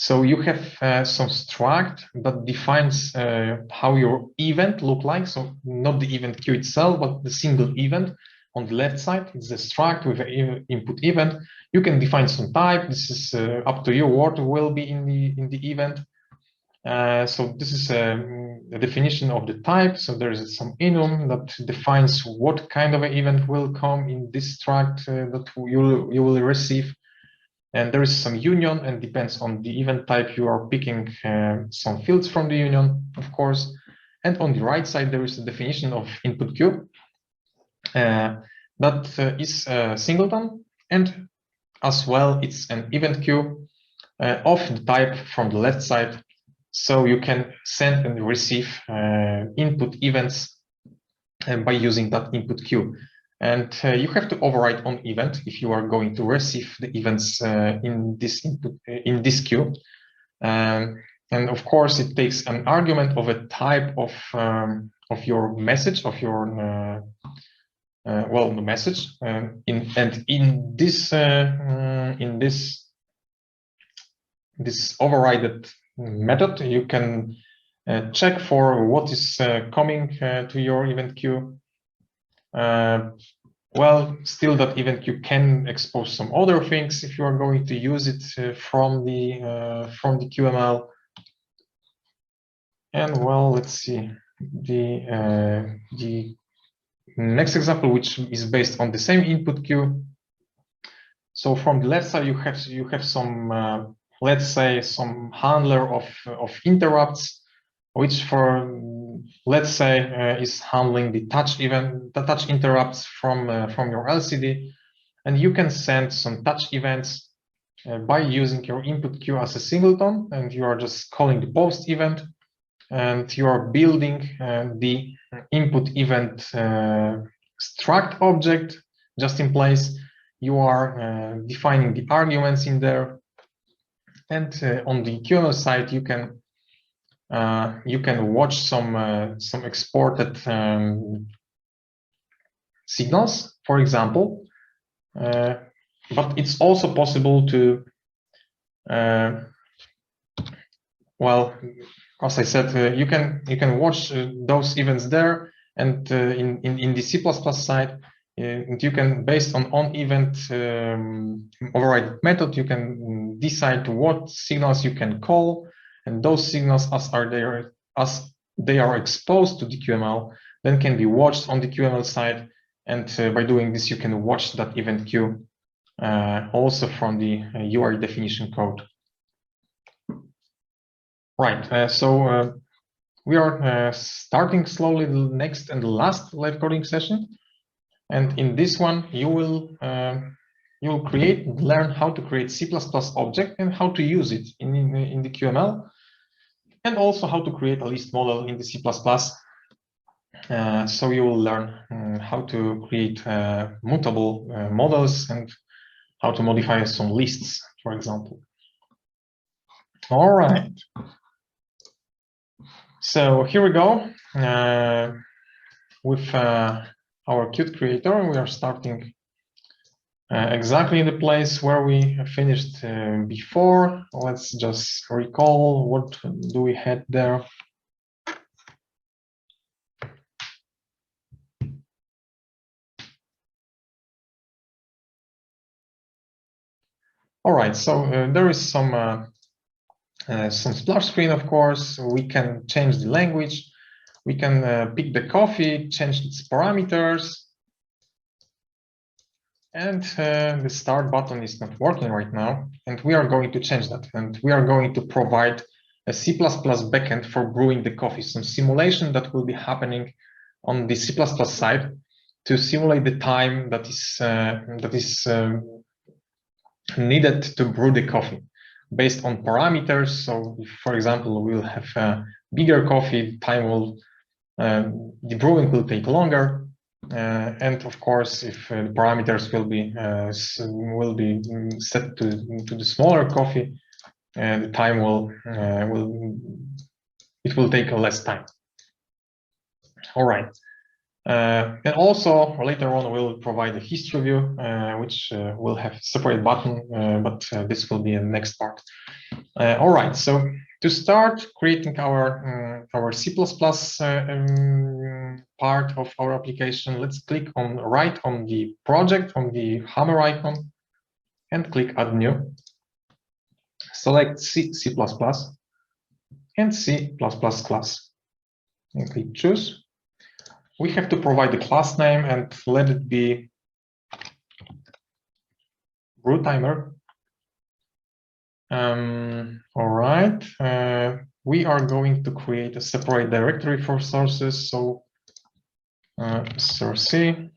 So you have some struct that defines how your event look like. So not the event queue itself, but the single event. On the left side, it's a struct with an input event. You can define some type. This is up to you what will be in the event. So this is a definition of the type. So there is some enum that defines what kind of an event will come in this struct that you will receive. And there is some union, and depends on the event type, you are picking some fields from the union, of course. And on the right side, there is a definition of input queue that is a singleton, and as well, it's an event queue of the type from the left side. So you can send and receive input events by using that input queue. And you have to override on event if you are going to receive the events in this queue. And of course, it takes an argument of a type of your message, of your the message. In this overrided method, you can check for what is coming to your event queue. Well, still that event queue can expose some other things if you are going to use it from the QML. And well, let's see the next example, which is based on the same input queue. So from the left side, you have some let's say some handler of interrupts, which let's say is handling the touch interrupts from your LCD, and you can send some touch events by using your input queue as a singleton, and you are just calling the post event, and you are building the input event struct object just in place. You are defining the arguments in there, and on the QML side, you can watch some exported signals, for example. But it's also possible to well, as I said, you can watch those events there, and in the C++ side, and you can, based on event override method, you can decide what signals you can call, and those signals as they are exposed to the QML, then can be watched on the QML side, and by doing this, you can watch that event queue also from the URI definition code. Right, so we are starting slowly the next and the last live coding session. And in this one, you will learn how to create C++ object and how to use it in the QML, and also how to create a list model in the C++. So you will learn how to create mutable models and how to modify some lists, for example. All right. So here we go with our Qt Creator. We are starting exactly in the place where we finished before. Let's just recall what do we had there. All right, so there is some splash screen, of course. We can change the language. We can pick the coffee, change its parameters. And the start button is not working right now. And we are going to change that. And we are going to provide a C++ backend for brewing the coffee, some simulation that will be happening on the C++ side to simulate the time that is needed to brew the coffee based on parameters. So if, for example, we'll have a bigger coffee, the brewing will take longer. And of course, if the parameters will be set to the smaller coffee, the time will take less time. All right. And also later on we'll provide a history view, which will have a separate button, but this will be in the next part. All right, so to start creating our C++ part of our application, let's click right on the project, on the hammer icon, and click Add New. Select C++ and C++ class, and click Choose. We have to provide the class name and let it be brew timer. All right, we are going to create a separate directory for sources. So source C,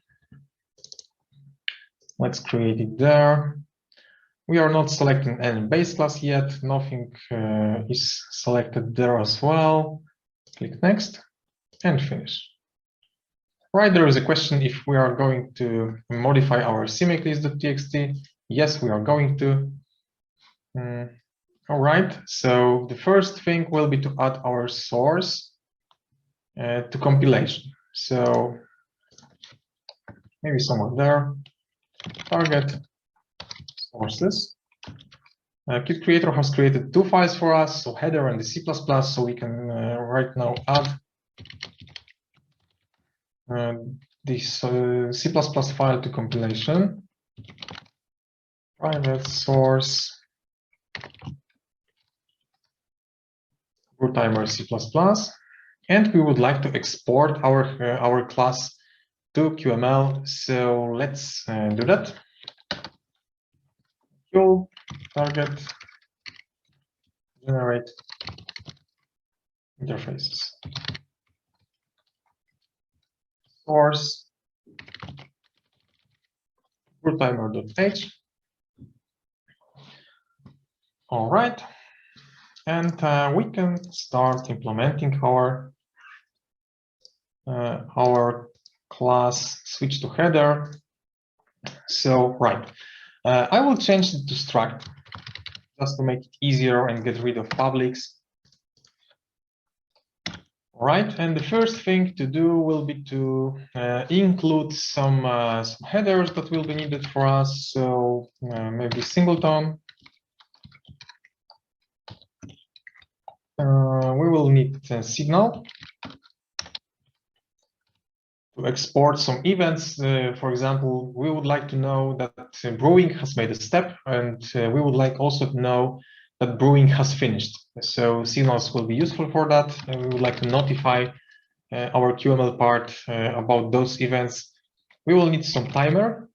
let's create it there. We are not selecting any base class yet. Nothing is selected there as well. Click Next and finish. Right, there is a question if we are going to modify our CMake-list.txt. Yes, we are going to. All right, so the first thing will be to add our source to compilation. So maybe somewhere there, target sources. Qt Creator has created two files for us, so header and the C++, so we can right now add this C++ file to compilation. Private source brew timer C++, and we would like to export our class to QML. So let's do that. Tool target generate interfaces. Source brewtimer.h. All right, and we can start implementing our class switch to header. So right, I will change it to struct just to make it easier and get rid of publics. All right, and the first thing to do will be to include some headers that will be needed for us. So maybe singleton, we will need a signal to export some events. For example, we would like to know that brewing has made a step, and we would like also to know that brewing has finished. So signals will be useful for that, and we would like to notify our QML part about those events. We will need some timer.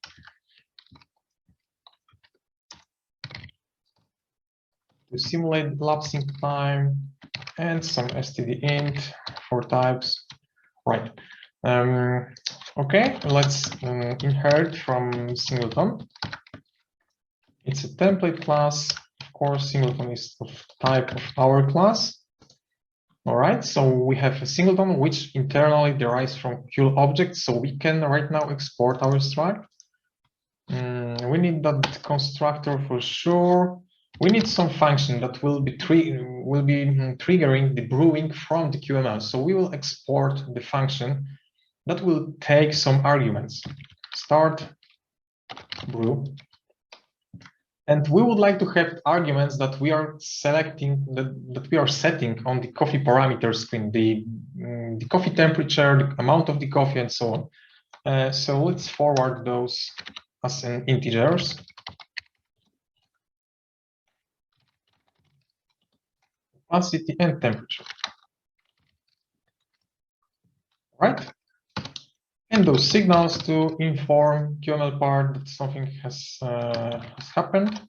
To simulate lapsing time, and some std_int for types. Right. Okay, let's inherit from singleton. It's a template class. Of course, singleton is of type of our class. All right, so we have a singleton which internally derives from Qt object, so we can right now export our struct. We need that constructor for sure. We need some function that will be triggering the brewing from the QML. So we will export the function that will take some arguments. Start brew. And we would like to have arguments that we are selecting, that we are setting on the coffee parameter screen, the coffee temperature, the amount of the coffee, and so on. So let's forward those as an integers. Opacity and temperature. Right? And those signals to inform QML part that something has happened.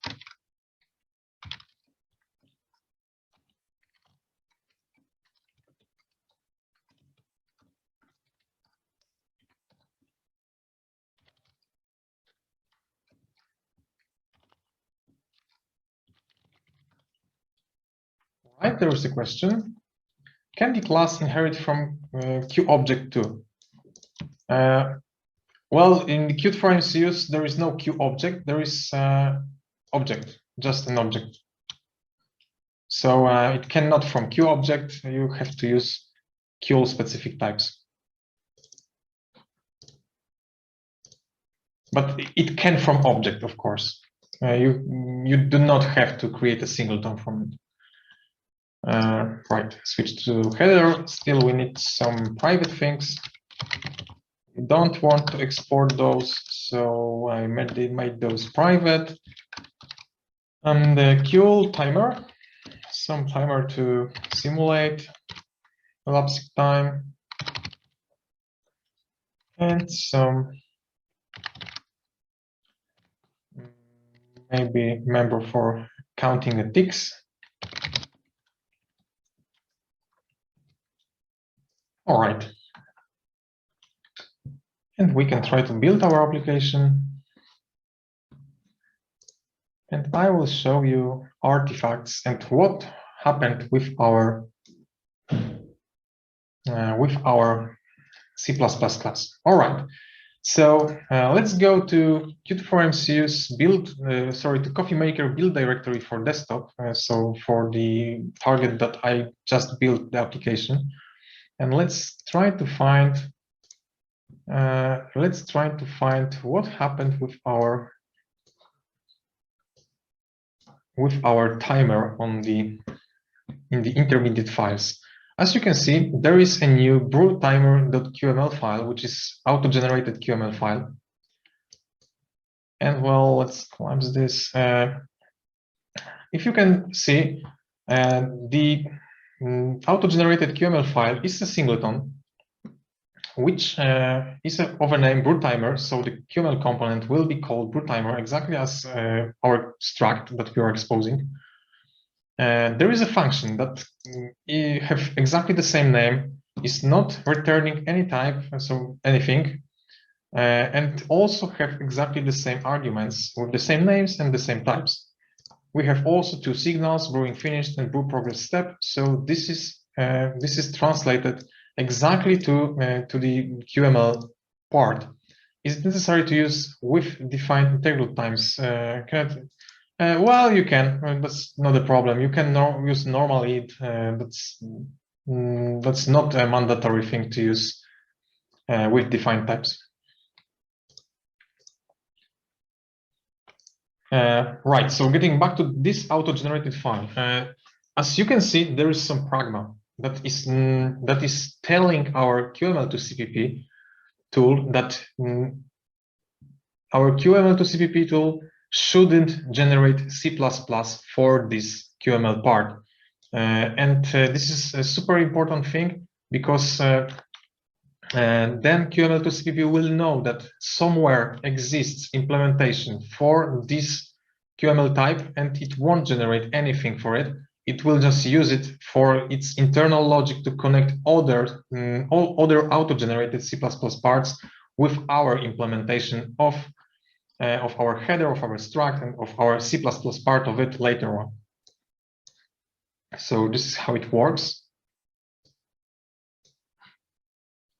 Right, there is a question. Can the class inherit from Q object too? Well, in the Qt for MCUs, there is no Q object. There is object, just an object. So it cannot from Q object. You have to use Q specific types. But it can from object, of course. You do not have to create a singleton from it. Right, switch to header. Still, we need some private things. We don't want to export those, so I made those private. And the Q timer, some timer to simulate elapsing time, and some maybe member for counting the ticks. All right. And we can try to build our application. And I will show you artifacts and what happened with our C++ class. All right. So let's go to Qt for MCUs build, to Coffee Maker build directory for desktop. So for the target that I just built the application. And let's try to find what happened with our timer in the intermediate files. As you can see, there is a new brew timer.qml file, which is auto-generated QML file. And well, let's collapse this. If you can see, the auto-generated QML file is a singleton, which is of a name brewtimer. So the QML component will be called brewtimer, exactly as our struct that we are exposing. There is a function that have exactly the same name, is not returning any type, so anything, and also have exactly the same arguments with the same names and the same types. We have also two signals, brewing finished and brew progress step. So this is translated exactly to the QML part. Is it necessary to use with defined integral times? Well, you can. That's not a problem. You can use normal id. That's not a mandatory thing to use with defined types. Right. So getting back to this auto-generated file, as you can see, there is some pragma that is telling our QML to CPP tool that our QML to CPP tool shouldn't generate C++ for this QML part. And this is a super important thing, because then QML to CPP will know that somewhere exists implementation for this QML type, and it won't generate anything for it. It will just use it for its internal logic to connect other auto-generated C++ parts with our implementation of our header, of our struct, and of our C++ part of it later on. So this is how it works.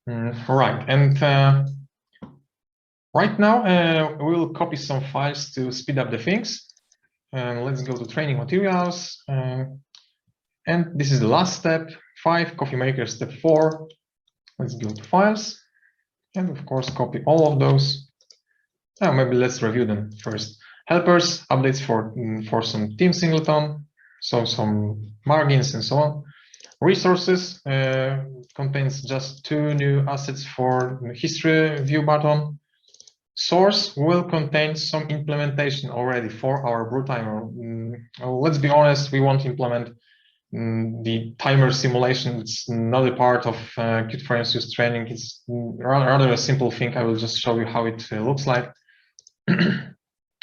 Right, and right now we will copy some files to speed up the things. Let's go to training materials. And this is the last step, 5, coffee maker, step 4. Let's go to files, and of course copy all of those. Maybe let's review them first. Helpers, updates for some team singleton, so some margins and so on. Resources contains just 2 new assets for the history view button. Source will contain some implementation already for our brew timer. Let's be honest, we won't implement the timer simulation. It's not a part of Qt for MCUs training. It's rather a simple thing. I will just show you how it looks like.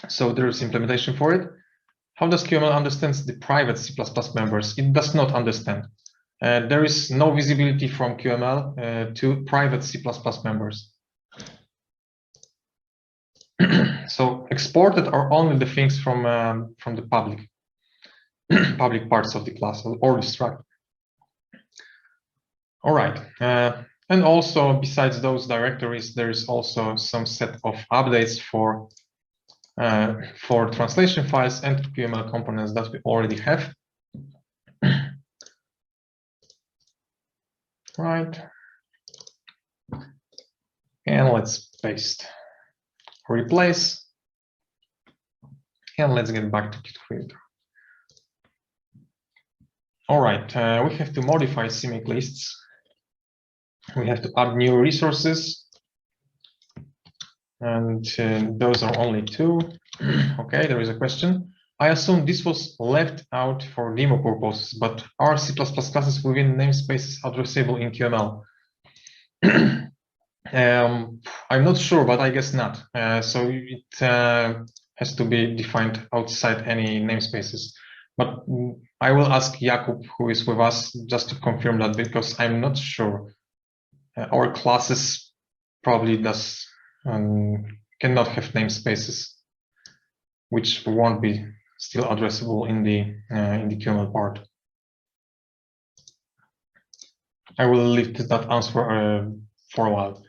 So there is implementation for it. How does QML understand the private C++ members? It does not understand. There is no visibility from QML to private C++ members. So exported are only the things from the public parts of the class or the struct. All right, and also besides those directories, there is also some set of updates for translation files and QML components that we already have. Right, and let's paste, replace, and let's get back to Qt Creator. All right, we have to modify CMake lists. We have to add new resources, and those are only 2. Okay, there is a question. I assume this was left out for demo purposes, but are C++ classes within namespaces addressable in QML? I'm not sure, but I guess not. So it has to be defined outside any namespaces. But I will ask Jakub, who is with us, just to confirm that, because I'm not sure. Our classes probably cannot have namespaces, which won't be still addressable in the QML part. I will leave that answer for a while.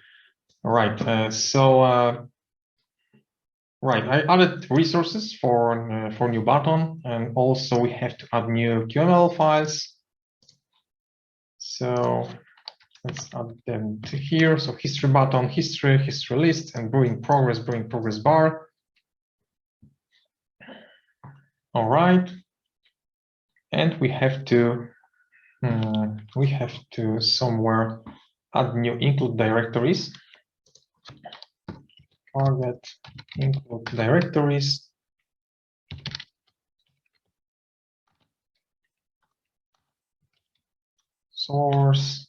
All right, right, I added resources for new button, and also we have to add new QML files. So let's add them to here. So history button, history list, and brewing progress bar. All right, and we have to somewhere add new include directories. Target include directories. Source.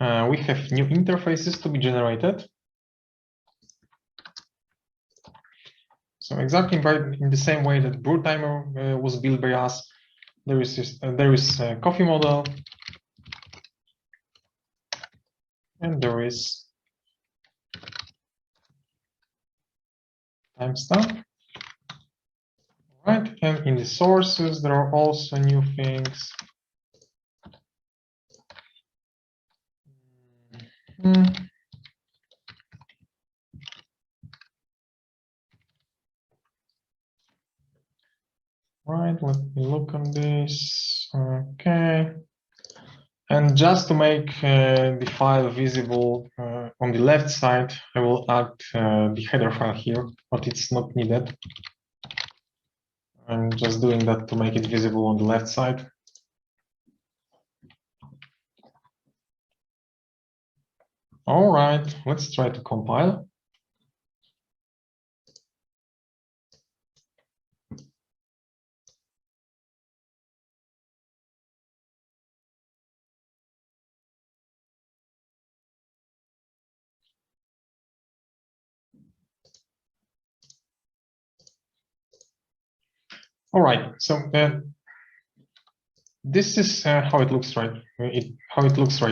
We have new interfaces to be generated. So exactly in the same way that brew timer was built by us, there is a coffee model, and there is timestamp. Right, and in the sources there are also new things. Right, let me look on this. Okay. And just to make the file visible on the left side, I will add the header file here, but it's not needed. I'm just doing that to make it visible on the left side. All right, let's try to compile. All right, so this is how it looks right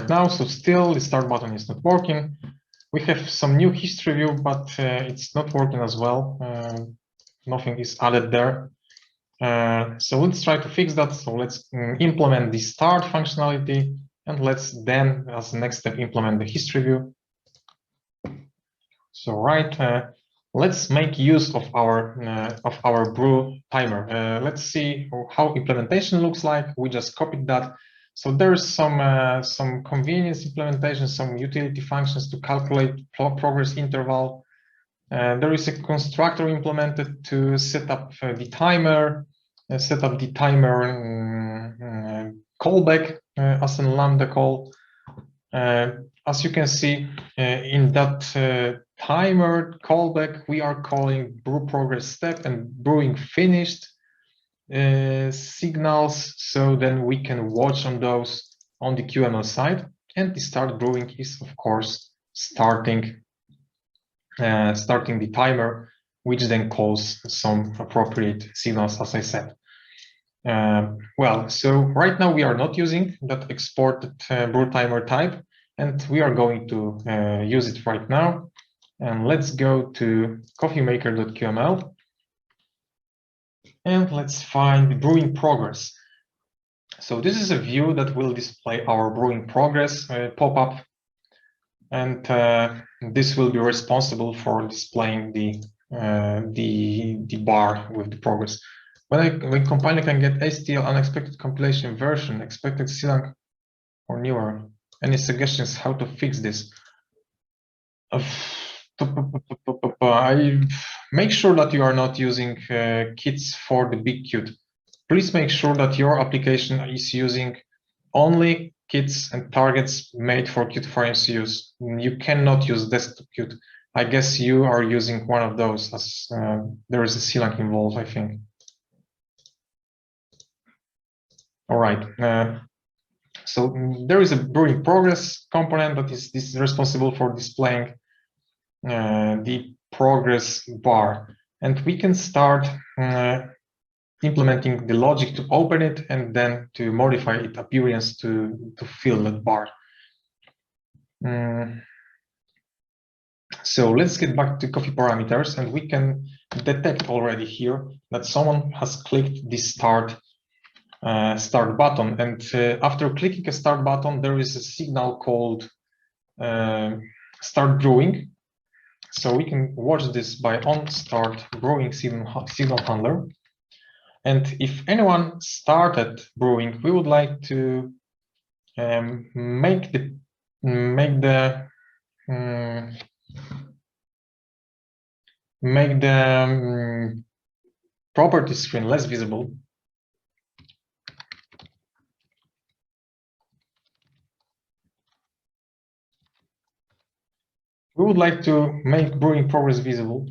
now. So still the start button is not working. We have some new history view, but it's not working as well. Nothing is added there. So let's try to fix that. So let's implement the start functionality, and let's then, as the next step, implement the history view. So let's make use of our brew timer. Let's see how implementation looks like. We just copied that. So there's some convenience implementation, some utility functions to calculate progress interval. There is a constructor implemented to set up the timer, callback as a lambda call. As you can see, in that timer callback, we are calling brew progress step and brewing finished signals. So then we can watch on those on the QML side. And the start brewing is, of course, starting the timer, which then calls some appropriate signals, as I said. Well, so right now we are not using that exported brew timer type, and we are going to use it right now. And let's go to coffeemaker.qml, and let's find the brewing progress. So this is a view that will display our brewing progress pop-up, and this will be responsible for displaying the bar with the progress. When compiler can get STL unexpected compilation version, expected CLang or newer. Any suggestions how to fix this? I make sure that you are not using kits for the big Qt. Please make sure that your application is using only kits and targets made for Qt for MCUs. You cannot use desktop Qt. I guess you are using one of those, as there is a CLang involved, I think. All right. So there is a brewing progress component that is responsible for displaying the progress bar, and we can start implementing the logic to open it and then to modify its appearance to fill that bar. So let's get back to coffee parameters, and we can detect already here that someone has clicked the start button, and after clicking a start button, there is a signal called start brewing. So we can watch this by on start brewing signal handler. And if anyone started brewing, we would like to make the property screen less visible. We would like to make brewing progress visible.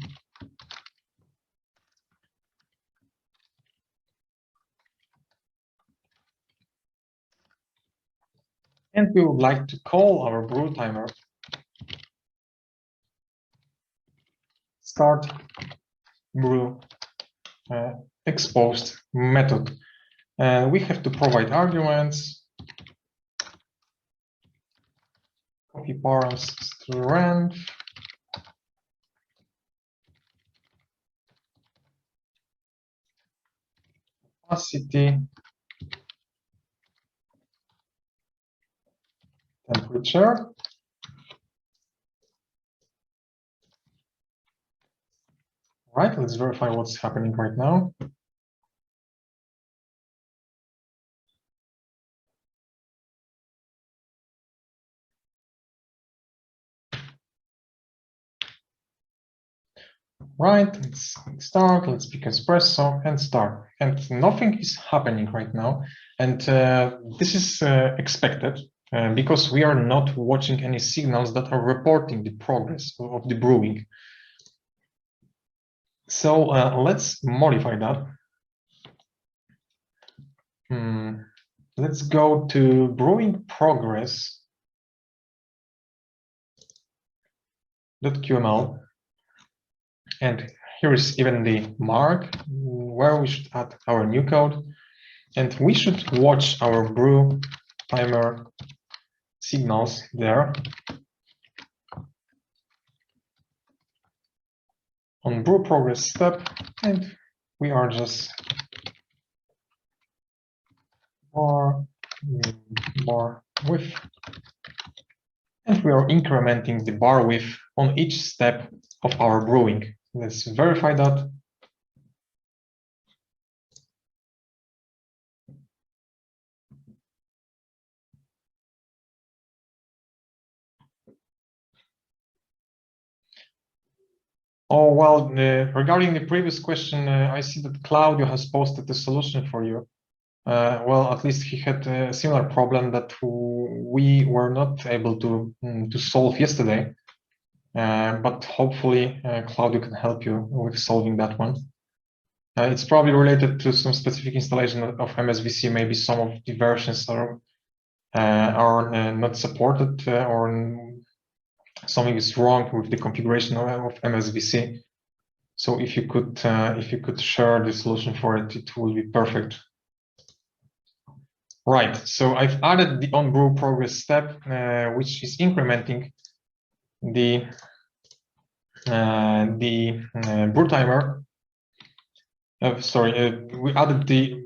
And we would like to call our brew timer start brew exposed method. We have to provide arguments, copy params strength, opacity, temperature. Right, let's verify what's happening right now. Right, let's start, let's pick espresso and start. And nothing is happening right now. And this is expected because we are not watching any signals that are reporting the progress of the brewing. So let's modify that. Let's go to brewing progress.qml. And here is even the mark where we should add our new code. And we should watch our brew timer signals there. On brew progress step, and we are just more width. And we are incrementing the bar width on each step of our brewing. Let's verify that. Oh, well, regarding the previous question, I see that Claudio has posted a solution for you. Well, at least he had a similar problem that we were not able to solve yesterday. But hopefully Claudio can help you with solving that one. It's probably related to some specific installation of MSVC. Maybe some of the versions are not supported, or something is wrong with the configuration of MSVC. So if you could share the solution for it, it will be perfect. Right. So I've added the on brew progress step, which is incrementing the brew timer. We added the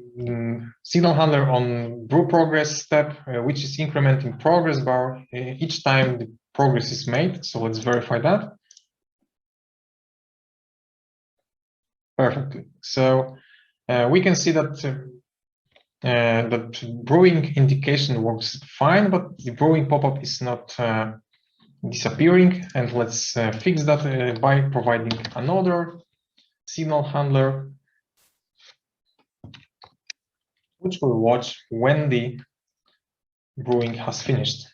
signal handler on brew progress step, which is incrementing progress bar each time the progress is made. So let's verify that. Perfectly. So we can see that that brewing indication works fine, but the brewing pop-up is not disappearing. And let's fix that by providing another signal handler, which will watch when the brewing has finished.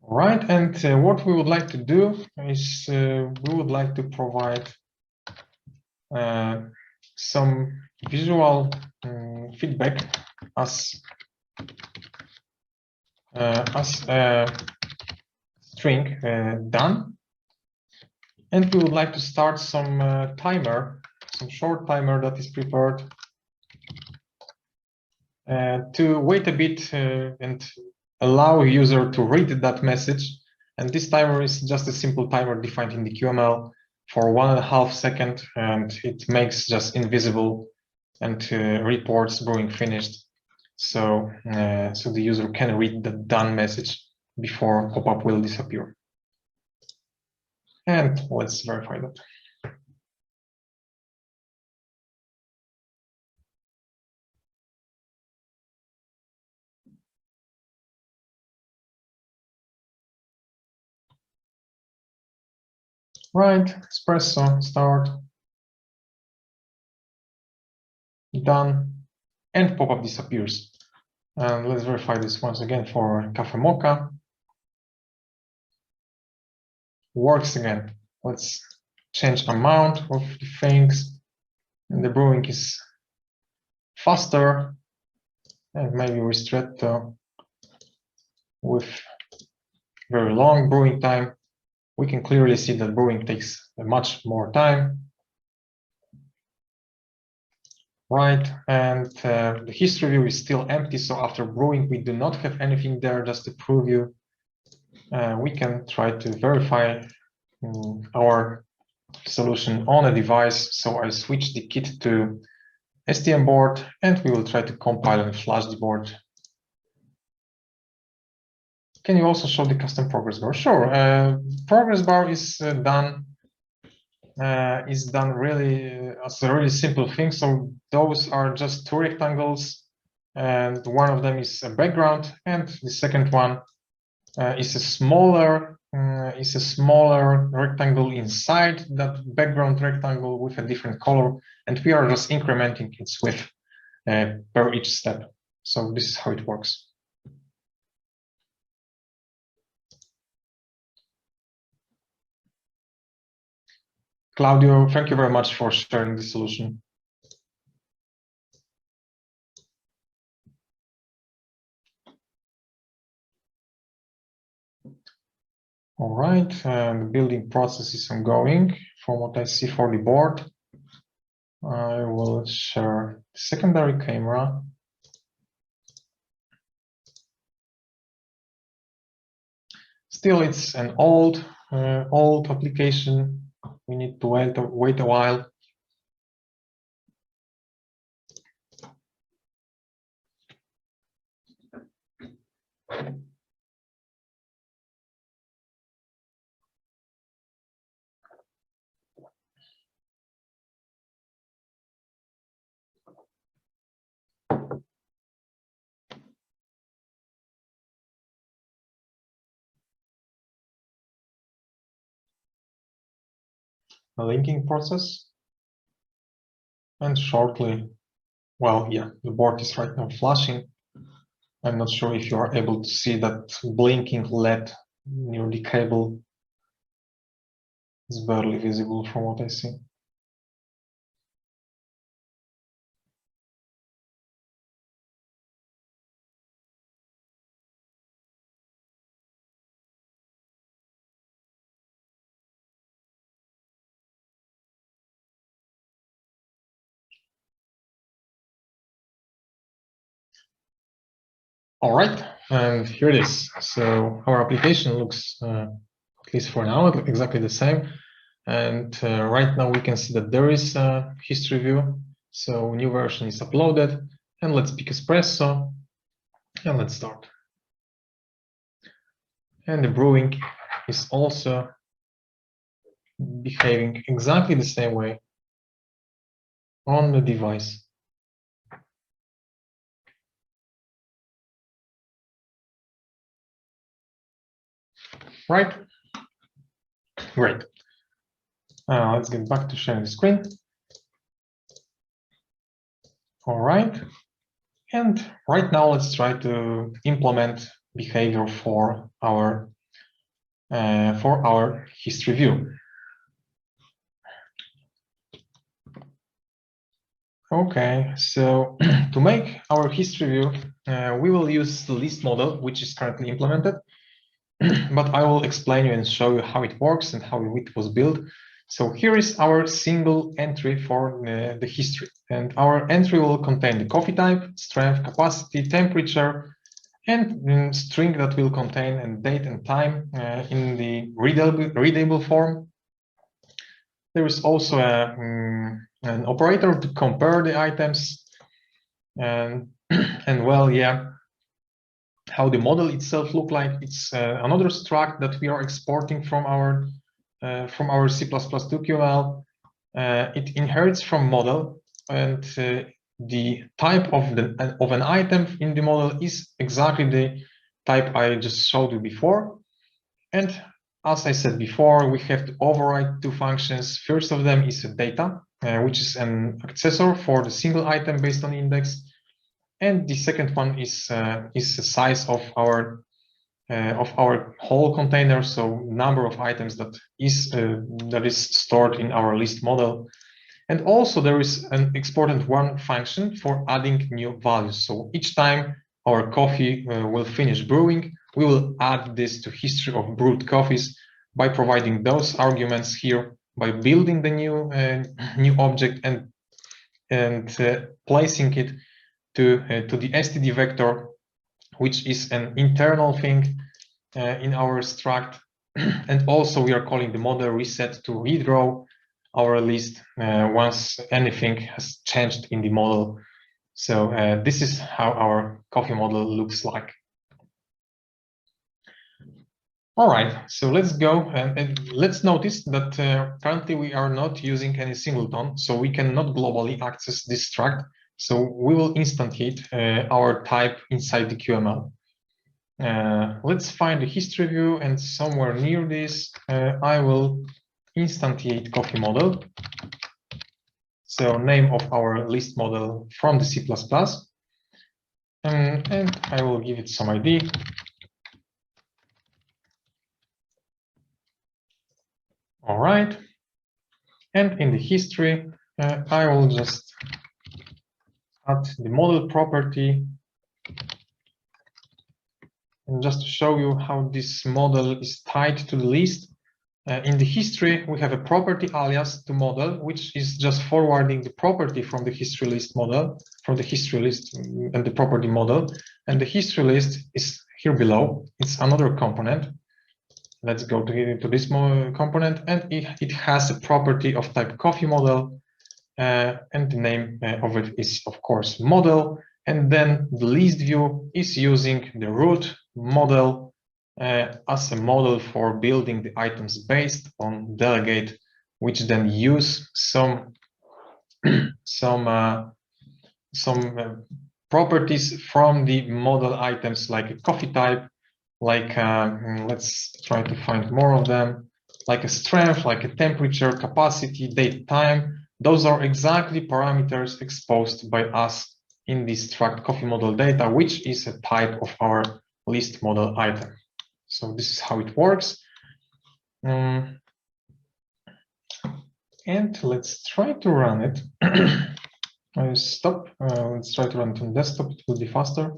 All right, and what we would like to do is we would like to provide some visual feedback as a string done. And we would like to start some timer, some short timer that is prepared to wait a bit and allow a user to read that message. And this timer is just a simple timer defined in the QML for 1.5 seconds, and it makes just invisible and reports brewing finished. So, so the user can read the done message before pop-up will disappear. And let's verify that. Right, espresso, start, done, and pop-up disappears. And let's verify this once again for Cafe Mocha. Works again. Let's change amount of the things, and the brewing is faster, and maybe ristretto with very long brewing time. We can clearly see that brewing takes much more time. Right, and the history view is still empty, so after brewing we do not have anything there. Just to prove you, we can try to verify our solution on a device. So I switch the kit to STM board, and we will try to compile and flash the board. Can you also show the custom progress bar? Sure. Progress bar is done really as a really simple thing. So those are just 2 rectangles, and one of them is a background, and the second one is a smaller rectangle inside that background rectangle with a different color, and we are just incrementing its width per each step. So this is how it works. Claudio, thank you very much for sharing the solution. All right, the building process is ongoing. From what I see for the board, I will share the secondary camera. Still, it's an old application. We need to wait a while. A linking process. And shortly, well, yeah, the board is right now flashing. I'm not sure if you are able to see that blinking LED near the cable. It's barely visible from what I see. All right, and here it is. So our application looks, at least for now, exactly the same. And right now we can see that there is a history view. So new version is uploaded. And let's pick espresso. And let's start. And the brewing is also behaving exactly the same way on the device. Right? Great. Let's get back to sharing the screen. All right. And right now, let's try to implement behavior for our history view. Okay, so to make our history view, we will use the list model, which is currently implemented. But I will explain you and show you how it works and how it was built. So here is our single entry for the history. And our entry will contain the coffee type, strength, capacity, temperature, and string that will contain a date and time in the readable form. There is also an operator to compare the items. And well, yeah, how the model itself look like. It's another struct that we are exporting from our C++2QL. It inherits from model, and the type of an item in the model is exactly the type I just showed you before. And as I said before, we have to override two functions. First of them is a data, which is an accessor for the single item based on index. And the second one is the size of our whole container, so number of items that is stored in our list model. And also there is an exported one function for adding new values. So each time our coffee will finish brewing, we will add this to history of brewed coffees by providing those arguments here, by building the new object and placing it to the std vector, which is an internal thing in our struct. And also we are calling the model reset to redraw our list once anything has changed in the model. So this is how our coffee model looks like. All right, so let's go and let's notice that currently we are not using any singleton, so we cannot globally access this struct. So we will instantiate our type inside the QML. let's find the history view, and somewhere near this, I will instantiate coffee model. So name of our list model from the C++, and I will give it some ID. All right, and in the history, I will just add the model property. And just to show you how this model is tied to the list, in the history, we have a property alias to model, which is just forwarding the property from the history list model, from the history list and the property model. And the history list is here below. It's another component. Let's go to this component, and it has a property of type coffee model, and the name of it is, of course, model. And then the list view is using the root model as a model for building the items based on delegate, which then use some properties from the model items, like a coffee type, like let's try to find more of them, like a strength, like a temperature, capacity, date, time. Those are exactly parameters exposed by us in this struct coffee model data, which is a type of our list model item. So this is how it works. And let's try to run it. I stop. Let's try to run it on desktop. It will be faster.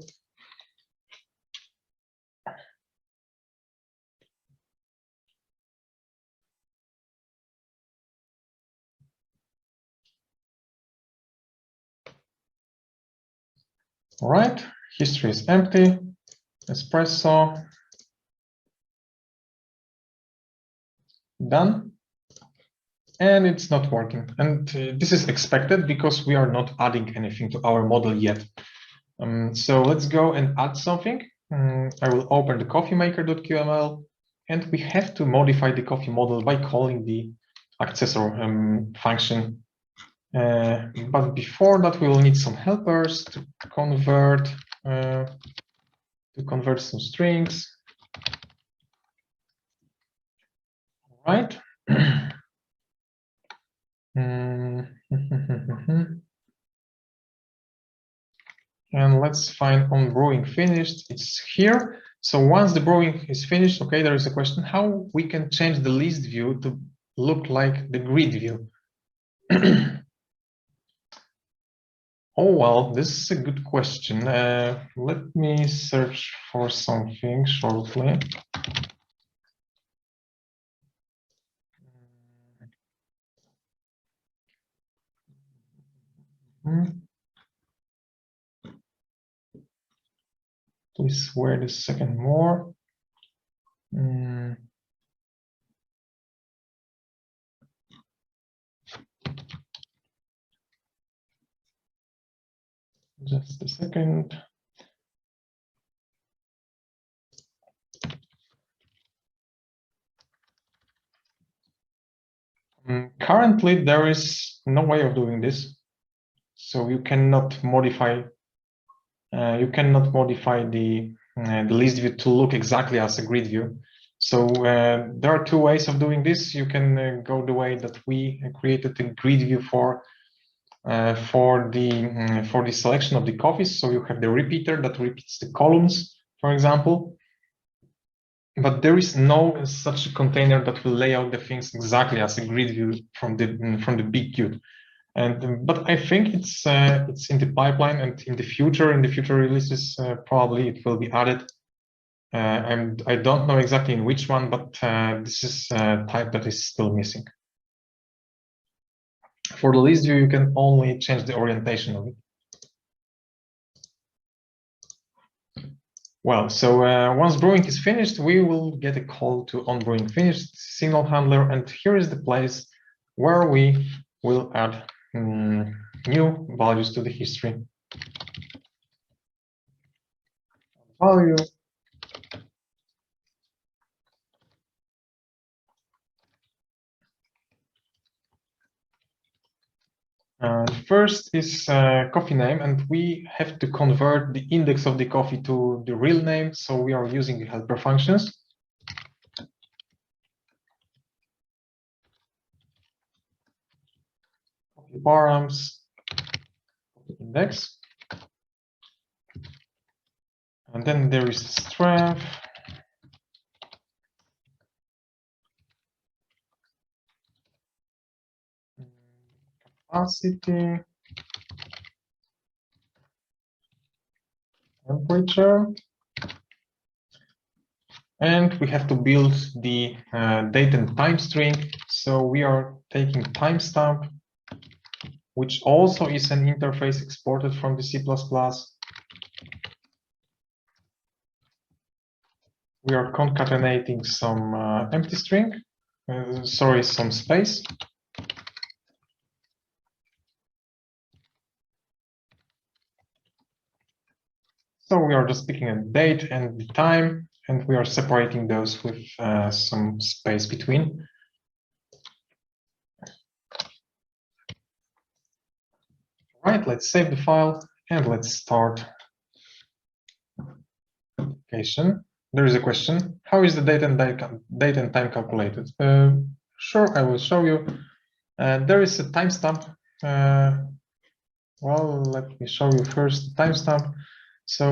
All right, history is empty. Espresso. Done. And it's not working. And this is expected because we are not adding anything to our model yet. So let's go and add something. I will open the coffeemaker.qml, and we have to modify the coffee model by calling the accessor function. But before that, we will need some helpers to convert some strings. All right. And let's find on brewing finished. It's here. So once the brewing is finished, okay, there is a question how we can change the list view to look like the grid view. Oh, well, this is a good question. Let me search for something shortly. Please wait a second more. Just a second. Currently, there is no way of doing this. So you cannot modify. The list view to look exactly as a grid view. So there are two ways of doing this. You can go the way that we created a grid view for the selection of the coffees. So you have the repeater that repeats the columns, for example. But there is no such a container that will lay out the things exactly as a grid view from the big Qt. But I think it's in the pipeline, and in the future releases, probably it will be added. And I don't know exactly in which one, but this is a type that is still missing. For the list view, you can only change the orientation of it. Well, so once brewing is finished, we will get a call to onBrewing finished signal handler, and here is the place where we will add new values to the history. Value. first is coffee name, and we have to convert the index of the coffee to the real name. So we are using the helper functions. Coffee params, index. And then there is strength. Capacity. Temperature. And we have to build the date and time string. So we are taking timestamp, which also is an interface exported from the C++. We are concatenating some empty string, some space. So we are just picking a date and the time, and we are separating those with some space between. Right, let's save the file and let's start application. There is a question: how is the date and time calculated? Sure, I will show you. There is a timestamp. Well, let me show you first the timestamp. So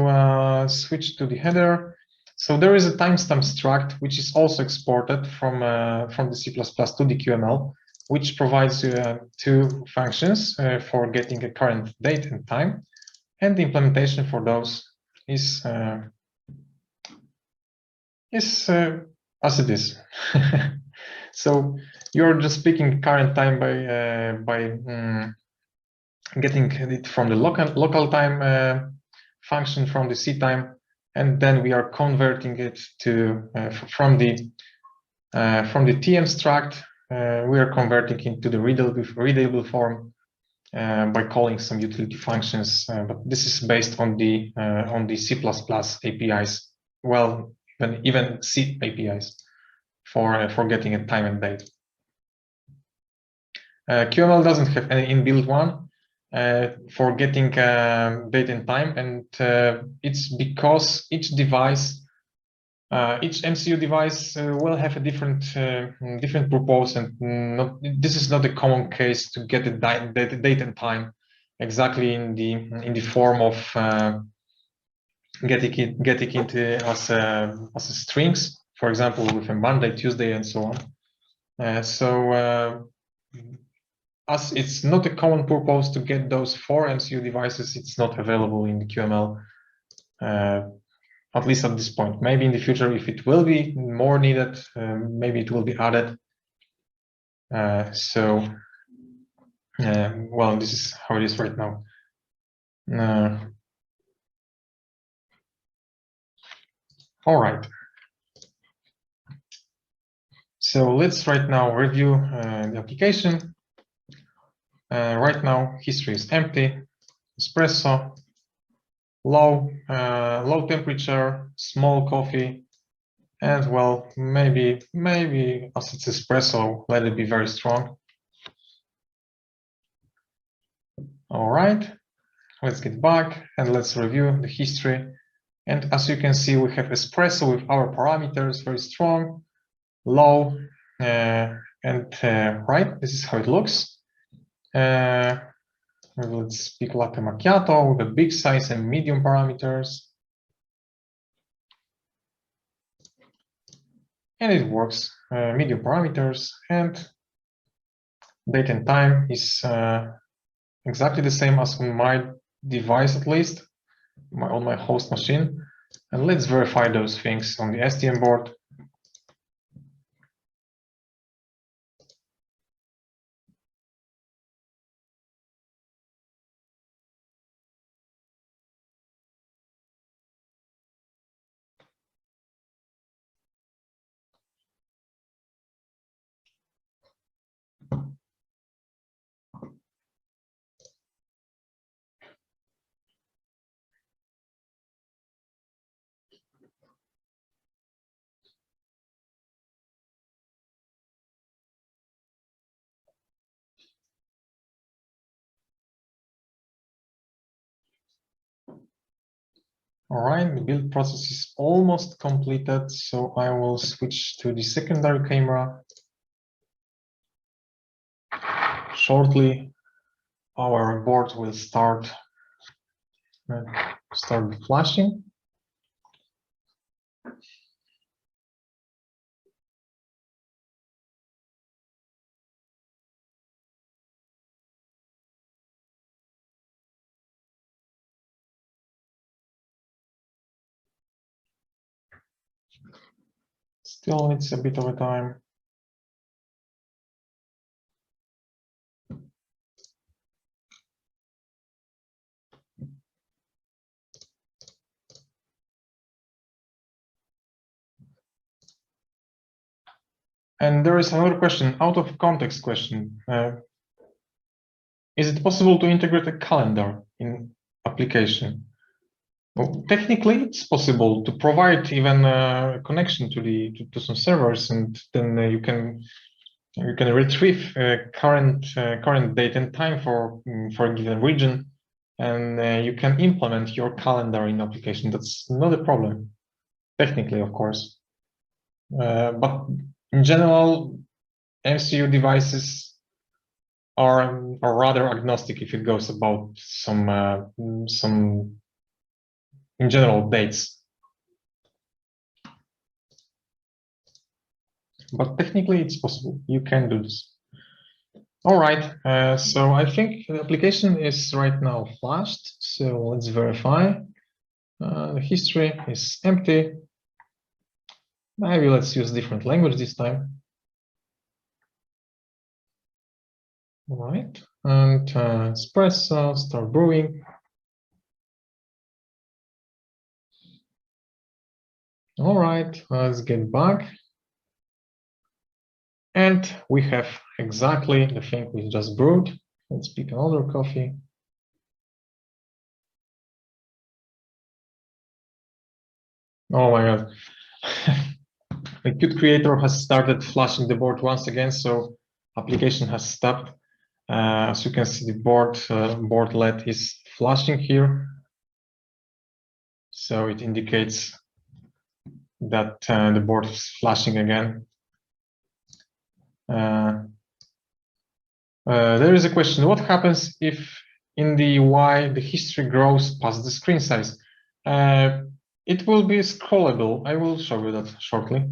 switch to the header. So there is a timestamp struct which is also exported from the C++ to the QML, which provides two functions for getting a current date and time, and the implementation for those is as it is. So you're just picking current time by getting it from the local time function from the C time, and then we are converting it to from the TM struct. We are converting into the readable form by calling some utility functions. But this is based on the C++ APIs. Well, even C APIs for getting a time and date. QML doesn't have any inbuilt one for getting date and time, and it's because each device, each MCU device will have a different purpose, and this is not a common case to get the date and time exactly in the form of getting it as strings, for example, with a Monday, Tuesday, and so on. As it's not a common purpose to get those 4 MCU devices, it's not available in the QML, at least at this point. Maybe in the future, if it will be more needed, maybe it will be added. Well, this is how it is right now. All right. So let's right now review the application. Right now, history is empty, espresso, low temperature, small coffee, and well, maybe as it's espresso, let it be very strong. All right, let's get back and let's review the history. And as you can see, we have espresso with our parameters, very strong, low, and right, this is how it looks. Let's pick latte macchiato with a big size and medium parameters. And it works, medium parameters, and date and time is exactly the same as on my device, at least, on my host machine. And let's verify those things on the STM board. All right, the build process is almost completed, so I will switch to the secondary camera. Shortly, our board will start flashing. Still needs a bit of a time. And there is another question, out of context question. Is it possible to integrate a calendar in application? Well, technically, it's possible to provide even a connection to some servers, and then you can retrieve current date and time for a given region, and you can implement your calendar in application. That's not a problem, technically, of course. But in general, MCU devices are rather agnostic if it goes about some in general dates. But technically, it's possible. You can do this. All right. So I think the application is right now flashed. So let's verify. The history is empty. Maybe let's use different language this time. All right. And espresso, start brewing. All right. Let's get back. And we have exactly the thing we just brewed. Let's pick another coffee. Oh my God. The Qt Creator has started flashing the board once again, so application has stopped. As you can see, the board LED is flashing here. So it indicates that the board is flashing again. There is a question, what happens if in the UI the history grows past the screen size? It will be scrollable. I will show you that shortly.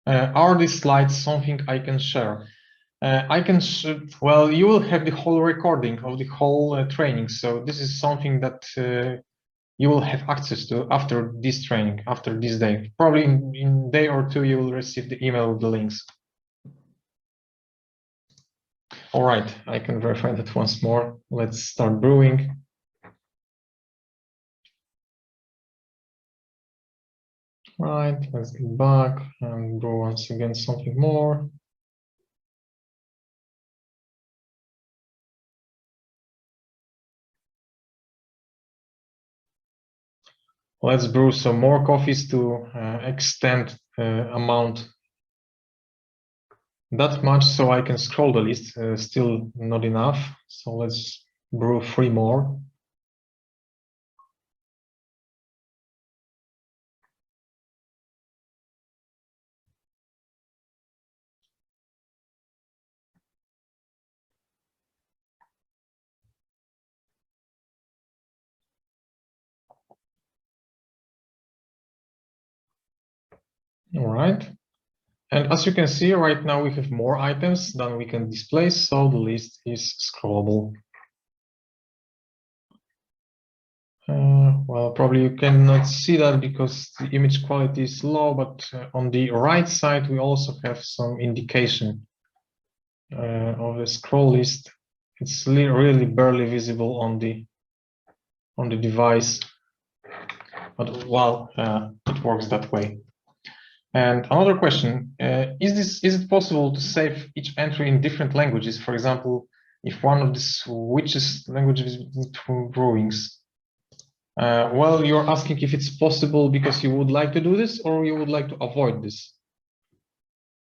Are these slides something I can share? I can, well, you will have the whole recording of the whole training. So this is something that you will have access to after this training, after this day. Probably in day or two, you will receive the email with the links. All right, I can verify that once more. Let's start brewing. All right, let's get back and brew once again something more. Let's brew some more coffees to extend amount that much so I can scroll the list. Still not enough. So let's brew 3 more. All right. And as you can see right now, we have more items than we can display, so the list is scrollable. Well, probably you cannot see that because the image quality is low, but on the right side, we also have some indication of the scroll list. It's really barely visible on the device, but well, it works that way. And another question, is it possible to save each entry in different languages? For example, if one of the switches languages between drawings. Well, you're asking if it's possible because you would like to do this or you would like to avoid this.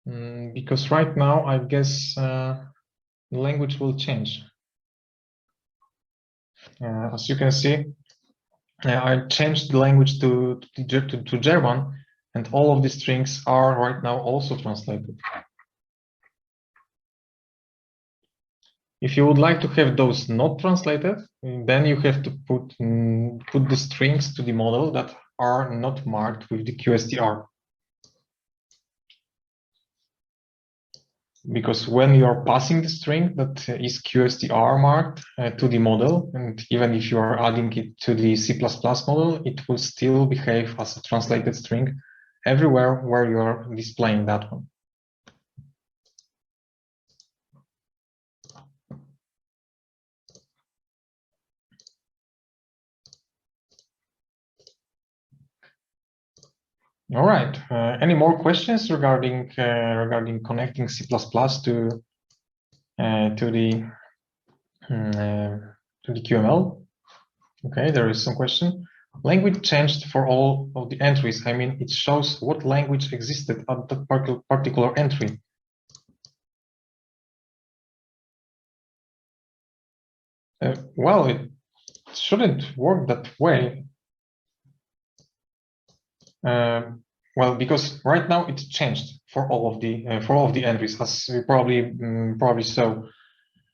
Because right now, I guess the language will change. As you can see, I changed the language to German, and all of the strings are right now also translated. If you would like to have those not translated, then you have to put the strings to the model that are not marked with the QSTR. Because when you are passing the string that is QSTR marked to the model, and even if you are adding it to the C++ model, it will still behave as a translated string everywhere where you are displaying that one. All right. Any more questions regarding connecting C++ to the QML? Okay, there is some question. Language changed for all of the entries. I mean, it shows what language existed at that particular entry. Well, it shouldn't work that way. Well, because right now it changed for all of the entries, as we probably saw.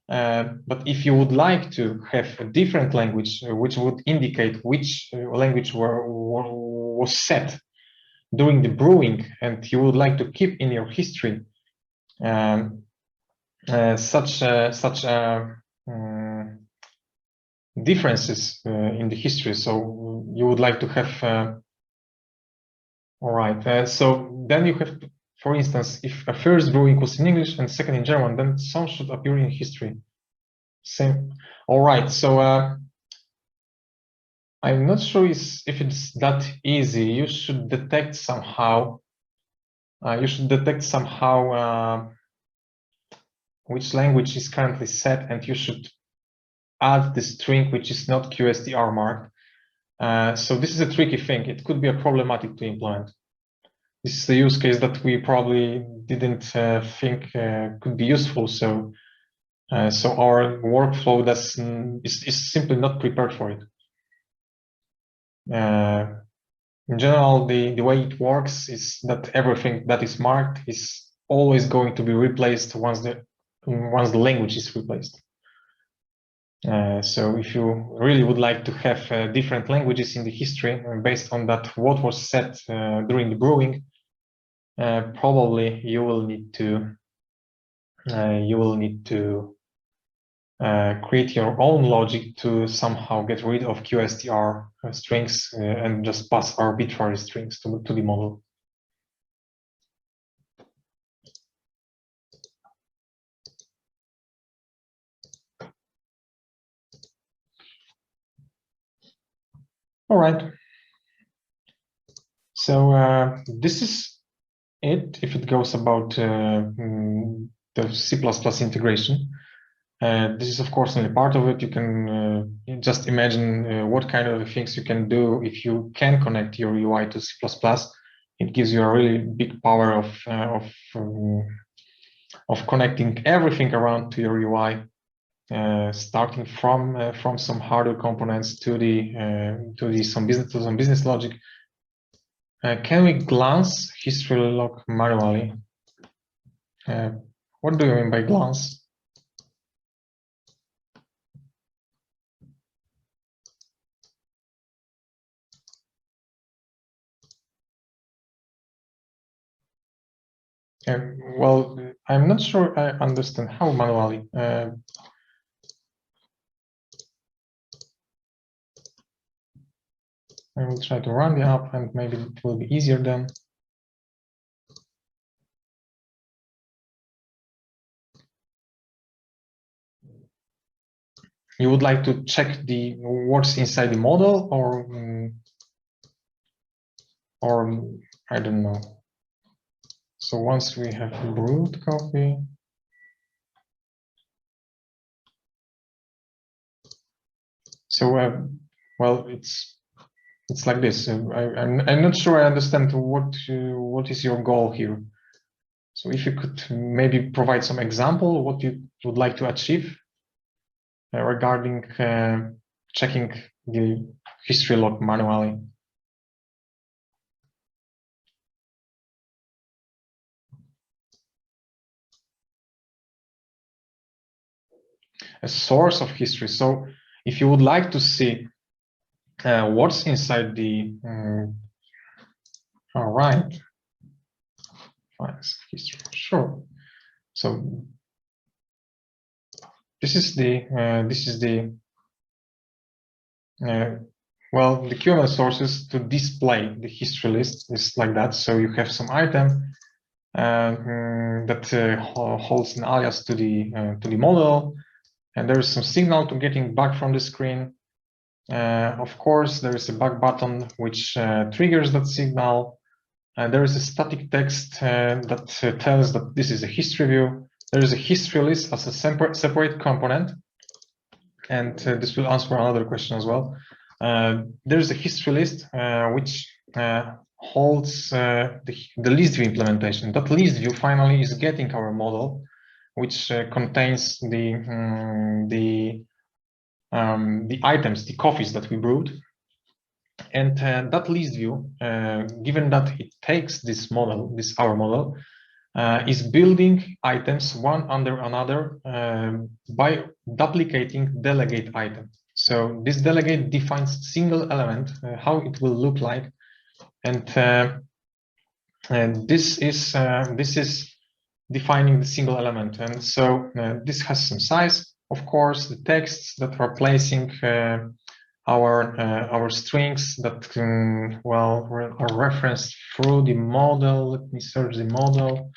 But if you would like to have a different language, which would indicate which language was set during the brewing, and you would like to keep in your history such differences in the history, so you would like to have. All right, so then you have, for instance, if a first brewing was in English and second in German, then some should appear in history. Same. All right, so I'm not sure if it's that easy. You should detect somehow. Which language is currently set, and you should add the string which is not QSTR marked. So this is a tricky thing. It could be a problematic to implement. This is a use case that we probably didn't think could be useful. So our workflow is simply not prepared for it. In general, the way it works is that everything that is marked is always going to be replaced once the language is replaced. So if you really would like to have different languages in the history based on that what was set during the brewing, probably you will need to create your own logic to somehow get rid of QSTR strings and just pass arbitrary strings to the model. All right. So this is it if it goes about the C++ integration. This is, of course, only part of it. You can just imagine what kind of things you can do if you can connect your UI to C++. It gives you a really big power of connecting everything around to your UI, starting from some hardware components to some business logic. Can we glance history log manually? What do you mean by glance? Well, I'm not sure I understand how manually. I will try to run the app, and maybe it will be easier then. You would like to check what's inside the model, or I don't know. So once we have brewed coffee, so well, it's like this. I'm not sure I understand what is your goal here. So if you could maybe provide some example what you would like to achieve regarding checking the history log manually. A source of history. So if you would like to see what's inside the all right, files of history, sure. So this is the well, the QML sources to display the history list is like that. So you have some item that holds an alias to the model, and there is some signal to getting back from the screen. Of course, there is a back button which triggers that signal. There is a static text that tells that this is a history view. There is a history list as a separate component, and this will answer another question as well. There is a history list which holds the list view implementation. That list view finally is getting our model, which contains the items, the coffees that we brewed. And that list view, given that it takes this model, our model, is building items one under another by duplicating delegate item. So this delegate defines single element, how it will look like, and this is defining the single element. And so this has some size. Of course, the texts that are placing our strings that well are referenced through the model. Let me search the model.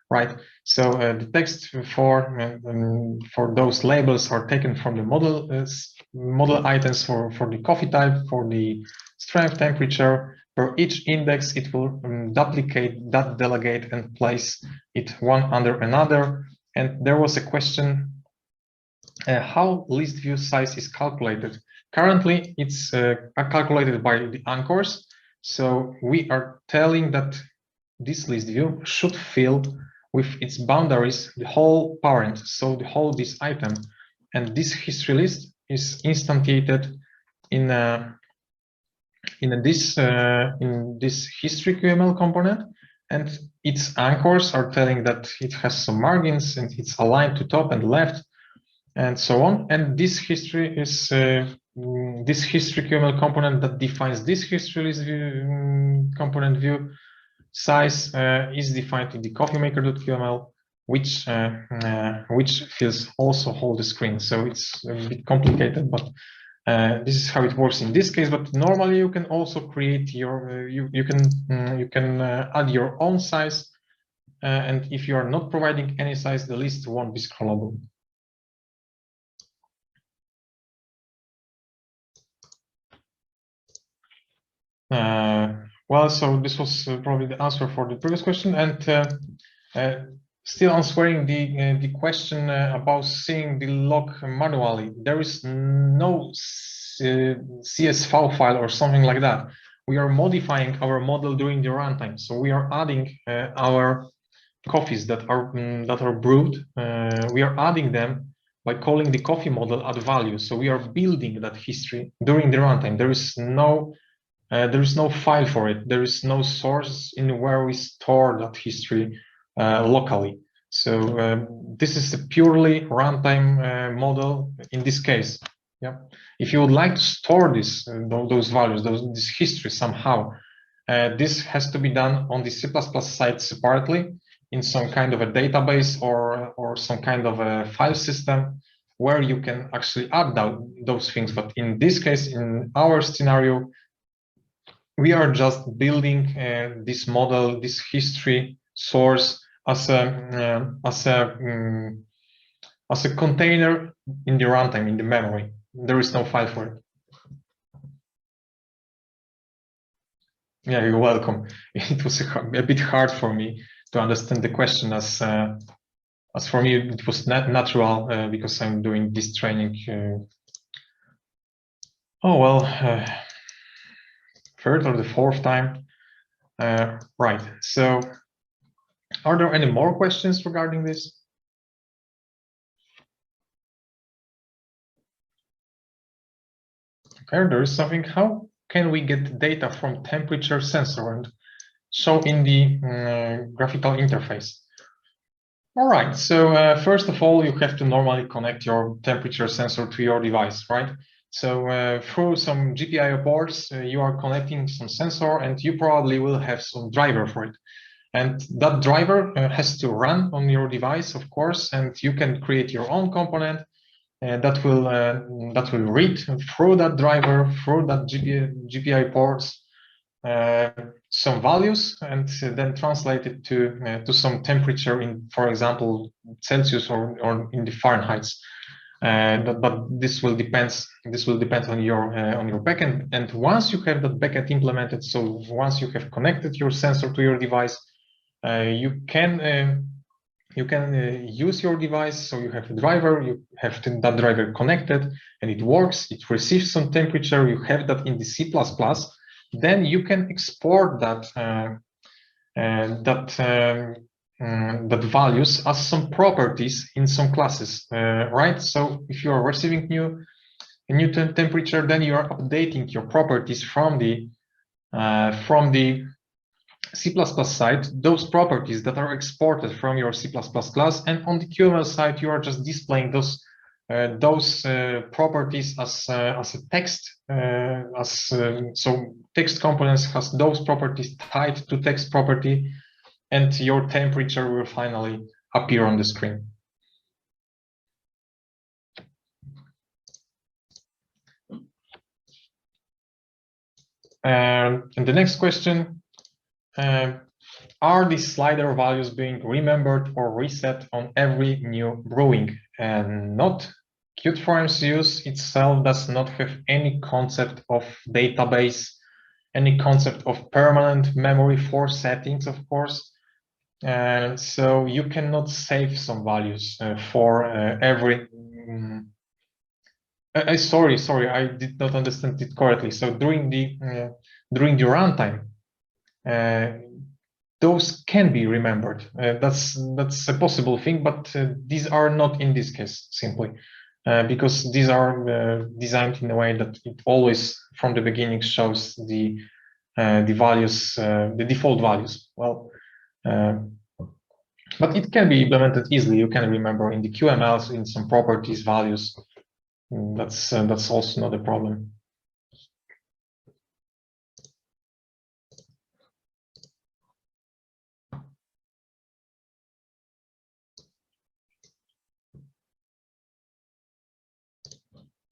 Right. So the text for those labels are taken from the model items for the coffee type, for the strength, temperature. For each index, it will duplicate that delegate and place it one under another. And there was a question how list view size is calculated. Currently, it's calculated by the anchors. So we are telling that this list view should fill with its boundaries the whole parent, so the whole this item, and this history list is instantiated in this history QML component, and its anchors are telling that it has some margins and it's aligned to top and left, and so on. And this history is this history QML component that defines this history list view, component view size is defined in the coffeemaker.qml, which fills also whole the screen. So it's a bit complicated, but this is how it works in this case. But normally you can also create your you can add your own size, and if you are not providing any size, the list won't be scrollable. Well, so this was probably the answer for the previous question, and still answering the question about seeing the log manually. There is no CSV file or something like that. We are modifying our model during the runtime, so we are adding our coffees that are brewed. We are adding them by calling the coffee model add value. So we are building that history during the runtime. There is no file for it. There is no source in where we store that history locally. So this is a purely runtime model in this case. Yeah. If you would like to store those values, this history somehow, this has to be done on the C++ side separately in some kind of a database or some kind of a file system where you can actually add those things. But in this case, in our scenario, we are just building this model, this history source as a container in the runtime, in the memory. There is no file for it. Yeah, you're welcome. It was a bit hard for me to understand the question, as for me it was not natural because I'm doing this training. Oh well. Third or the fourth time. Right, so are there any more questions regarding this? Okay, there is something. How can we get data from temperature sensor and show in the graphical interface? All right, so first of all, you have to normally connect your temperature sensor to your device, right? So through some GPIO ports, you are connecting some sensor and you probably will have some driver for it. And that driver has to run on your device, of course, and you can create your own component that will read through that driver, through that GPIO ports, some values and then translate it to some temperature in, for example, Celsius or in the Fahrenheit. But this will depend on your backend. And once you have that backend implemented, so once you have connected your sensor to your device, you can use your device. So you have a driver, you have that driver connected, and it works. It receives some temperature. You have that in the C++. Then you can export that values as some properties in some classes, right? So if you are receiving a new temperature, then you are updating your properties from the C++ side, those properties that are exported from your C++ class, and on the QML side, you are just displaying those properties as a text. So text components has those properties tied to text property, and your temperature will finally appear on the screen. And the next question. Are these slider values being remembered or reset on every new brewing? And not. Qt for MCUs itself does not have any concept of database, any concept of permanent memory for settings, of course. So you cannot save some values for every. Sorry, I did not understand it correctly. So during the runtime, those can be remembered. That's a possible thing, but these are not in this case simply because these are designed in a way that it always from the beginning shows the values, the default values. Well, but it can be implemented easily. You can remember in the QMLs in some properties values. That's also not a problem.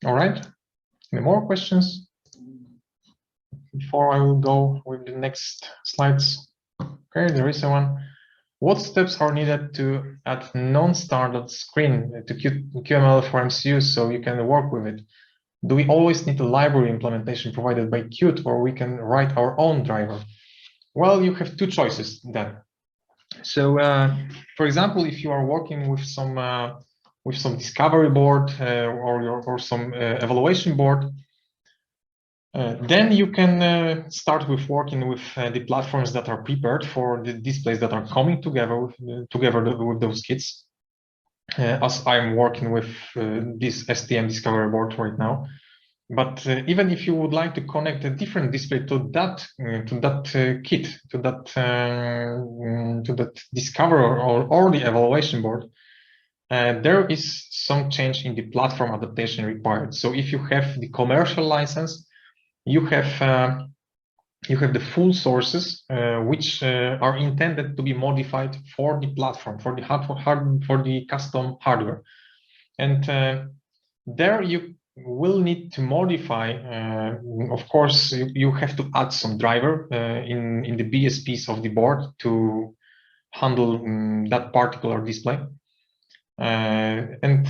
All right. Any more questions before I will go with the next slides? Okay, there is one. What steps are needed to add non-standard screen to QML for MCUs so you can work with it? Do we always need a library implementation provided by Qt, or we can write our own driver? Well, you have two choices then. So, for example, if you are working with some discovery board or some evaluation board, then you can start with working with the platforms that are prepared for the displays that are coming together with those kits. As I'm working with this STM discovery board right now. But even if you would like to connect a different display to that kit, to that discoverer or the evaluation board, there is some change in the platform adaptation required. So if you have the commercial license, you have the full sources which are intended to be modified for the platform, for the custom hardware, and there you will need to modify. Of course, you have to add some driver in the BSPs of the board to handle that particular display. And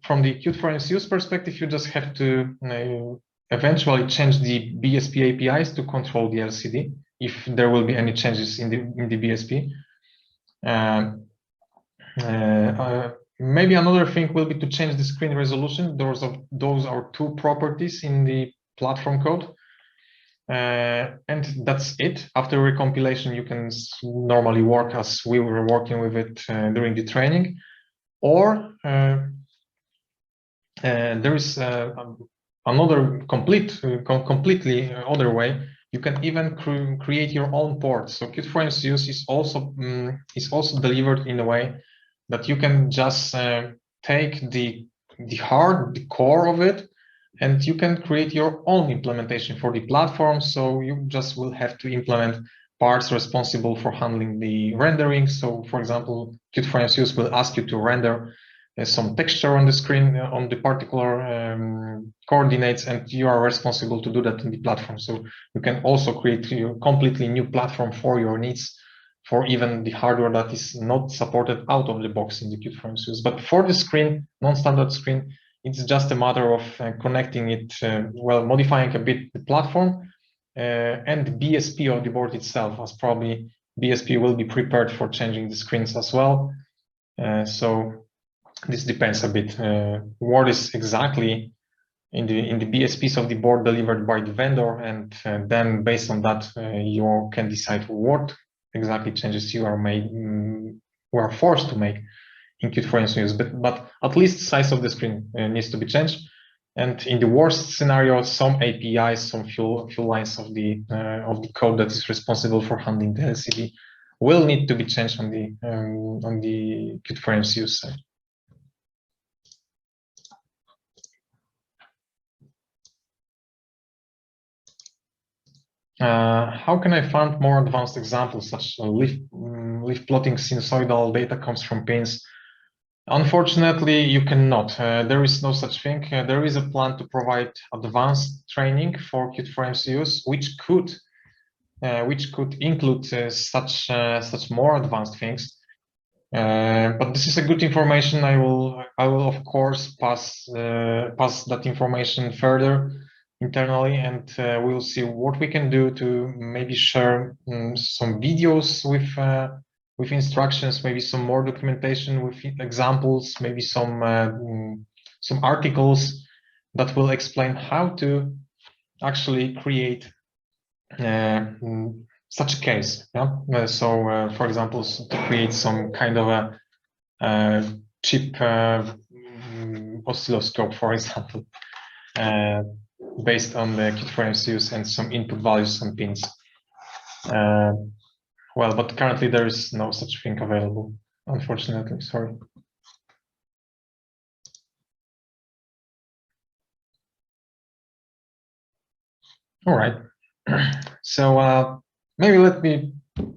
from the Qt for MCUs perspective, you just have to eventually change the BSP APIs to control the LCD if there will be any changes in the BSP. Maybe another thing will be to change the screen resolution. Those are two properties in the platform code. And that's it. After recompilation, you can normally work as we were working with it during the training. Or there is another completely other way, you can even create your own ports. So Qt for MCUs is also delivered in a way that you can just take the core of it, and you can create your own implementation for the platform. So you just will have to implement parts responsible for handling the rendering. So for example, Qt for MCUs will ask you to render some texture on the screen on the particular coordinates, and you are responsible to do that in the platform. So you can also create a completely new platform for your needs, for even the hardware that is not supported out of the box in the Qt for MCUs. But for the screen, non-standard screen, it's just a matter of connecting it, well, modifying a bit the platform and the BSP of the board itself, as probably BSP will be prepared for changing the screens as well. So this depends a bit what is exactly in the BSPs of the board delivered by the vendor, and then based on that you can decide what exactly changes you are forced to make in Qt for MCUs. But at least size of the screen needs to be changed, and in the worst scenario, some APIs, some few lines of the code that is responsible for handling the LCD will need to be changed on the Qt for MCUs side. How can I find more advanced examples, such as leaf plotting sinusoidal data comes from pins? Unfortunately, you cannot. There is no such thing. There is a plan to provide advanced training for Qt for MCUs, which could include such more advanced things. But this is a good information. I will of course pass that information further internally, and we'll see what we can do to maybe share some videos with instructions, maybe some more documentation with examples, maybe some articles that will explain how to actually create such a case. Yeah. So, for example, to create some kind of a cheap oscilloscope, for example, based on the Qt for MCUs and some input values and pins. Well, but currently there is no such thing available, unfortunately. Sorry. All right. So maybe let me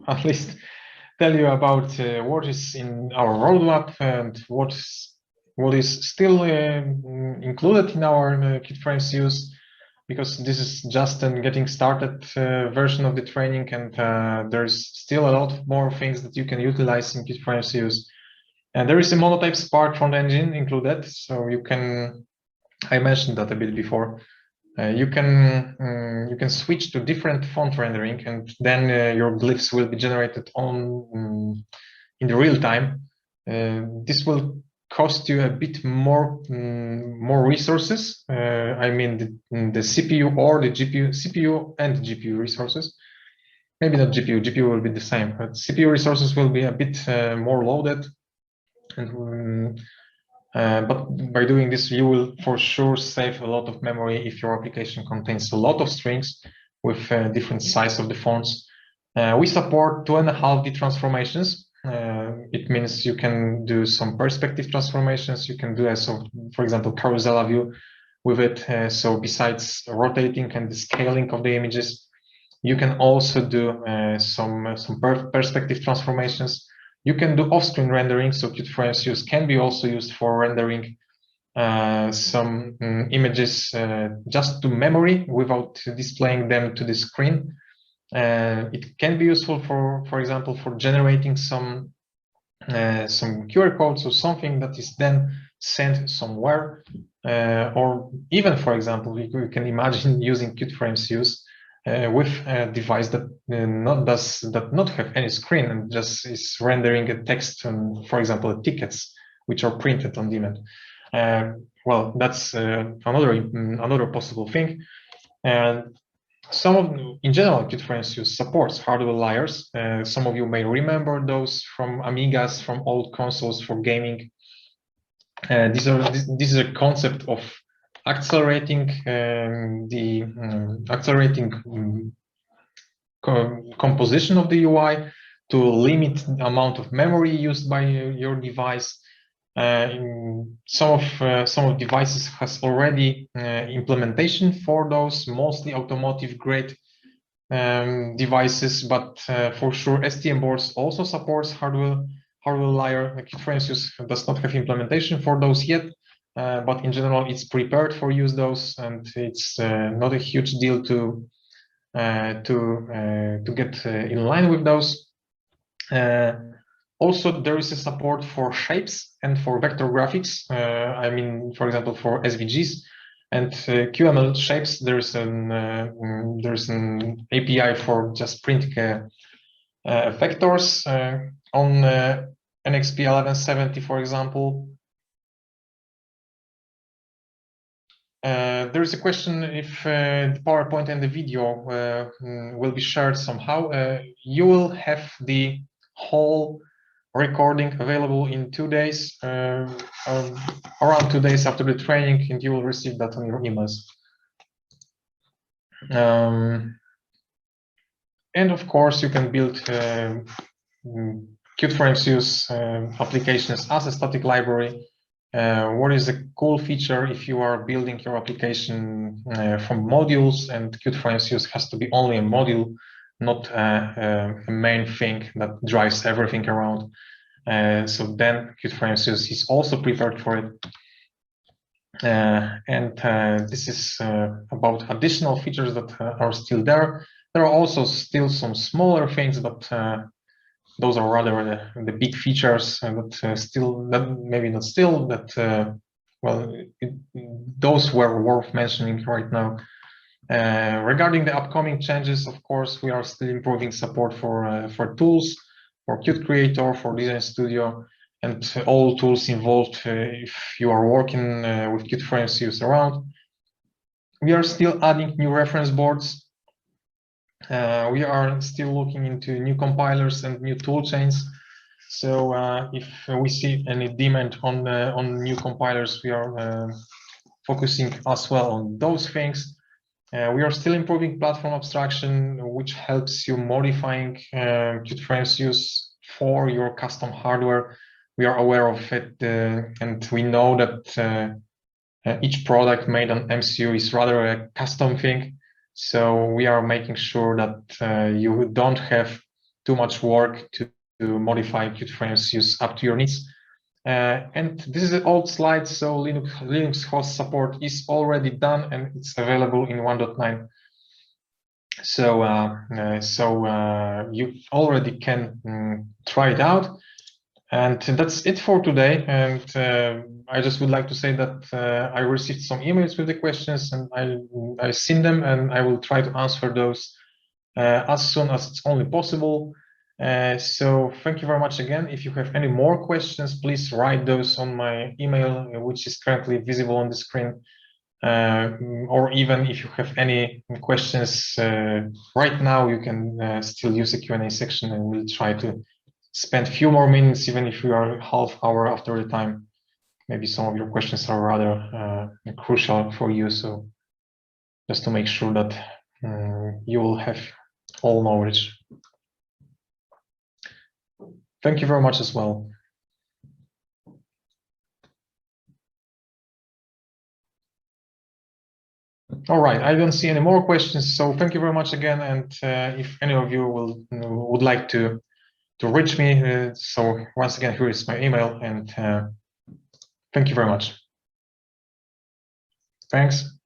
at least tell you about what is in our roadmap and what is still included in our Qt for MCUs, because this is just a getting started version of the training, and there's still a lot more things that you can utilize in Qt for MCUs. And there is a monotype Spark front engine included, so you can, I mentioned that a bit before, you can switch to different font rendering, and then your glyphs will be generated on in the real time. This will cost you a bit more resources. I mean the CPU or the GPU, CPU and GPU resources. Maybe not GPU. GPU will be the same, but CPU resources will be a bit more loaded. And but by doing this, you will for sure save a lot of memory if your application contains a lot of strings with different size of the fonts. We support 2.5D transformations. It means you can do some perspective transformations. You can do for example, carousel view with it. So besides rotating and the scaling of the images, you can also do some perspective transformations. You can do off-screen rendering, so Qt for MCUs can be also used for rendering some images just to memory without displaying them to the screen. It can be useful for example, for generating some QR codes or something that is then sent somewhere, or even, for example, we can imagine using Qt for MCUs with a device that not have any screen and just is rendering a text on, for example, tickets which are printed on demand. Well, that's another possible thing. And in general, Qt for MCUs supports hardware layers. Some of you may remember those from Amigas, from old consoles for gaming. This is a concept of accelerating composition of the UI to limit the amount of memory used by your device. Some of devices has already implementation for those, mostly automotive grade devices, but for sure STM boards also supports hardware layer. Qt FreeRTOS does not have implementation for those yet, but in general it's prepared for use those, and it's not a huge deal to get in line with those. Also, there is a support for shapes and for vector graphics. I mean, for example, for SVGs and QML shapes. There's an API for just printing vectors on NXP 1170, for example. There is a question if the PowerPoint and the video will be shared somehow. You will have the whole recording available in 2 days, around 2 days after the training, and you will receive that on your emails. And of course, you can build Qt FreeRTOS applications as a static library. What is a cool feature if you are building your application from modules, and Qt FreeRTOS has to be only a module, not a main thing that drives everything around. So then Qt FreeRTOS is also prepared for it. This is about additional features that are still there. There are also still some smaller things, but those are rather the big features those were worth mentioning right now. Regarding the upcoming changes, of course, we are still improving support for tools, for Qt Creator, for Design Studio, and all tools involved if you are working with Qt FreeRTOS around. We are still adding new reference boards. We are still looking into new compilers and new tool chains. So if we see any demand on new compilers, we are focusing as well on those things. We are still improving platform abstraction, which helps you modifying Qt FreeRTOS for your custom hardware. We are aware of it, and we know that each product made on MCU is rather a custom thing. So we are making sure that you don't have too much work to modify Qt FreeRTOS up to your needs. And this is an old slide, so Linux host support is already done and it's available in 1.9. So you already can try it out. And that's it for today. And I just would like to say that I received some emails with the questions, and I've seen them, and I will try to answer those as soon as it's only possible. So thank you very much again. If you have any more questions, please write those on my email, which is currently visible on the screen. Or even if you have any questions right now, you can still use the Q&A section, and we'll try to spend a few more minutes, even if we are half hour after the time. Maybe some of your questions are rather crucial for you, so just to make sure that you will have all knowledge. Thank you very much as well. All right, I don't see any more questions, so thank you very much again. And if any of you would like to reach me, so once again, here is my email, and thank you very much. Thanks.